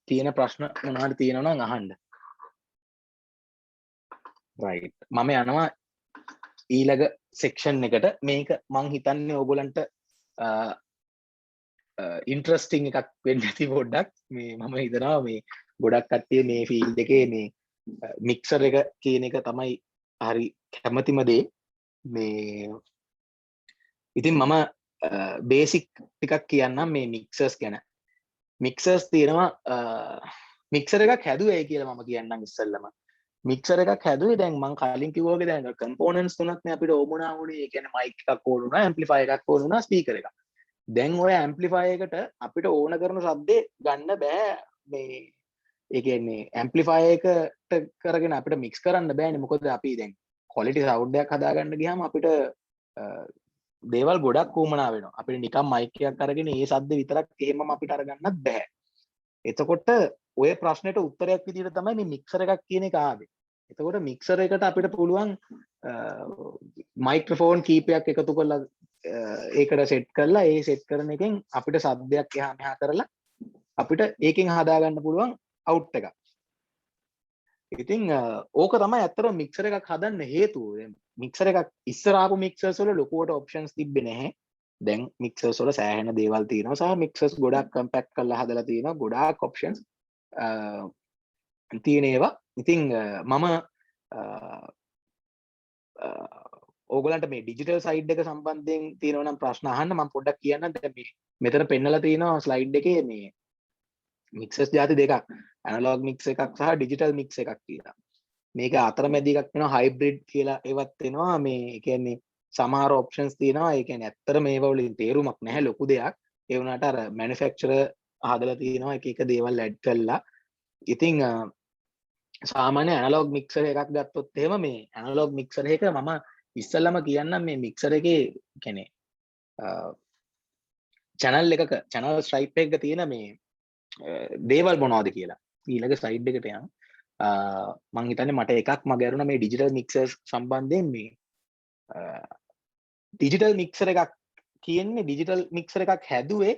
තියෙන ප්‍රශ්න මොනවද තියෙනවා නම් අහන්න. රයිට් මම යනවා ඊළඟ සෙක්ෂන් එකට. මේක මං හිතන්නේ ඕගොල්ලන්ට ඉන්ට්‍රස්ටිං එකක් වෙන්න ඇති පොඩ්ඩක්. මේ මම හිතනවා මේ ගොඩක් කට්ටිය මේ ෆීල්ඩ් එකේ මේ මික්සර් එක කියන එක තමයි හරි කැමතිම දේ. මේ ඉතින් මම බේසික් ටිකක් කියන්නම් මේ මික්සර්ස් ගැන. මික්සර්ස් තියෙනවා මික්සර් එකක් හැදුවේ කියලා මම කියන්නම් ඉස්සෙල්ලම. මික්සර් එකක් හැදුවේ දැන් මම කලින් කිව්වා වගේ දැන් කම්පෝනන්ට්ස් තුනක් නේ අපිට ඕමුණා වුණේ. ඒ කියන්නේ මයික් එකක් ඕන වුණා, ඇම්ප්ලිෆයර් එකක් ඕන වුණා, ස්පීකර් එකක්. දැන් ඔය ඇම්ප්ලිෆයර් එකට අපිට ඕන කරන ශබ්දේ ගන්න බෑ මේ ඒ කියන්නේ ඇම්ප්ලිෆයර් එකට කරගෙන අපිට මික්ස් කරන්න බෑනේ මොකද අපි දැන් ක්වොලිටි සවුන්ඩ් එකක් හදාගන්න ගියාම අපිට දේවල් ගොඩක් වුමනා වෙනවා අපිට නිකන් මයික් එකක් අරගෙන ඒ ශබ්ද විතරක් එහෙමම අපිට අරගන්නත් බෑ එතකොට ඔය ප්‍රශ්නෙට උත්තරයක් විදිහට තමයි මේ මික්සර් එකක් කියන එක ආවේ එතකොට මික්සර් එකට අපිට පුළුවන් මයික්‍රොෆෝන් කීපයක් එකතු කරලා ඒකට සෙට් කරලා ඒ සෙට් කරන එකෙන් අපිට ශබ්දයක් එහා මෙහා කරලා අපිට ඒකෙන් හදාගන්න පුළුවන් අවුට් එකක්. ඉතින් ඕක තමයි ඇත්තටම මික්සර් එකක් හදන්න හේතුව. මික්සර් එකක් ඉස්සර ආපු මික්සර්ස් වල ලොකුවට ඔප්ෂන්ස් තිබ්බේ නැහැ. දැන් මික්සර්ස් වල සෑහෙන දේවල් තියෙනවා. සහ මික්සර්ස් ගොඩක් කම්පැක්ට් කරලා හදලා තියෙනවා. ගොඩාක් ඔප්ෂන්ස් තියෙන ඒවා. ඉතින් මම ඕගලන්ට මේ ඩිජිටල් සයිඩ් එක සම්බන්ධයෙන් තියෙනවා නම් ප්‍රශ්න අහන්න මම පොඩ්ඩක් කියන්නම්. දැන් මේ මෙතන පෙන්නලා තියෙනවා ස්ලයිඩ් එකේ මේ මික්සර්ස් ಜಾති දෙකක් ඇනලොග් මික්ස් එකක් සහ ඩිජිටල් මික්ස් එකක් කියලා. මේක අතරමැදි එකක් වෙනවා හයිබ්‍රිඩ් කියලා ඒවත් වෙනවා. මේ කියන්නේ සමහර ඔප්ෂන්ස් තියෙනවා. ඒ කියන්නේ ඇත්තට මේව වලින් තේරුමක් නැහැ ලොකු දෙයක්. ඒ වුණාට අර මැනුෆැක්චරර් හදලා තියෙනවා එක එක දේවල් ඇඩ් කරලා. ඉතින් සාමාන්‍ය ඇනලොග් මික්සර් එකක් ගත්තොත් එහෙම මේ ඇනලොග් මික්සර් එක මම ඉස්සෙල්ලාම කියන්නම් මේ මික්සර් එකේ කියන්නේ channel එකක channel stripe එකක තියෙන මේ දේවල් මොනවද කියලා ඊළඟ ස්ලයිඩ් එකට යන්න මම හිතන්නේ මට එකක් මගහැරුණා මේ ඩිජිටල් මික්සර්ස් සම්බන්ධයෙන් මේ ඩිජිටල් මික්සර් එකක් කියන්නේ ඩිජිටල් මික්සර් එකක් හැදුවේ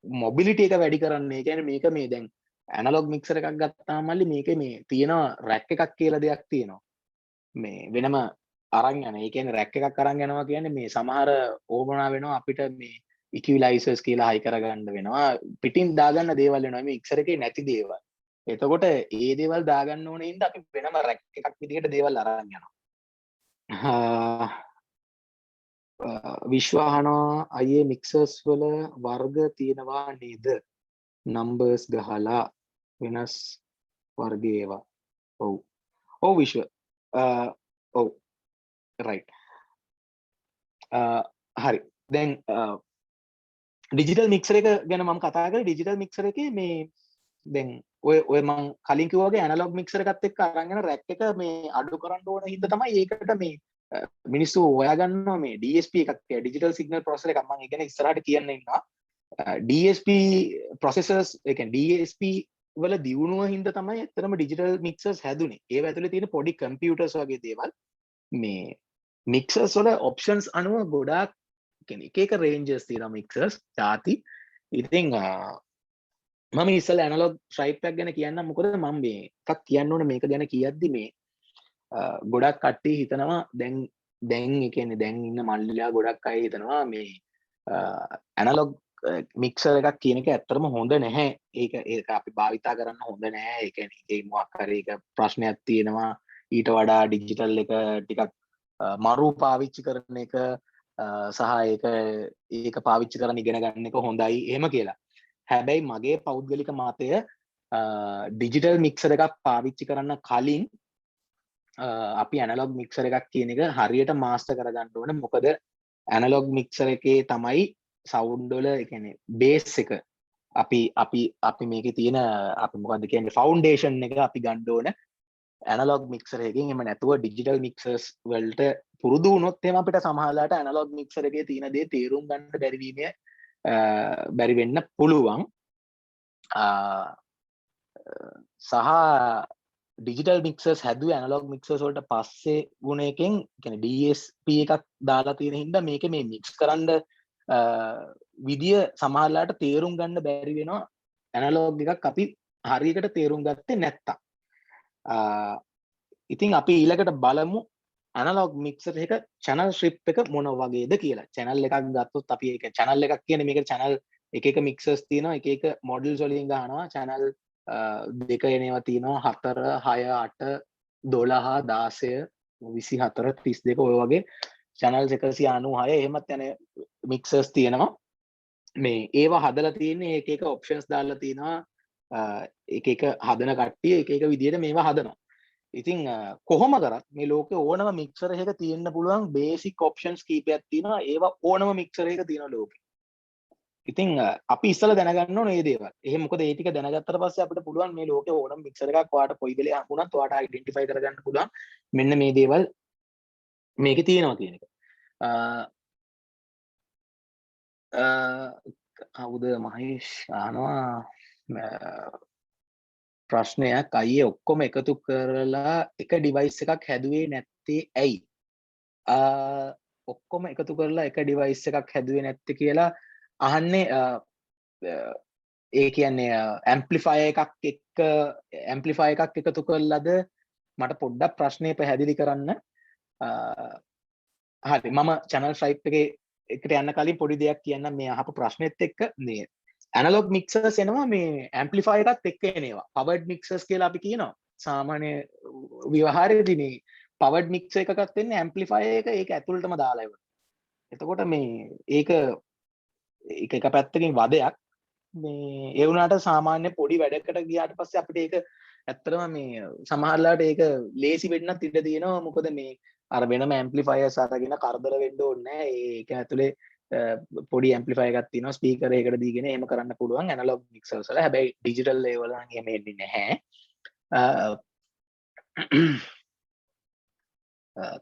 මොබිලිටි එක වැඩි කරන්න. ඒ කියන්නේ මේක මේ දැන් ඇනලොග් මික්සර් එකක් ගත්තාම මල්ලි මේකේ මේ තියෙනවා රැක් එකක් කියලා දෙයක් තියෙනවා. මේ වෙනම අරන් යන. ඒ කියන්නේ රැක් එකක් අරන් යනවා කියන්නේ මේ සමහර ඕමනා වෙනවා අපිට මේ ඉක්විලයිසර්ස් කියලා හයි කරගන්න වෙනවා. පිටින් දාගන්න දේවල් වෙනවා. මේ මික්සර් එකේ නැති දේවල්. එතකොට ඒ දේවල් දාගන්න ඕනේ ඉඳ අපි වෙනම රැක් එකක් විදිහට දේවල් අරන් යනවා. විශ්වාහනවා අයියේ මික්සර්ස් වල වර්ග තියෙනවා නේද? නම්බර්ස් ගහලා වෙනස් වර්ග ඒවා. ඔව්. ඔව් විශ්ව. ඔව්. රයිට්. හරි. දැන් ඩිජිටල් මික්සර් එක ගැන මම කතා කරේ. ඩිජිටල් මික්සර් එකේ මේ දැන් ඔය මම කලින් කිව්වා වගේ ඇනලොග් මික්සර් එකත් එක්ක අරන් යන රැක් එක මේ අඩු කරන්න ඕන හින්දා තමයි ඒකට මේ මිනිස්සු හොයාගන්නවා මේ DSP එකක් කියලා ඩිජිටල් සිග්නල් ප්‍රොසෙසර් එකක්. මම ඉගෙන ඉස්සරහට කියන්න ඉන්නවා. DSP ප්‍රොසෙසර්ස් ඒ කියන්නේ DSP වල දියුණුව හින්දා තමයි ඇත්තටම ඩිජිටල් මික්සර්ස් හැදුනේ. ඒව ඇතුලේ තියෙන පොඩි කම්පියුටර්ස් වගේ දේවල් මේ මික්සර්ස් වල ඔප්ෂන්ස් අනුව ගොඩාක් කියන්නේ එක එක රේන්ජස් තියෙනවා මික්සර්ස් ಜಾති. ඉතින් මම ඉස්සෙල්ලා ඇනලොග් ස්ට්‍රයිප් එකක් ගැන කියන්නම්. මොකද මම මේ එකක් කියන්න ඕනේ මේක ගැන කියද්දි මේ ගොඩක් කට්ටිය හිතනවා දැන් ඒ කියන්නේ දැන් ඉන්න මල්ලිලා ගොඩක් අය හිතනවා මේ ඇනලොග් මික්සර් එකක් කියන එක ඇත්තටම හොඳ නැහැ. ඒක අපි භාවිතා කරන්න හොඳ නැහැ. ඒ කියන්නේ ඒ මොකක් හරි එක ප්‍රශ්නයක් තියෙනවා. ඊට වඩා ඩිජිටල් එක ටිකක් මරු පාවිච්චි කරන එක සහ ඒක පාවිච්චි කරන්න ඉගෙන ගන්න එක හොඳයි එහෙම කියලා. හැබැයි මගේ පෞද්ගලික මතය ඩිජිටල් මික්සර් එකක් පාවිච්චි කරන්න කලින් අපි ඇනලොග් මික්සර් එකක් කියන එක හරියට මාස්ටර් කරගන්න ඕනේ. මොකද ඇනලොග් මික්සර් එකේ තමයි සවුන්ඩ් වල ඒ කියන්නේ බේස් එක අපි මේකේ තියෙන අපි මොකද්ද කියන්නේ ෆවුන්ඩේෂන් එක අපි ගන්න ඕන ඇනලොග් මික්සර් එකකින්. එහෙම නැතුව ඩිජිටල් මික්සර්ස් වලට පුරුදු වුණොත් එහෙම අපිට සමහරලාට ඇනලොග් මික්සර් එකේ තියෙන දේ තේරුම් ගන්න බැරි වෙන්න පුළුවන්. සහ ඩිජිටල් මික්සර්ස් හැදුවේ ඇනලොග් මික්සර්ස් වලට පස්සේ වුණ එකෙන් කියන්නේ DSP එකක් දාලා තියෙන හින්දා මේකේ මේ මික්ස් කරන්න විදිය සමහරලාට තේරුම් ගන්න බැරි වෙනවා ඇනලොග් එකක් අපි හරියකට තේරුම් ගත්තේ නැත්තම්. ඉතින් අපි ඊළඟට බලමු ඇනලොග් මික්සර් එක channel strip එක මොන වගේද කියලා. channel එකක් ගත්තොත් අපි ඒක channel එකක් කියන්නේ මේක channel එක එක මික්සර්ස් තියෙනවා එක එක මොඩල්ස් වලින් ගන්නවා. channel දෙක එනවා තියෙනවා 4 6 8 12 16 24 32 ඔය වගේ channels 196 එහෙමත් යන මික්සර්ස් තියෙනවා. මේ ඒවා හදලා තියෙන්නේ එක එක ඔප්ෂන්ස් දාලා තියෙනවා. එක එක හදන කට්ටිය එක එක විදිහට මේවා හදනවා. ඉතින් කොහොම කරත් මේ ලෝකේ ඕනම මික්සර් එකක තියෙන්න පුළුවන් බේසික් ඔප්ෂන්ස් කීපයක් තියෙනවා. ඒවා ඕනම මික්සර් එකක තියෙනවා ලෝකේ. ඉතින් අපි ඉස්සල දැනගන්න ඕනේ මේ දේවල්. එහෙනම් මොකද ඒ ටික දැනගත්තට පස්සේ අපිට පුළුවන් මේ ලෝකේ ඕනම මික්සර් එකක් ඔයාලට කොයි වෙලේ හම්බුණත් ඔයාලට අයිඩෙන්ටිෆයි කරගන්න පුළුවන් මෙන්න මේ දේවල් මේකේ තියෙනවා කියන එක. කවුද මහේෂ් අහනවා ප්‍රශ්නයක් අයියේ ඔක්කොම එකතු කරලා එක ඩිවයිස් එකක් හැදුවේ නැත්තේ ඇයි? ඔක්කොම එකතු කරලා එක ඩිවයිස් එකක් හැදුවේ නැත්තේ කියලා අහන්නේ ඒ කියන්නේ ඇම්ප්ලිෆයර් එකක් එකතු කරලාද මට පොඩ්ඩක් ප්‍රශ්නේ පැහැදිලි කරන්න. හරි මම channel stripe එකේ එකට යන්න කලින් පොඩි දෙයක් කියන්නම් මේ අහපු ප්‍රශ්නෙත් එක්ක මේ ඇනලොග් මික්සර්ස් එනවා මේ ඇම්ප්ලිෆයර් එකත් එක්ක එනවා පවර්ඩ් මික්සර්ස් කියලා අපි කියනවා සාමාන්‍ය ව්‍යවහාරයේදී මේ පවර්ඩ් මික්සර් එකකත් වෙන්නේ ඇම්ප්ලිෆයර් එක ඒක ඇතුළටම දාලා ඉවර. එතකොට මේ ඒක එක පැත්තකින් වදයක් මේ ඒ වුණාට සාමාන්‍ය පොඩි වැඩකට ගියාට පස්සේ අපිට ඒක ඇත්තටම මේ සමහරලාට ඒක ලේසි වෙන්නත් ඉඩ තියෙනවා මොකද මේ අර වෙනම ඇම්ප්ලිෆයර්ස් අරගෙන කරදර වෙන්න ඕනේ නැහැ ඒක ඇතුලේ පොඩි ඇම්ප්ලිෆයර් එකක් තියෙනවා ස්පීකර් එකකට දීගෙන එහෙම කරන්න පුළුවන් ඇනලොග් මික්සර්ස් වල හැබැයි ඩිජිටල් ලේවල් නම් එහෙම එන්නේ නැහැ.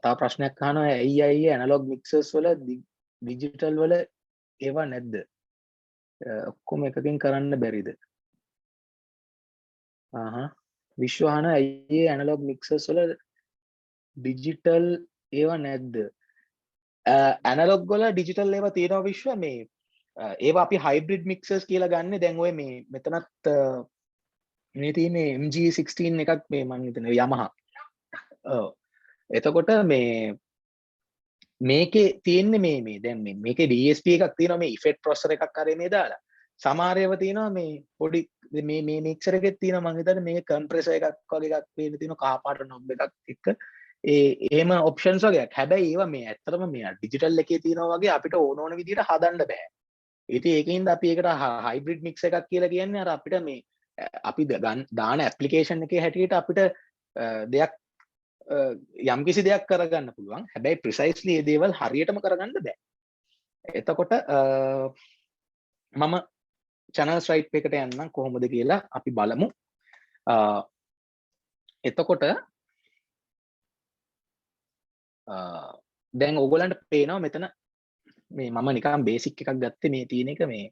තව ප්‍රශ්නයක් අහනවා ඇයි ඇනලොග් මික්සර්ස් වල ඩිජිටල් වල ඒවා නැද්ද? ඔක්කොම එකකින් කරන්න බැරිද? විශ්වාන ඇයි ඇනලොග් මික්සර්ස් වල ඩිජිටල් ඒවා නැද්ද? ඇනලොග් වල ඩිජිටල් ඒවා තියෙනවා විශ්ව මේ ඒවා අපි හයිබ්‍රිඩ් මික්සර්ස් කියලා ගන්න දැන් ඔය මේ මෙතනත් මේ තියෙන්නේ MG16 එකක් මේ මම හිතන්නේ Yamaha. ඔව්. එතකොට මේ මේකේ තියෙන්නේ මේ දැන් මේකේ DSP එකක් තියෙනවා මේ ඉෆෙක්ට් ප්‍රොසෙසර් එකක් කරේ මේ දාලා. සමහර ඒවා තියෙනවා මේ පොඩි මේ මික්සර් එකෙත් තියෙනවා මම හිතන්නේ මේක කම්ප්‍රෙසර් එකක් වගේ එකක් වෙන්න තියෙනවා කහ පාට නොබ් එකක් එක්ක එහෙම ඔප්ෂන්ස් වගේක්. හැබැයි ඒවා මේ ඇත්තටම මේ ඩිජිටල් එකේ තියෙනවා වගේ අපිට ඕන විදිහට හදන්න බෑ. ඉතින් ඒකින්ද අපි ඒකට හයිබ්‍රිඩ් මික්ස් එකක් කියලා කියන්නේ අර අපිට මේ අපි දාන ඇප්ලිකේෂන් එකේ හැටියට අපිට දෙයක් යම්කිසි දෙයක් කරගන්න පුළුවන්. හැබැයි ප්‍රිසයිස්ලි මේ දේවල් හරියටම කරගන්න බෑ. එතකොට මම channel stripe එකට යන්නම් කොහොමද කියලා අපි බලමු. එතකොට දැන් ඕගොල්ලන්ට පේනවා මෙතන මේ මම නිකන් බේසික් එකක් ගත්තේ මේ තියෙන එක මේ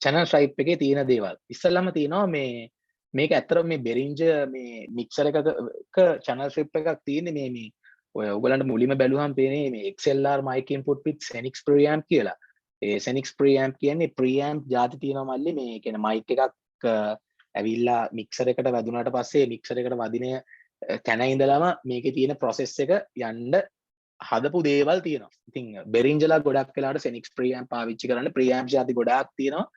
channel stripe එකේ තියෙන දේවල්. ඉස්සෙල්ලාම තියෙනවා මේ මේක ඇත්තටම මේ Behringer මේ මික්සර් එකක channel stripe එකක් තියෙන්නේ මේ ඔය ඔයගලන්ට මුලින්ම බැලුවම පේන්නේ මේ XLR mic input with Xenix preamp කියලා. ඒ Xenix preamp කියන්නේ preamp ಜಾති තියෙනවා මල්ලි මේ කියන්නේ mic එකක් ඇවිල්ලා මික්සර් එකට වැදුනාට පස්සේ මික්සර් එකට වදින තැන ඉඳලම මේකේ තියෙන process එක යන්න හදපු දේවල් තියෙනවා. ඉතින් Behringerලා ගොඩක් වෙලාවට Xenix preamp පාවිච්චි කරන්න preamp ಜಾති ගොඩාක් තියෙනවා.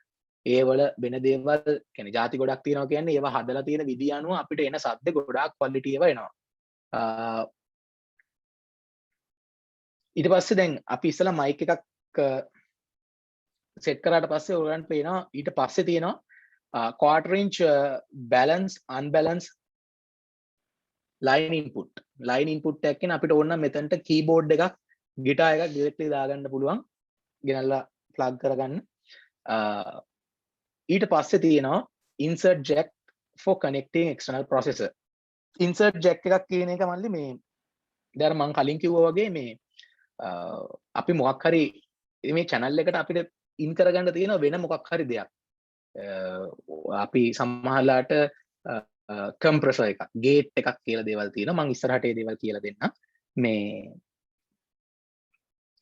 ඒවල වෙන දේවල් කියන්නේ ಜಾති ගොඩක් තියෙනවා කියන්නේ ඒවා හදලා තියෙන විදිය අනුව අපිට එන ශබ්ද ගොඩාක් ක්වොලිටි ඒවා එනවා. ඊට පස්සේ දැන් අපි ඉස්සලා මයික් එකක් සෙට් කරාට පස්සේ ඔයගලන්ට පේනවා ඊට පස්සේ තියෙනවා quarter inch balance unbalance line input එකක් කියන අපිට ඕන නම් මෙතනට keyboard එකක් guitar එකක් directly දාගන්න පුළුවන් ගෙනල්ලා plug කරගන්න. ඊට පස්සේ තියෙනවා insert jack for connecting external processor. insert jack එකක් කියන එක මල්ලි මේ දැන් මම කලින් කිව්වා වගේ මේ අපි මොකක් හරි මේ channel එකට අපිට in කරගන්න තියෙන වෙන මොකක් හරි දෙයක්. අපි සමහරලාට compressor එකක්, gate එකක් කියලා දේවල් තියෙනවා. මම ඉස්සරහට ඒ දේවල් කියලා දෙන්නම්. මේ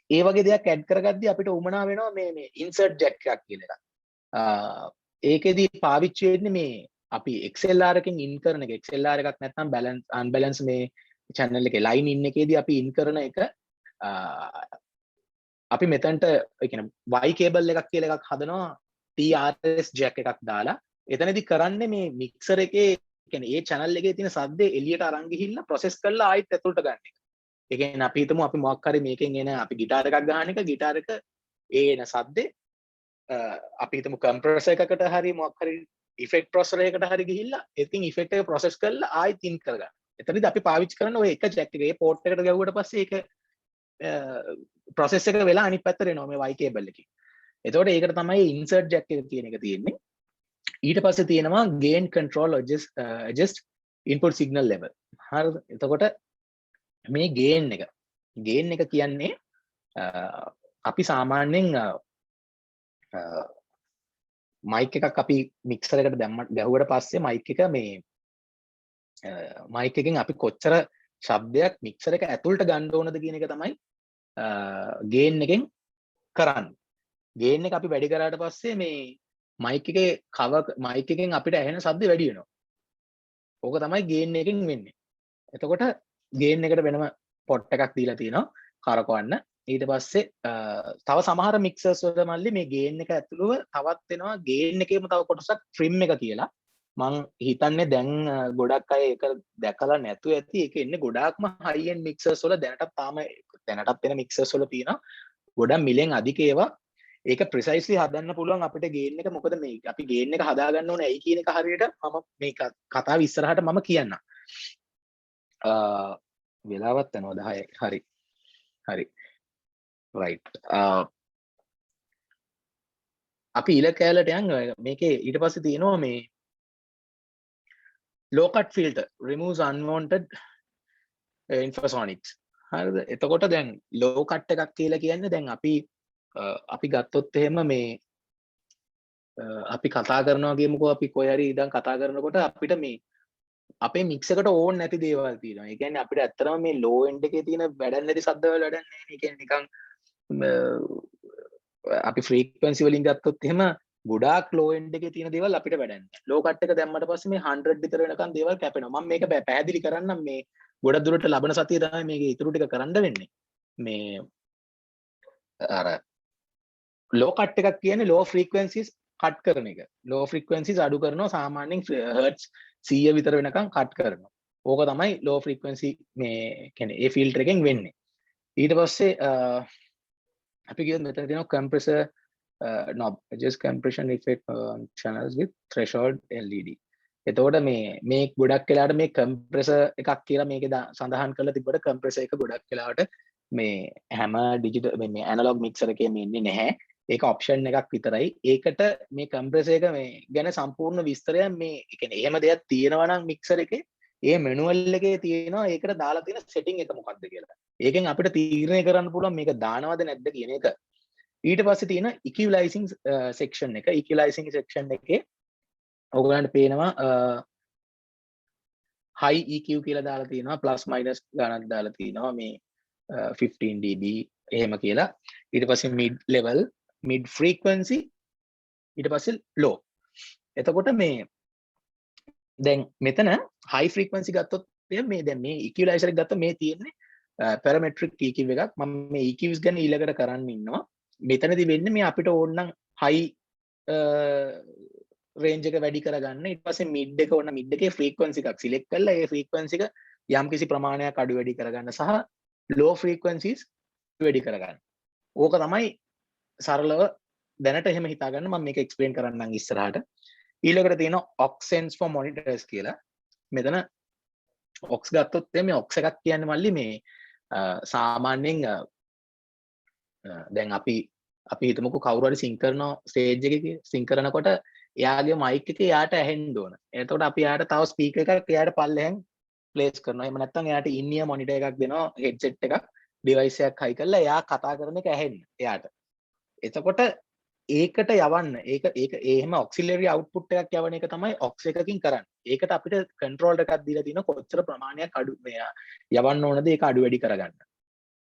ඒ වගේ දෙයක් add කරගද්දී අපිට උමනා වෙනවා මේ insert jack එකක් කියලා එකක්. ඒකෙදි පාවිච්චි වෙන්නේ මේ අපි XLR එකෙන් in කරන එක. XLR එකක් නැත්නම් balance unbalance මේ channel එකේ line in එකේදී අපි in කරන එක අපි මෙතනට ඒ කියන්නේ Y cable එකක් කියලා එකක් හදනවා TRS jack එකක් දාලා. එතනදී කරන්නේ මේ mixer එකේ කියන්නේ ඒ channel එකේ තියෙන ශබ්දේ එළියට අරන් ගිහිල්ලා process කරලා ආයෙත් ඇතුළට ගන්න එක. ඒ කියන්නේ අපි හිතමු අපි මොකක් හරි මේකෙන් එන අපි ගිටාර එකක් ගහන එක ගිටාර එක එන ශබ්දේ අපි හිතමු compressor එකකට හරි මොකක් හරි effect processor එකකට හරි ගිහිල්ලා ඒකෙන් effect එක process කරලා ආයෙත් in කරගන්න. එතනදී අපි පාවිච්චි කරන ඔය එක jack එක ඒ port එකට ගැහුවට පස්සේ ඒක process එක වෙලා අනිත් පැත්තට එනවා මේ Y cable එකකින්. එතකොට ඒකට තමයි insert jack එක කියන එක තියෙන්නේ. ඊට පස්සේ තියෙනවා gain control adjust input signal level. හරිද? එතකොට මේ gain එක කියන්නේ අපි සාමාන්‍යයෙන් mic එකක් අපි mixer එකට ගැහුවට පස්සේ mic එක මේ mic එකෙන් අපි කොච්චර ශබ්දයක් mixer එක ඇතුළට ගන්න ඕනද කියන එක තමයි gain එකෙන් කරන්නේ. gain එක අපි වැඩි කරාට පස්සේ මේ mic එකේ mic එකෙන් අපිට ඇහෙන ශබ්ද වැඩි වෙනවා. ඕක තමයි gain එකෙන් වෙන්නේ. එතකොට gain එකට වෙනම pot එකක් දීලා තියෙනවා කරකවන්න. ඊට පස්සේ තව සමහර mixers වල මල්ලි මේ gain එක ඇතුළුව තවත් වෙනවා gain එකේම තව කොටසක් trim එක කියලා. මං හිතන්නේ දැන් ගොඩක් අය ඒක දැකලා නැතුව ඇති. ඒක එන්නේ ගොඩාක්ම high end mixers වල දැනටත් එන mixers වල තියෙනවා. ගොඩක් මිලෙන් අධික ඒවා. ඒක precisely හදන්න පුළුවන් අපිට gain එක. මොකද මේ අපි gain එක හදා ගන්න ඕනේ ඇයි කියන එක හරියට මම මේ කතාව ඉස්සරහට මම කියන්නම්. වෙලාවත් යනවා 10. හරි. right. අපි ඊළ කැලට යන් මේකේ ඊට පස්සේ තියෙනවා මේ low cut filter removes unwanted infrasonics. හරිද? එතකොට දැන් low cut එකක් කියලා කියන්නේ දැන් අපි ගත්තොත් එහෙම මේ අපි කතා කරනවා කියමුකෝ අපි කොයි හරි ඉඳන් කතා කරනකොට අපිට මේ අපේ mix එකට ඕන් නැති දේවල් තියෙනවා. ඒ කියන්නේ අපිට ඇත්තටම මේ low end එකේ තියෙන වැඩක් නැති ශබ්ද වල වැඩක් නැහැ නේ. ඒ කියන්නේ නිකන් අපි frequency වලින් ගත්තොත් එහෙම ගොඩාක් low end එකේ තියෙන දේවල් අපිට වැඩක් නැහැ. low cut එක දැම්මට පස්සේ මේ 100 විතර වෙනකන් දේවල් කැපෙනවා. මම මේක පැහැදිලි කරන්නම්. මේ ගොඩක් දුරට ලබන සතිය තමයි මේකේ ඉතුරු ටික කරන්න වෙන්නේ. මේ අර low cut එකක් කියන්නේ low frequencies cut කරන එක. low frequencies අඩු කරනවා සාමාන්‍යයෙන් hertz 100 විතර වෙනකන් cut කරනවා. ඕක තමයි low frequency මේ කියන්නේ ඒ filter එකෙන් වෙන්නේ. ඊට පස්සේ අපි කියමු මෙතන තියෙනවා compressor knob adjust compression effect channels with threshold LED. එතකොට මේ ගොඩක් වෙලාවට මේ compressor එකක් කියලා මේකේ සඳහන් කරලා තිබ්බට compressor එක ගොඩක් වෙලාවට මේ හැම digital මේ analog mixer එකේම ඉන්නේ නැහැ. ඒක option එකක් විතරයි. ඒකට මේ compressor එක මේ ගැන සම්පූර්ණ විස්තරය මේ කියන්නේ එහෙම දෙයක් තියෙනවා නම් mixer එකේ ඒ manual එකේ තියෙනවා ඒකට දාලා තියෙන setting එක මොකක්ද කියලා. ඒකෙන් අපිට තීරණය කරන්න පුළුවන් මේක දානවද නැද්ද කියන එක. ඊට පස්සේ තියෙන equalizing section එක. equalizing section එකේ ඔයගලන්ට පේනවා high EQ කියලා දාලා තියෙනවා plus minus ගණන් දාලා තියෙනවා මේ 15 dB එහෙම කියලා. ඊට පස්සේ mid level mid frequency ඊට පස්සේ low. එතකොට මේ දැන් මෙතන high frequency ගත්තොත් මේ දැන් මේ equalizer එක ගත්තා මේ තියෙන්නේ parametric EQ එකක්. මම මේ EQs ගැන ඊළඟට කරන්න ඉන්නවා. මෙතනදී වෙන්නේ මේ අපිට ඕන නම් high range එක වැඩි කරගන්න. ඊට පස්සේ mid එක ඕන mid එකේ frequency එකක් select කරලා ඒ frequency එක යම්කිසි ප්‍රමාණයක් අඩු වැඩි කරගන්න සහ low frequencies වැඩි කරගන්න. ඕක තමයි සරලව දැනට එහෙම හිතාගන්න. මම මේක explain කරන්නම් ඉස්සරහට. ඊළඟට තියෙනවා aux sense for monitors කියලා. මෙතන aux ගත්තොත් මේ aux එකක් කියන්නේ මල්ලි මේ සාමාන්‍යයෙන් දැන් අපි හිතමුකෝ කවුරු හරි සිංක් කරන ස්ටේජ් එකේ සිංක් කරනකොට එයාගේ මයික් එක එයාට ඇහෙන්න ඕන. එතකොට අපි එයාට තව ස්පීකර් එකක් එයාට පල්ලෙහෙන් ප්ලේස් කරනවා. එහෙම නැත්නම් එයාට ඉන් ඉයර් මොනිටර් එකක් දෙනවා, හෙඩ්සෙට් එකක්, ඩිවයිස් එකක් හයි කරලා එයා කතා කරන එක ඇහෙන්න එයාට. එතකොට ඒකට යවන්න ඒක එහෙම ඔක්සිලරි අවුට්පුට් එකක් යවන එක තමයි ඔක්ස් එකකින් කරන්නේ. ඒකට අපිට කන්ට්‍රෝලර් එකක් දීලා තියෙනවා කොච්චර ප්‍රමාණයක් අඩු යවන්න ඕනද ඒක අඩු වැඩි කරගන්න.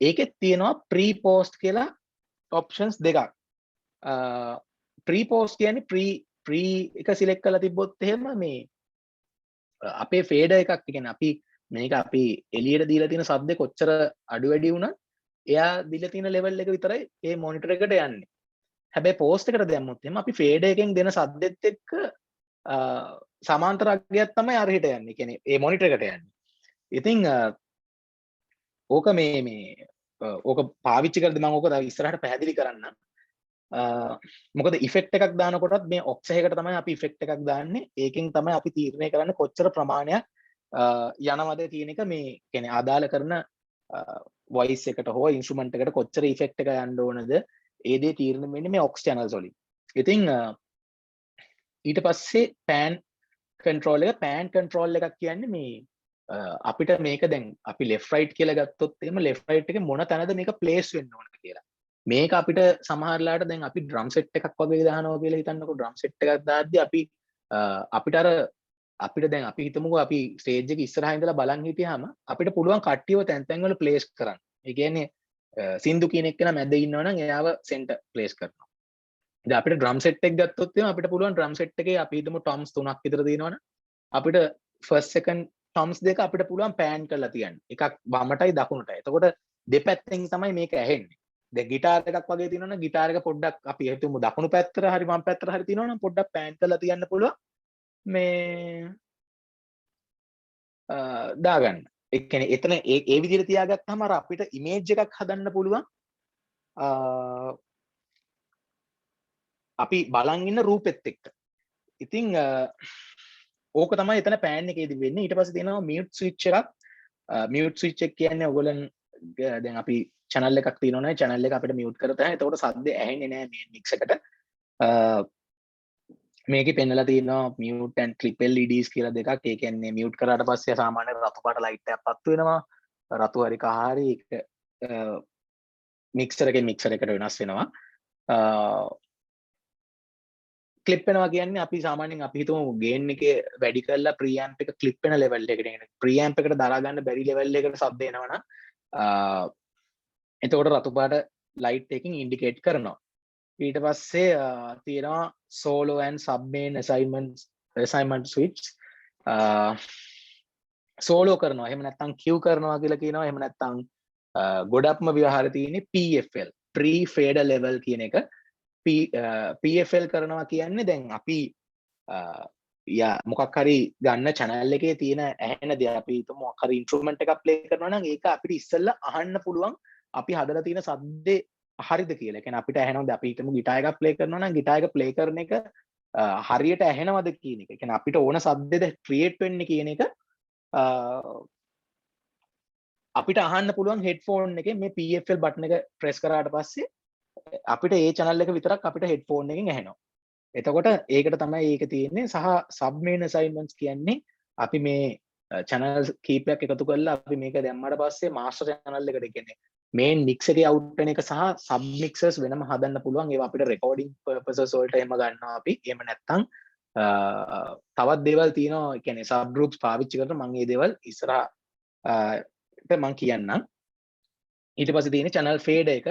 ඒකෙත් තියෙනවා pre post කියලා options දෙකක්. pre post කියන්නේ pre එක select කරලා තිබ්බොත් එහෙම මේ අපේ fader එකක් කියන්නේ අපි මේක අපි එළියට දීලා තියෙන ශබ්දේ කොච්චර අඩු වැඩි වුණත් එයා දීලා තියෙන level එක විතරයි මේ monitor එකට යන්නේ. හැබැයි post එකට දැම්මොත් එහෙම අපි fader එකෙන් දෙන ශබ්දෙත් එක්ක සමාන්තර අගයක් තමයි අරහෙට යන්නේ. කියන්නේ මේ monitor එකට යන්නේ. ඉතින් ඕක ඕක පාවිච්චි කරද්දී මම ඕක තව ඉස්සරහට පැහැදිලි කරන්නම්. මොකද ඉෆෙක්ට් එකක් දානකොටත් මේ ඔක්ස් එකකට තමයි අපි ඉෆෙක්ට් එකක් දාන්නේ. ඒකෙන් තමයි අපි තීරණය කරන්නේ කොච්චර ප්‍රමාණයක් යනවද කියන එක මේ කියන්නේ අදාළ කරන වොයිස් එකට හෝ ඉන්ස්ට්‍රුමන්ට් එකට කොච්චර ඉෆෙක්ට් එක යන්න ඕනද ඒ දේ තීරණය වෙන්නේ මේ ඔක්ස් channels වලින්. ඉතින් ඊට පස්සේ pan control එක එකක් කියන්නේ මේ අපිට මේක දැන් අපි left right කියලා ගත්තොත් එහෙම left right එකේ මොන තැනද මේක place වෙන්න ඕන කියලා. මේක අපිට සමහරලාට දැන් අපි drum set එකක් වගේ දානවා කියලා හිතන්නකෝ. drum set එකක් දාද්දි අපි අපිට අපිට දැන් අපි හිතමුකෝ අපි ස්ටේජ් එක ඉස්සරහා ඉඳලා බලන් හිටියාම අපිට පුළුවන් කට්ටියව තැන් තැන් වල ප්ලේස් කරන්න. ඒ කියන්නේ සින්දු කියන එක්කෙනා මැද ඉන්නවා නම් එයාව සෙන්ටර් ප්ලේස් කරනවා. ඉතින් අපිට ඩ්‍රම් සෙට් එක ගත්තොත් එහෙනම් අපිට පුළුවන් ඩ්‍රම් සෙට් එකේ අපි හිතමු ටොම්ස් 3ක් විතර තියෙනවනේ. අපිට ෆස්ට් සෙකන්ඩ් ටොම්ස් දෙක අපිට පුළුවන් පෑන් කරලා තියන්න. එකක් වමටයි දකුණටයි. එතකොට දෙපැත්තෙන් තමයි මේක ඇහෙන්නේ. දැන් ගිටාර් එකක් වගේ තියෙනවනම් ගිටාර් එක පොඩ්ඩක් අපි හිතමු දකුණු පැත්තට හරි වම් පැත්තට හරි තියෙනවනම් පොඩ්ඩක් පෑන් කරලා තියන්න පුළුවන්. මේ දාගන්න. ඒ කියන්නේ එතන ඒ විදිහට තියාගත්තාම අර අපිට ඉමේජ් එකක් හදන්න පුළුවන්. අපි බලන් ඉන්න රූපෙත් එක්ක. ඉතින් ඕක තමයි එතන පෑන් එකේදී වෙන්නේ. ඊට පස්සේ තියෙනවා මියුට් ස්විච් එකක්. මියුට් ස්විච් එක කියන්නේ ඔයගොල්ලන් දැන් අපි channel එකක් තියෙනවනේ channel එක අපිට මියුට් කරලා තමයි. එතකොට සද්ද ඇහෙන්නේ නැහැ මේ මික්ස් එකට. මේකේ පෙන්නලා තියෙනවා mute and clip LEDs කියලා දෙකක්. ඒ කියන්නේ mute කරාට පස්සේ සාමාන්‍ය රතු පාට ලයිට් එකක් පත්තු වෙනවා. රතු හරි කහ හරි ඒක මික්සර් එකෙන් මික්සර් එකට වෙනස් වෙනවා. ක්ලිප් වෙනවා කියන්නේ අපි සාමාන්‍යයෙන් අපි හිතමු ගේන් එකේ වැඩි කරලා ප්‍රීඇම්ප් එක ක්ලිප් වෙන ලෙවල් එකකට එන. ප්‍රීඇම්ප් එකට දරා ගන්න බැරි ලෙවල් එකකට ශබ්ද එනවනම් එතකොට රතු පාට ලයිට් එකකින් ඉන්ඩිකේට් කරනවා. ඊට පස්සේ තියෙනවා solo and sub main assignment switch. solo කරනවා එහෙම නැත්නම් queue කරනවා කියලා කියනවා. එහෙම නැත්නම් ගොඩක්ම ව්‍යවහාර තියෙන්නේ PFL pre fader level කියන එක. PFL කරනවා කියන්නේ දැන් අපි මොකක් හරි ගන්න channel එකේ තියෙන ඇහෙන දේ අපි හිතමු මොකක් හරි instrument එකක් play කරනවා නම් ඒක අපිට ඉස්සෙල්ලා අහන්න පුළුවන් අපි හදලා තියෙන සද්දේ හරිද කියලා. ඒ කියන්නේ අපිට ඇහෙනවද අපි හිතමු ගිටාර් එකක් ප්ලේ කරනවා නම් ගිටාර් එක ප්ලේ කරන එක හරියට ඇහෙනවද කියන එක. ඒ කියන්නේ අපිට ඕන සද්දෙද ක්‍රියේට් වෙන්නේ කියන එක අපිට අහන්න පුළුවන් හෙඩ්ෆෝන් එකේ මේ PFL බටන් එක ප්‍රෙස් කරාට පස්සේ අපිට ඒ channel එක විතරක් අපිට හෙඩ්ෆෝන් එකෙන් ඇහෙනවා. එතකොට ඒකට තමයි ඒක තියෙන්නේ. සහ sub main assignments කියන්නේ අපි මේ channel කීපයක් එකතු කරලා අපි මේක දැම්මට පස්සේ master channel එකට කියන්නේ main mix එකේ out වෙන එක සහ sub mixers වෙනම හදන්න පුළුවන්. ඒවා අපිට recording purposes වලට එහෙම ගන්නවා අපි. එහෙම නැත්නම් තවත් දේවල් තියෙනවා. ඒ කියන්නේ sub groups පාවිච්චි කරලා මම මේ දේවල් ඉස්සරහට මම කියන්නම්. ඊට පස්සේ තියෙන්නේ channel fader එක.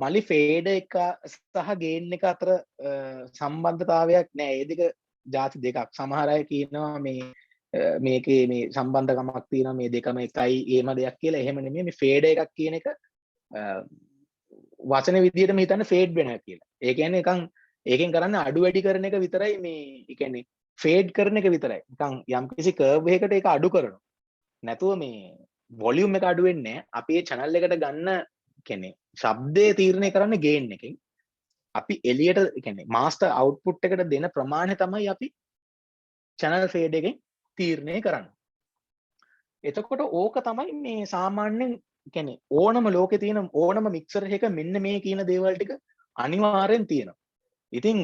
මලි fader එක සහ gain එක අතර සම්බන්ධතාවයක් නැහැ. ඒ දෙක ಜಾති දෙකක්. සමහර අය කියනවා මේකේ මේ සම්බන්ධකමක් තියෙනවා මේ දෙකම එකයි ඒම දෙයක් කියලා. එහෙම නෙමෙයි. මේ fader එකක් කියන එක වචන විදිහටම හිතන්න fade වෙනවා කියලා. ඒ කියන්නේ නිකන් ඒකෙන් කරන්නේ අඩු වැඩි කරන එක විතරයි. මේ ඒ කියන්නේ fade කරන එක විතරයි. නිකන් යම්කිසි curve එකකට ඒක අඩු කරනවා. නැතුව මේ volume එක අඩු වෙන්නේ නැහැ. අපි මේ channel එකට ගන්න කියන්නේ ශබ්දය තීරණය කරන්නේ gain එකෙන්. අපි එළියට කියන්නේ master output එකට දෙන ප්‍රමාණය තමයි අපි channel fade එකෙන් තීරණය කරන්නේ. එතකොට ඕක තමයි මේ සාමාන්‍යයෙන් කියන්නේ ඕනම ලෝකේ තියෙන ඕනම මික්සර් එක මෙන්න මේ කියන දේවල් ටික අනිවාර්යෙන් තියෙනවා. ඉතින්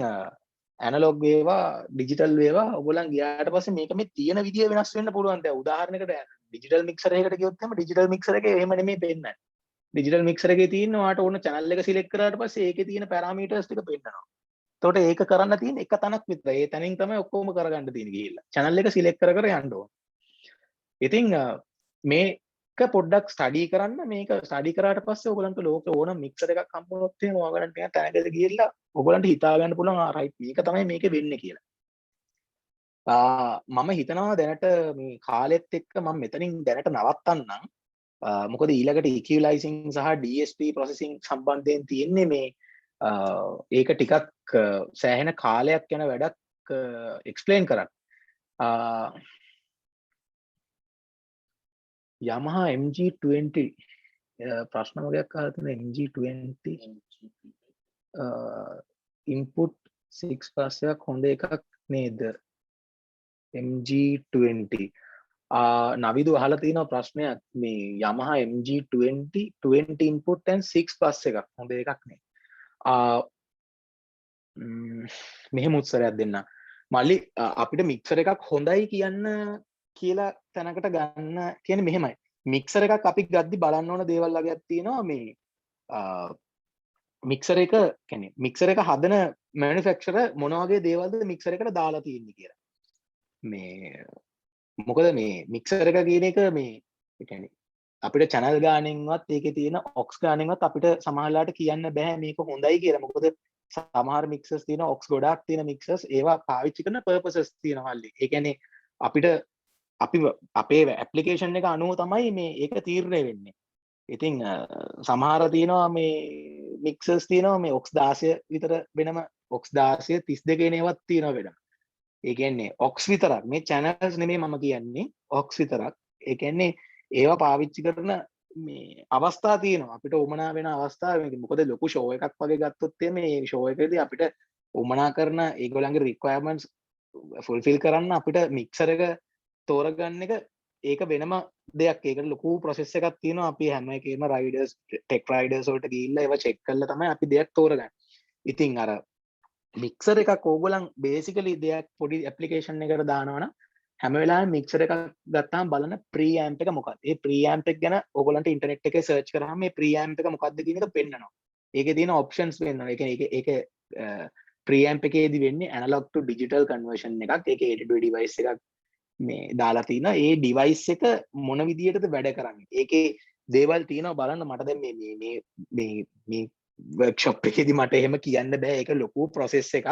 ඇනලොග් වේවා ඩිජිටල් වේවා ඔයගොල්ලන් ගියාට පස්සේ මේක මේ තියෙන විදිය වෙනස් වෙන්න පුළුවන්. දැන් උදාහරණයකට ඩිජිටල් මික්සර් එකකට ගියොත් එහෙම ඩිජිටල් මික්සර් එකේ එහෙම නෙමෙයි පෙන්නන්නේ. ඩිජිටල් මික්සර් එකේ තියෙන ඔයාට ඕන channel එක සිලෙක්ට් කරාට පස්සේ ඒකේ තියෙන parameters ටික පෙන්නනවා. එතකොට ඒක කරන්න තියෙන එක තැනක් විතරයි. ඒ තැනින් තමයි ඔක්කොම කරගන්න තියෙන්නේ ගිහිල්ලා. channel එක සිලෙක්ට් කර යන්න ඕන. ඉතින් මේක පොඩ්ඩක් ස්ටඩි කරන්න. මේක ස්ටඩි කරාට පස්සේ ඔයගලන්ට ලෝකේ ඕන මික්සර් එකක් හම්බුනොත් එහෙම ඔයගලන්ට නිකන් තැනකට ගිහිල්ලා ඔයගලන්ට හිතා ගන්න පුළුවන් රයිට් මේක තමයි මේකේ වෙන්නේ කියලා. මම හිතනවා දැනට මේ කාලෙත් එක්ක මම මෙතනින් දැනට නවත්තන්නම්. මොකද ඊළඟට equalizing සහ DSP processing සම්බන්ධයෙන් තියෙන්නේ මේ ඒක ටිකක් සෑහෙන කාලයක් යන වැඩක් explain කරන්න. Yamaha MG20 ප්‍රශ්න වගේක් අහලා තියෙනවා. MG20 input 6 පස්සයක් හොඳ එකක් නේද? MG20 නවිදු අහලා තියෙනවා ප්‍රශ්නයක් මේ Yamaha MG20 input and 6 bus එකක් හොඳ එකක් නේ. මෙහෙම උත්තරයක් දෙන්න. මල්ලි අපිට මික්සර් එකක් හොඳයි කියන්න කියලා තැනකට ගන්න කියන්නේ මෙහෙමයි. මික්සර් එකක් අපි ගද්දි බලන්න ඕන දේවල් වගේක් තියෙනවා මේ මික්සර් එක කියන්නේ මික්සර් එක හදන මැනුෆැක්චරර් මොන වගේ දේවල්ද මික්සර් එකට දාලා තියෙන්නේ කියලා. මේ මොකද මේ මික්සර් එක කියන එක මේ ඒ කියන්නේ අපිට channel ගානෙන්වත් ඒකේ තියෙන aux ගානෙන්වත් අපිට සමහරලාට කියන්න බෑ මේක හොඳයි කියලා. මොකද සමහර මික්සර්ස් තියෙන aux ගොඩාක් තියෙන මික්සර්ස් ඒවා පාවිච්චි කරන purposes තියෙනවා මල්ලි. ඒ කියන්නේ අපිට අපේ ඇප්ලිකේෂන් එක අනුව තමයි මේ ඒක තීරණය වෙන්නේ. ඉතින් සමහර තියෙනවා මේ මික්සර්ස් තියෙනවා මේ ඔක්ස් 16 විතර වෙනම ඔක්ස් 16 32 කියන ඒවාත් තියෙනවා වෙනම. ඒ කියන්නේ ඔක්ස් විතරක් මේ channels නෙමෙයි මම කියන්නේ ඔක්ස් විතරක්. ඒ කියන්නේ ඒවා පාවිච්චි කරන මේ අවස්ථා තියෙනවා. අපිට උමනා වෙන අවස්ථා මොකද ලොකු ෂෝ එකක් වගේ ගත්තොත් මේ ෂෝ එකේදී අපිට උමනා කරන ඒගොල්ලන්ගේ requirements fulfill කරන්න අපිට මික්සර් එක තෝරගන්න එක ඒක වෙනම දෙයක්. ඒකට ලොකු ප්‍රොසෙස් එකක් තියෙනවා. අපි හැම එකේම රයිඩර්ස් ටෙක් රයිඩර්ස් වලට ගිහිල්ලා ඒවා චෙක් කරලා තමයි අපි දෙයක් තෝරගන්නේ. ඉතින් අර මික්සර් එකක් ඕගොල්ලන් බේසිකලි දෙයක් පොඩි ඇප්ලිකේෂන් එකකට දානවනම් හැම වෙලාවෙම මික්සර් එකක් ගත්තාම බලන ප්‍රී ඇම්ප් එක මොකක්ද? ඒ ප්‍රී ඇම්ප් එක ගැන ඕගොල්ලන්ට ඉන්ටර්නෙට් එකේ සර්ච් කරාම මේ ප්‍රී ඇම්ප් එක මොකක්ද කියන එක පෙන්නනවා. ඒකේ තියෙන ඔප්ෂන්ස් පෙන්නනවා. ඒ කියන්නේ ඒක ප්‍රී ඇම්ප් එකේදී වෙන්නේ ඇනලොග් ටු ඩිජිටල් කන්වර්ෂන් එකක්. ඒකේ 82 ඩිවයිස් එකක් මේ දාලා තිනවා. ඒ ඩිවයිස් එක මොන විදියටද වැඩ කරන්නේ? ඒකේ දේවල් තියෙනවා බලන්න. මට දැන් මේ වර්ක්ෂොප් එකේදී මට එහෙම කියන්න බෑ. ඒක ලොකු ප්‍රොසෙස් එකක්.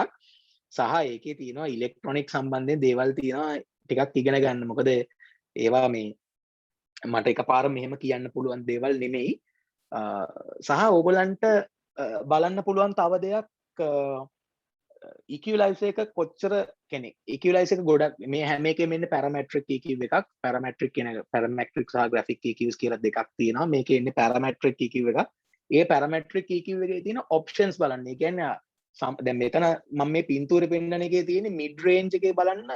සහ ඒකේ තියෙනවා ඉලෙක්ට්‍රොනික සම්බන්ධයෙන් දේවල් තියෙනවා ටිකක් ඉගෙන ගන්න. මොකද ඒවා මේ මට එකපාර මෙහෙම කියන්න පුළුවන් දේවල් නෙමෙයි. සහ ඕගොල්ලන්ට බලන්න පුළුවන් තව දෙයක් equalizer එක කොච්චර කියන්නේ equalizer එක ගොඩක් මේ හැම එකෙම ඉන්නේ parametric EQ එකක්. parametric කියන එක parametric සහ graphic EQs කියලා දෙකක් තියෙනවා. මේකේ ඉන්නේ parametric EQ එකක්. ඒ parametric EQ එකේ තියෙන options බලන්න. ඒ කියන්නේ දැන් මෙතන මම මේ පින්තූරේ පෙන්නන එකේ තියෙන mid range එකේ බලන්න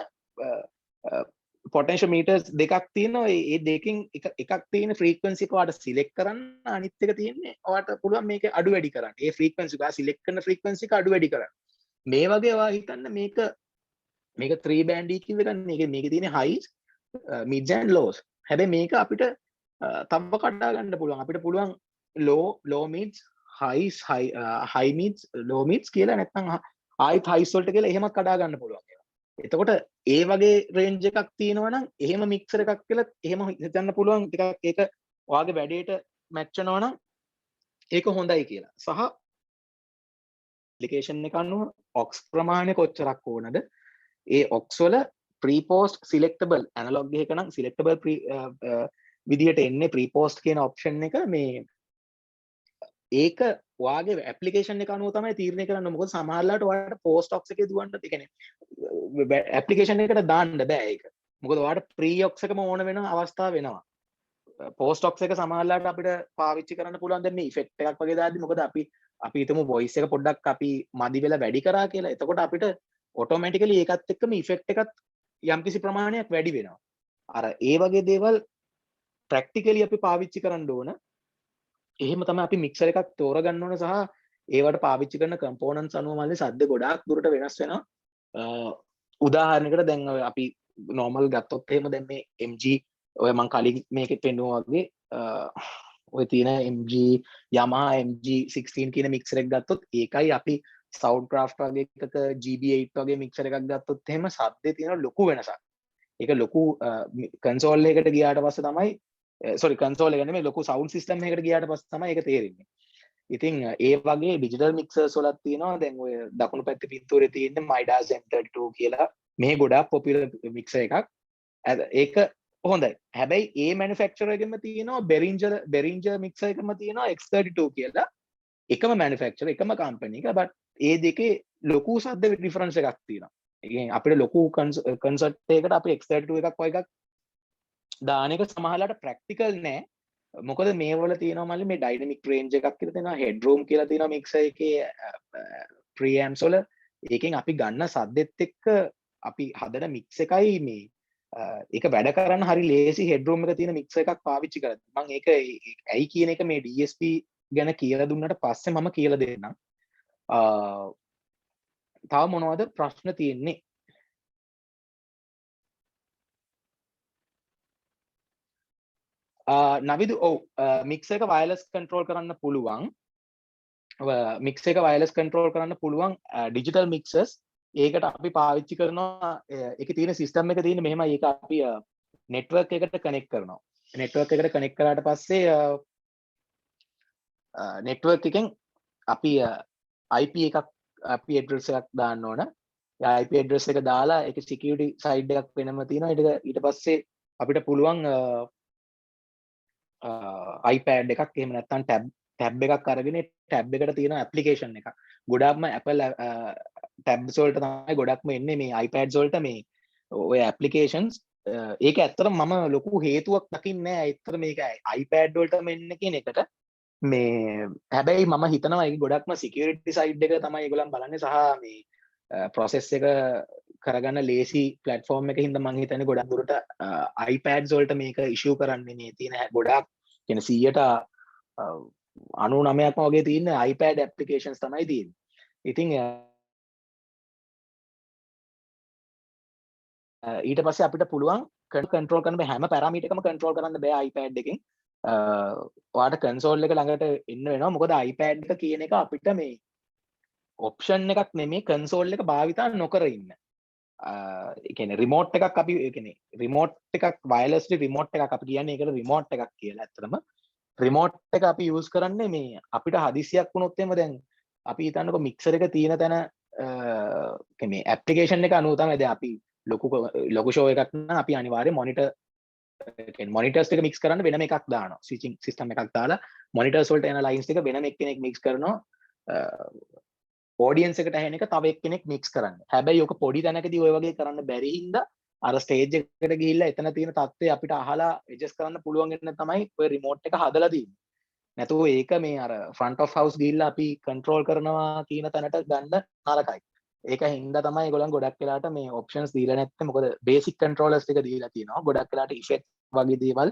potential meters දෙකක් තියෙනවා. ඒ දෙකෙන් එකක් තියෙන frequency එක ඔයාලට select කරන්න. අනිත් එක තියෙන්නේ ඔයාලට පුළුවන් මේක අඩු වැඩි කරන්න. ඒ frequency එක select කරන frequency එක අඩු වැඩි කරන්න. මේ වගේ ඔයා හිතන්න මේක 3 band EQ එකක්. මේකේ තියෙන highs mids and lows. හැබැයි මේක අපිට තව කඩා ගන්න පුළුවන්. අපිට පුළුවන් low mids highs high mids low mids කියලා නැත්නම් ආයිත් highs වලට කියලා එහෙමත් කඩා ගන්න පුළුවන්. එතකොට ඒ වගේ රේන්ජ් එකක් තියෙනවා නම් එහෙම මික්සර් එකක් කියලා එහෙම හිතන්න පුළුවන්. ටිකක් ඒක ඔයාගේ වැඩේට මැච් වෙනවා නම් ඒක හොඳයි කියලා. සහ ඇප්ලිකේෂන් එක අනුව aux ප්‍රමාණය කොච්චරක් ඕනද? ඒ aux වල pre post selectable analog එකක නම් selectable විදියට එන්නේ pre post කියන option එක. මේ ඒක ඔයාගේ ඇප්ලිකේෂන් එක අනුව තමයි තීරණය කරන්න. මොකද සමහරලාට ඔයාලට post aux එකේ දුවන්න ඒ කියන්නේ ඇප්ලිකේෂන් එකට දාන්න බෑ ඒක. මොකද ඔයාලට pre aux එකම ඕන වෙන අවස්ථා වෙනවා. post aux එක සමහරලාට අපිට පාවිච්චි කරන්න පුළුවන් දැන් මේ ඉෆෙක්ට් එකක් වගේ දාද්දි. මොකද අපි හිතමු voice එක පොඩ්ඩක් අපි මදි වෙලා වැඩි කරා කියලා. එතකොට අපිට automatically ඒකත් එක්කම ඉෆෙක්ට් එකත් යම්කිසි ප්‍රමාණයක් වැඩි වෙනවා. අර ඒ වගේ දේවල් practically අපි පාවිච්චි කරන්න ඕන. එහෙම තමයි අපි මික්සර් එකක් තෝරගන්න ඕන. සහ ඒවට පාවිච්චි කරන components අනුව මල්ලි සද්ද ගොඩාක් දුරට වෙනස් වෙනවා. උදාහරණයකට දැන් අපි normal ගත්තොත් එහෙම දැන් මේ MG ඔය මම කලින් මේකේ පෙන්නුවා වගේ ඔය තියෙන MG Yamaha MG16 කියන මික්සර් එකක් ගත්තොත් ඒකයි අපි Soundcraft වගේ එකක GB8 වගේ මික්සර් එකක් ගත්තොත් එහෙම සද්දේ තියෙන ලොකු වෙනසක්. ඒක ලොකු කන්සෝල් එකකට ගියාට පස්සේ තමයි කන්සෝල් එක නෙමෙයි ලොකු සවුන්ඩ් සිස්ටම් එකකට ගියාට පස්සේ තමයි ඒක තේරෙන්නේ. ඉතින් ඒ වගේ ඩිජිටල් මික්සර්ස් වලත් තියෙනවා. දැන් ඔය දකුණු පැත්තේ පින්තූරේ තියෙන Midas M32 කියලා මේ ගොඩාක් පොපියුලර් මික්සර් එකක්. ඒක හොඳයි. හැබැයි ඒ මැනුෆැක්චරර් එකෙම තියෙනවා Behringer මික්සර් එකම තියෙනවා X32 කියලා. එකම මැනුෆැක්චරර් එකම කම්පැනි එක. බට් ඒ දෙකේ ලොකු සද්ද ඩිෆරන්ස් එකක් තියෙනවා. ඒ කියන්නේ අපිට ලොකු කන්සර්ට් එකකට අපි X32 එකක් වගේ එකක් දාන එක සමහරලාට ප්‍රැක්ටිකල් නෑ. මොකද මේවල තියෙනවා මල්ලි මේ ඩයිනමික් රේන්ජ් එකක් කියලා තියෙනවා. හෙඩ්රූම් කියලා තියෙනවා මික්සර් එකේ ප්‍රීඇම්ප්ස් වල. ඒකෙන් අපි ගන්න සද්දෙත් එක්ක අපි හදන මික්ස් එකයි මේ ඒක වැඩ කරන්න හරි ලේසි හෙඩ්රූම් එක තියෙන මික්සර් එකක් පාවිච්චි කරද්දි. මම ඒක ඇයි කියන එක මේ DSP ගැන කියලා දුන්නට පස්සේ මම කියලා දෙන්නම්. තව මොනවද ප්‍රශ්න තියෙන්නේ? නවිදු ඔව් මික්සර් එක වයර්ලස් කන්ට්‍රෝල් කරන්න පුළුවන්. මික්සර් එක වයර්ලස් කන්ට්‍රෝල් කරන්න පුළුවන් ඩිජිටල් මික්සර්ස්. ඒකට අපි පාවිච්චි කරනවා ඒකේ තියෙන සිස්ටම් එක තියෙන මෙහෙමයි. ඒක අපි නෙට්වර්ක් එකට කනෙක්ට් කරනවා. නෙට්වර්ක් එකට කනෙක්ට් කරාට පස්සේ නෙට්වර්ක් එකෙන් අපි IP එකක් IP ඇඩ්‍රස් එකක් දාන්න ඕන. ඒ IP ඇඩ්‍රස් එක දාලා ඒක සිකියුරිටි සයිඩ් එකක් වෙනම තියෙනවා. ඊට පස්සේ අපිට පුළුවන් iPad එකක් එහෙම නැත්නම් tab එකක් අරගෙන tab එකට තියෙන ඇප්ලිකේෂන් එකක්. ගොඩක්ම Apple tabs වලට තමයි ගොඩක්ම එන්නේ මේ iPads වලට මේ ඔය ඇප්ලිකේෂන්ස්. ඒක ඇත්තටම මම ලොකු හේතුවක් දකින්නේ නැහැ. ඇත්තට මේක iPad වලටම එන්නේ කියන එකට. මේ හැබැයි මම හිතනවා ඒක ගොඩක්ම සිකියුරිටි සයිඩ් එක තමයි ඒගොල්ලන් බලන්නේ සහ මේ ප්‍රොසෙස් එක කරගන්න ලේසි ප්ලැට්ෆෝම් එක හින්දා මම හිතන්නේ ගොඩක් දුරට iPads වලට මේක ඉෂුව කරන්නේ මේ තියෙන ගොඩක් කියන 99%ක්ම වගේ තියෙන iPad ඇප්ලිකේෂන්ස් තමයි තියෙන්නේ. ඉතින් ඊට පස්සේ අපිට පුළුවන් කන්ට්‍රෝල් කරන්න බෑ හැම පැරාමීටර් එකම කන්ට්‍රෝල් කරන්න බෑ iPad එකෙන්. ඔයාට කන්සෝල් එක ළඟට එන්න වෙනවා. මොකද iPad එක කියන එක අපිට මේ ඔප්ෂන් එකක් නෙමෙයි කන්සෝල් එක භාවිතා නොකර ඉන්න. ඒ කියන්නේ රිමෝට් එකක් අපි ඒ කියන්නේ රිමෝට් එකක් වයර්ලස්ලි රිමෝට් එකක් අපි කියන්නේ ඒකට රිමෝට් එකක් කියලා. ඇත්තටම රිමෝට් එක අපි යූස් කරන්නේ මේ අපිට හදිසියක් වුණොත් එහෙම දැන් අපි හිතන්නකො මික්සර් එක තියෙන තැන මේ ඇප්ලිකේෂන් එක අනුව තමයි දැන් අපි ලොකු ෂෝ එකක් නම් අපි අනිවාර්යෙන් මොනිටර්ස් එක මික්ස් කරන්න වෙනම එකක් දානවා. ස්විචින් සිස්ටම් එකක් දාලා මොනිටර්ස් වලට එන ලයින්ස් එක වෙනම එක්කෙනෙක් මික්ස් කරනවා. ඔඩියන්ස් එකට ඇහෙන එක තව එක්කෙනෙක් මික්ස් කරන්න. හැබැයි ඔක පොඩි තැනකදී ඔය වගේ කරන්න බැරි හින්දා අර ස්ටේජ් එකට ගිහිල්ලා එතන තියෙන තත්ත්වය අපිට අහලා ඇඩ්ජස්ට් කරන්න පුළුවන් වෙන තමයි ඔය රිමෝට් එක හදලා තියෙන්නේ. නැතුව ඒක මේ අර ෆ්‍රන්ට් ඔෆ් හවුස් ගිහිල්ලා අපි කන්ට්‍රෝල් කරනවා කියන තැනට ගන්න නරකයි. ඒක හින්දා තමයි ඒගොල්ලන් ගොඩක් වෙලාට මේ ඔප්ෂන්ස් දීලා නැත්තේ. මොකද බේසික් කන්ට්‍රෝලර්ස් ටික දීලා තියෙනවා. ගොඩක් වෙලාට ඉෆෙක්ට් වගේ දේවල්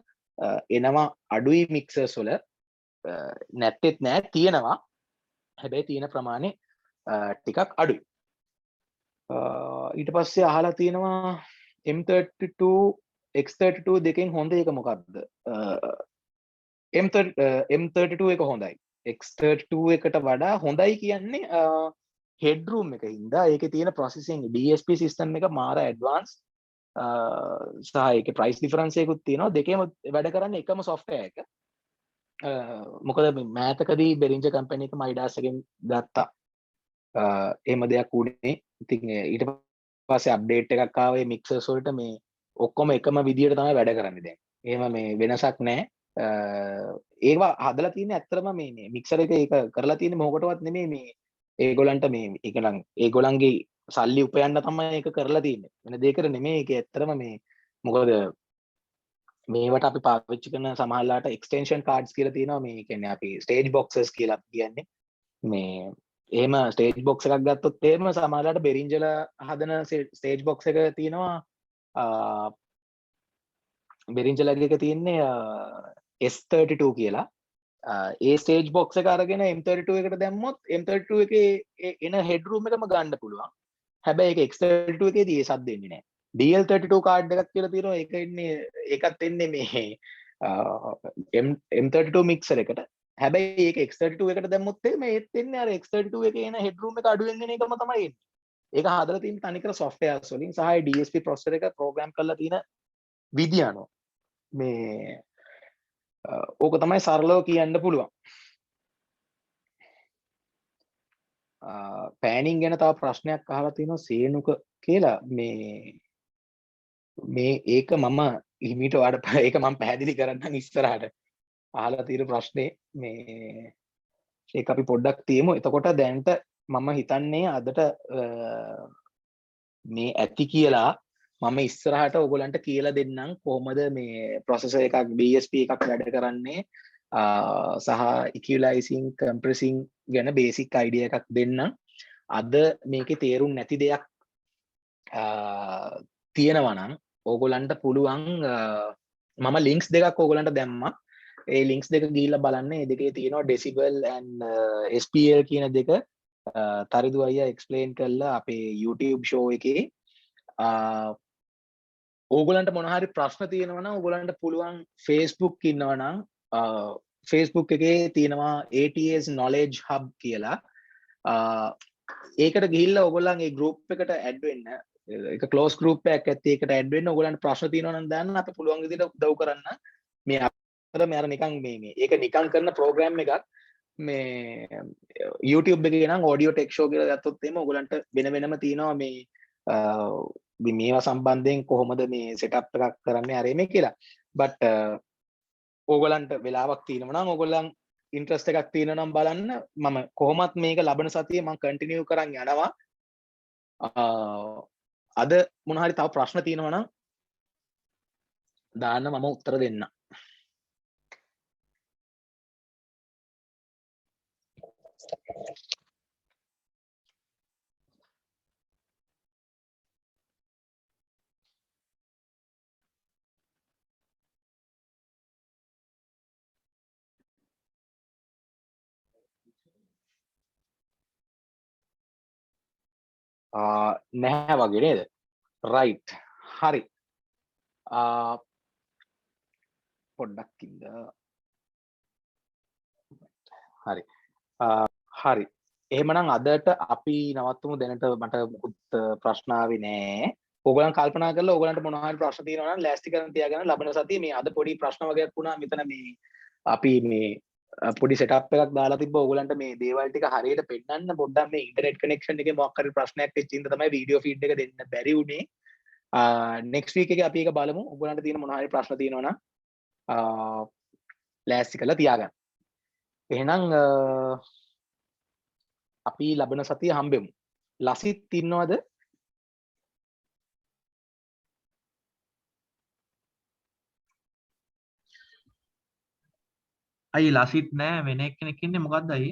එනවා අඩුයි මික්සර්ස් වල. නැත්තේත් නෑ තියෙනවා. හැබැයි තියෙන ප්‍රමාණය ටිකක් අඩුයි. ඊට පස්සේ අහලා තියෙනවා M32 X32 දෙකෙන් හොඳ එක මොකක්ද? M32 එක හොඳයි. X32 එකට වඩා හොඳයි කියන්නේ හෙඩ්රූම් එක හින්දා ඒකේ තියෙන ප්‍රොසෙසින් DSP සිස්ටම් එක මාර ඇඩ්වාන්ස් සහ ඒකේ ප්‍රයිස් ඩිෆරන්ස් එකකුත් තියෙනවා. දෙකේම වැඩ කරන්නේ එකම සොෆ්ට්වෙයාර් එක. මොකද මෑතකදී බෙරින්ජර් කම්පැනි එක මයිඩාස් එකෙන් ගත්තා. එහෙම දෙයක් උනේ. ඉතින් ඊට පස්සේ අප්ඩේට් එකක් ආවේ මික්සර්ස් වලට මේ ඔක්කොම එකම විදියට තමයි වැඩ කරන්නේ දැන්. එහෙම මේ වෙනසක් නැහැ. ඒවා හදලා තියෙන්නේ ඇත්තටම මේ මික්සර් එක ඒක කරලා තියෙන්නේ මොකටවත් නෙමෙයි මේ ඒගොල්ලන්ට මේ ඒක නම් ඒගොල්ලන්ගේ සල්ලි උපයන්න තමයි ඒක කරලා තියෙන්නේ. වෙන දෙයකට නෙමෙයි. ඒක ඇත්තටම මේ මොකද මේවට අපි පාවිච්චි කරන සමහරලාට එක්ස්ටෙන්ෂන් කාඩ්ස් කියලා තියෙනවා. මේ කියන්නේ අපි ස්ටේජ් බොක්සස් කියලා කියන්නේ. මේ එහෙම ස්ටේජ් බොක්ස් එකක් ගත්තොත් එහෙම සමහරලාට බෙරින්ජල හදන ස්ටේජ් බොක්ස් එක තියෙනවා. බෙරින්ජලගේ එක තියෙන්නේ S32 කියලා. ඒ ස්ටේජ් බොක්ස් එක අරගෙන M32 එකට දැම්මොත් M32 එකේ එන හෙඩ්රූම් එකම ගන්න පුළුවන්. හැබැයි ඒක X32 එකේදී ඒ සද්ද එන්නේ නැහැ. DL32 කාඩ් එකක් කියලා තියෙනවා. ඒක ඉන්නේ ඒකත් එන්නේ මේ M32 මික්සර් එකට. හැබැයි ඒක X32 එකට දැම්මොත් මේත් එන්නේ අර X32 එකේ එන හෙඩ්රූම් එක අඩුවෙන් එන එකම තමයි එන්නේ. ඒක හදලා තියෙන තනිකර සොෆ්ට්වෙයාර්ස් වලින් සහ DSP ප්‍රොසෙසර් එක ප්‍රෝග්‍රෑම් කරලා තියෙන විදිය අනුව මේ ඕක තමයි සරලව කියන්න පුළුවන්. පෑනින් ගැන තව ප්‍රශ්නයක් අහලා තියෙනවා සේනුක කියලා. මේ ඒක මම හිමීට ඔයාලට ඒක මම පැහැදිලි කරන්නම් ඉස්සරහට. අහලා තියෙන ප්‍රශ්නේ මේ ඒක අපි පොඩ්ඩක් තියමු. එතකොට දැන්ට මම හිතන්නේ අදට මේ ඇති කියලා මම ඉස්සරහට ඔයගොල්ලන්ට කියලා දෙන්නම් කොහොමද මේ ප්‍රොසෙසර් එකක් DSP එකක් වැඩ කරන්නේ සහ ඉක්විලයිසිං කම්ප්‍රෙසිං ගැන බේසික් අයිඩියා එකක් දෙන්නම්. අද මේකේ තේරුම් නැති දෙයක් තියෙනවා නම් ඕගොල්ලන්ට පුළුවන් මම ලින්ක්ස් දෙකක් ඕගොල්ලන්ට දැම්මා. ඒ ලින්ක්ස් දෙක ගිහිල්ලා බලන්න. ඒ දෙකේ තියෙනවා decibel and SPL කියන දෙක තරිදු අයියා එක්ස්ප්ලেইন කළා අපේ YouTube show එකේ. ඕගොල්ලන්ට මොන හරි ප්‍රශ්න තියෙනවා නම් ඕගොල්ලන්ට පුළුවන් Facebook ඉන්නවා නම් Facebook එකේ තියෙනවා ATS knowledge hub කියලා. ඒකට ගිහිල්ලා ඕගොල්ලන් ඒ group එකට add වෙන්න. ඒක close group එකක් ඇත්තේ. ඒකට add වෙන්න ඕගොල්ලන්ට ප්‍රශ්න තියෙනවා නම් දාන්න අපි පුළුවන් විදිහට උදව් කරන්න. මේ අතර මේ අර නිකන් මේ ඒක නිකන් කරන program එකක්. මේ YouTube එකේ නම් audio tech show කියලා ගත්තොත් එimhe ඕගොල්ලන්ට වෙන වෙනම තියෙනවා මේ මේවා සම්බන්ධයෙන් කොහොමද මේ setup එකක් කරන්නේ අර මේ කියලා. but ඕගොල්ලන්ට වෙලාවක් තියෙනවා නම් ඕගොල්ලන් interest එකක් තියෙනවා නම් බලන්න. මම කොහොමත් මේක ලබන සතියේ මම continue කරන් යනවා. අද මොන හරි තව ප්‍රශ්න තියෙනවා නම් දාන්න මම උත්තර දෙන්න. නැහැ වගේ නේද? right හරි. පොඩ්ඩක් ඉන්න. හරි. හරි. එහෙමනම් අදට අපි නවත්තමු. දැනට මට මුකුත් ප්‍රශ්න ආවේ නෑ. ඕගොල්ලන් කල්පනා කරලා ඕගොල්ලන්ට මොනවා හරි ප්‍රශ්න තියෙනවා නම් ලෑස්ති කරන් තියාගන්න. ලබන සතියේ මේ අද පොඩි ප්‍රශ්න වගේක් වුණා. මෙතන මේ අපි මේ පොඩි setup එකක් දාලා තිබ්බා ඕගොල්ලන්ට මේ දේවල් ටික හරියට පෙන්නන්න. පොඩ්ඩක් මේ ඉන්ටර්නෙට් කනෙක්ෂන් එකේ මොකක් හරි ප්‍රශ්නයක් වෙච්ච ඉඳ තමයි වීඩියෝ ෆීඩ් එක දෙන්න බැරි වුණේ. next week එකේ අපි ඒක බලමු. ඕගොල්ලන්ට තියෙන මොනවා හරි ප්‍රශ්න තියෙනවා නම් ලෑස්ති කරලා තියාගන්න. එහෙනම් අපි ලබන සතිය හම්බෙමු. ලසිත් ඉන්නවද?
අයි ලසිත් නෑ වෙන එක්කෙනෙක් ඉන්නේ මොකද්ද අයි?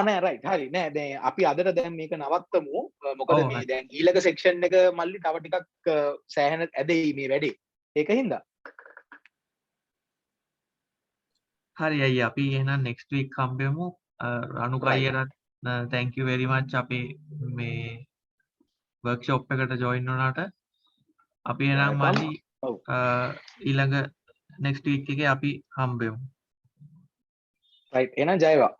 නෑ රයිට් හරි නෑ දැන් අපි අදට දැන් මේක නවත්තමු. මොකද මේ දැන් ඊළඟ සෙක්ෂන් එක මල්ලි තව ටිකක් සෑහෙන ඇදෙයි මේ වැඩේ. ඒකින්ද
හරි අයියා අපි එහෙනම් next week හම්බෙමු. රණුක අයියටත් thank you very much අපේ මේ workshop එකට join වුණාට. අපි එහෙනම් මල්ලි ඊළඟ next week එකේ අපි හම්බෙමු.
right එහෙනම් ජයවා.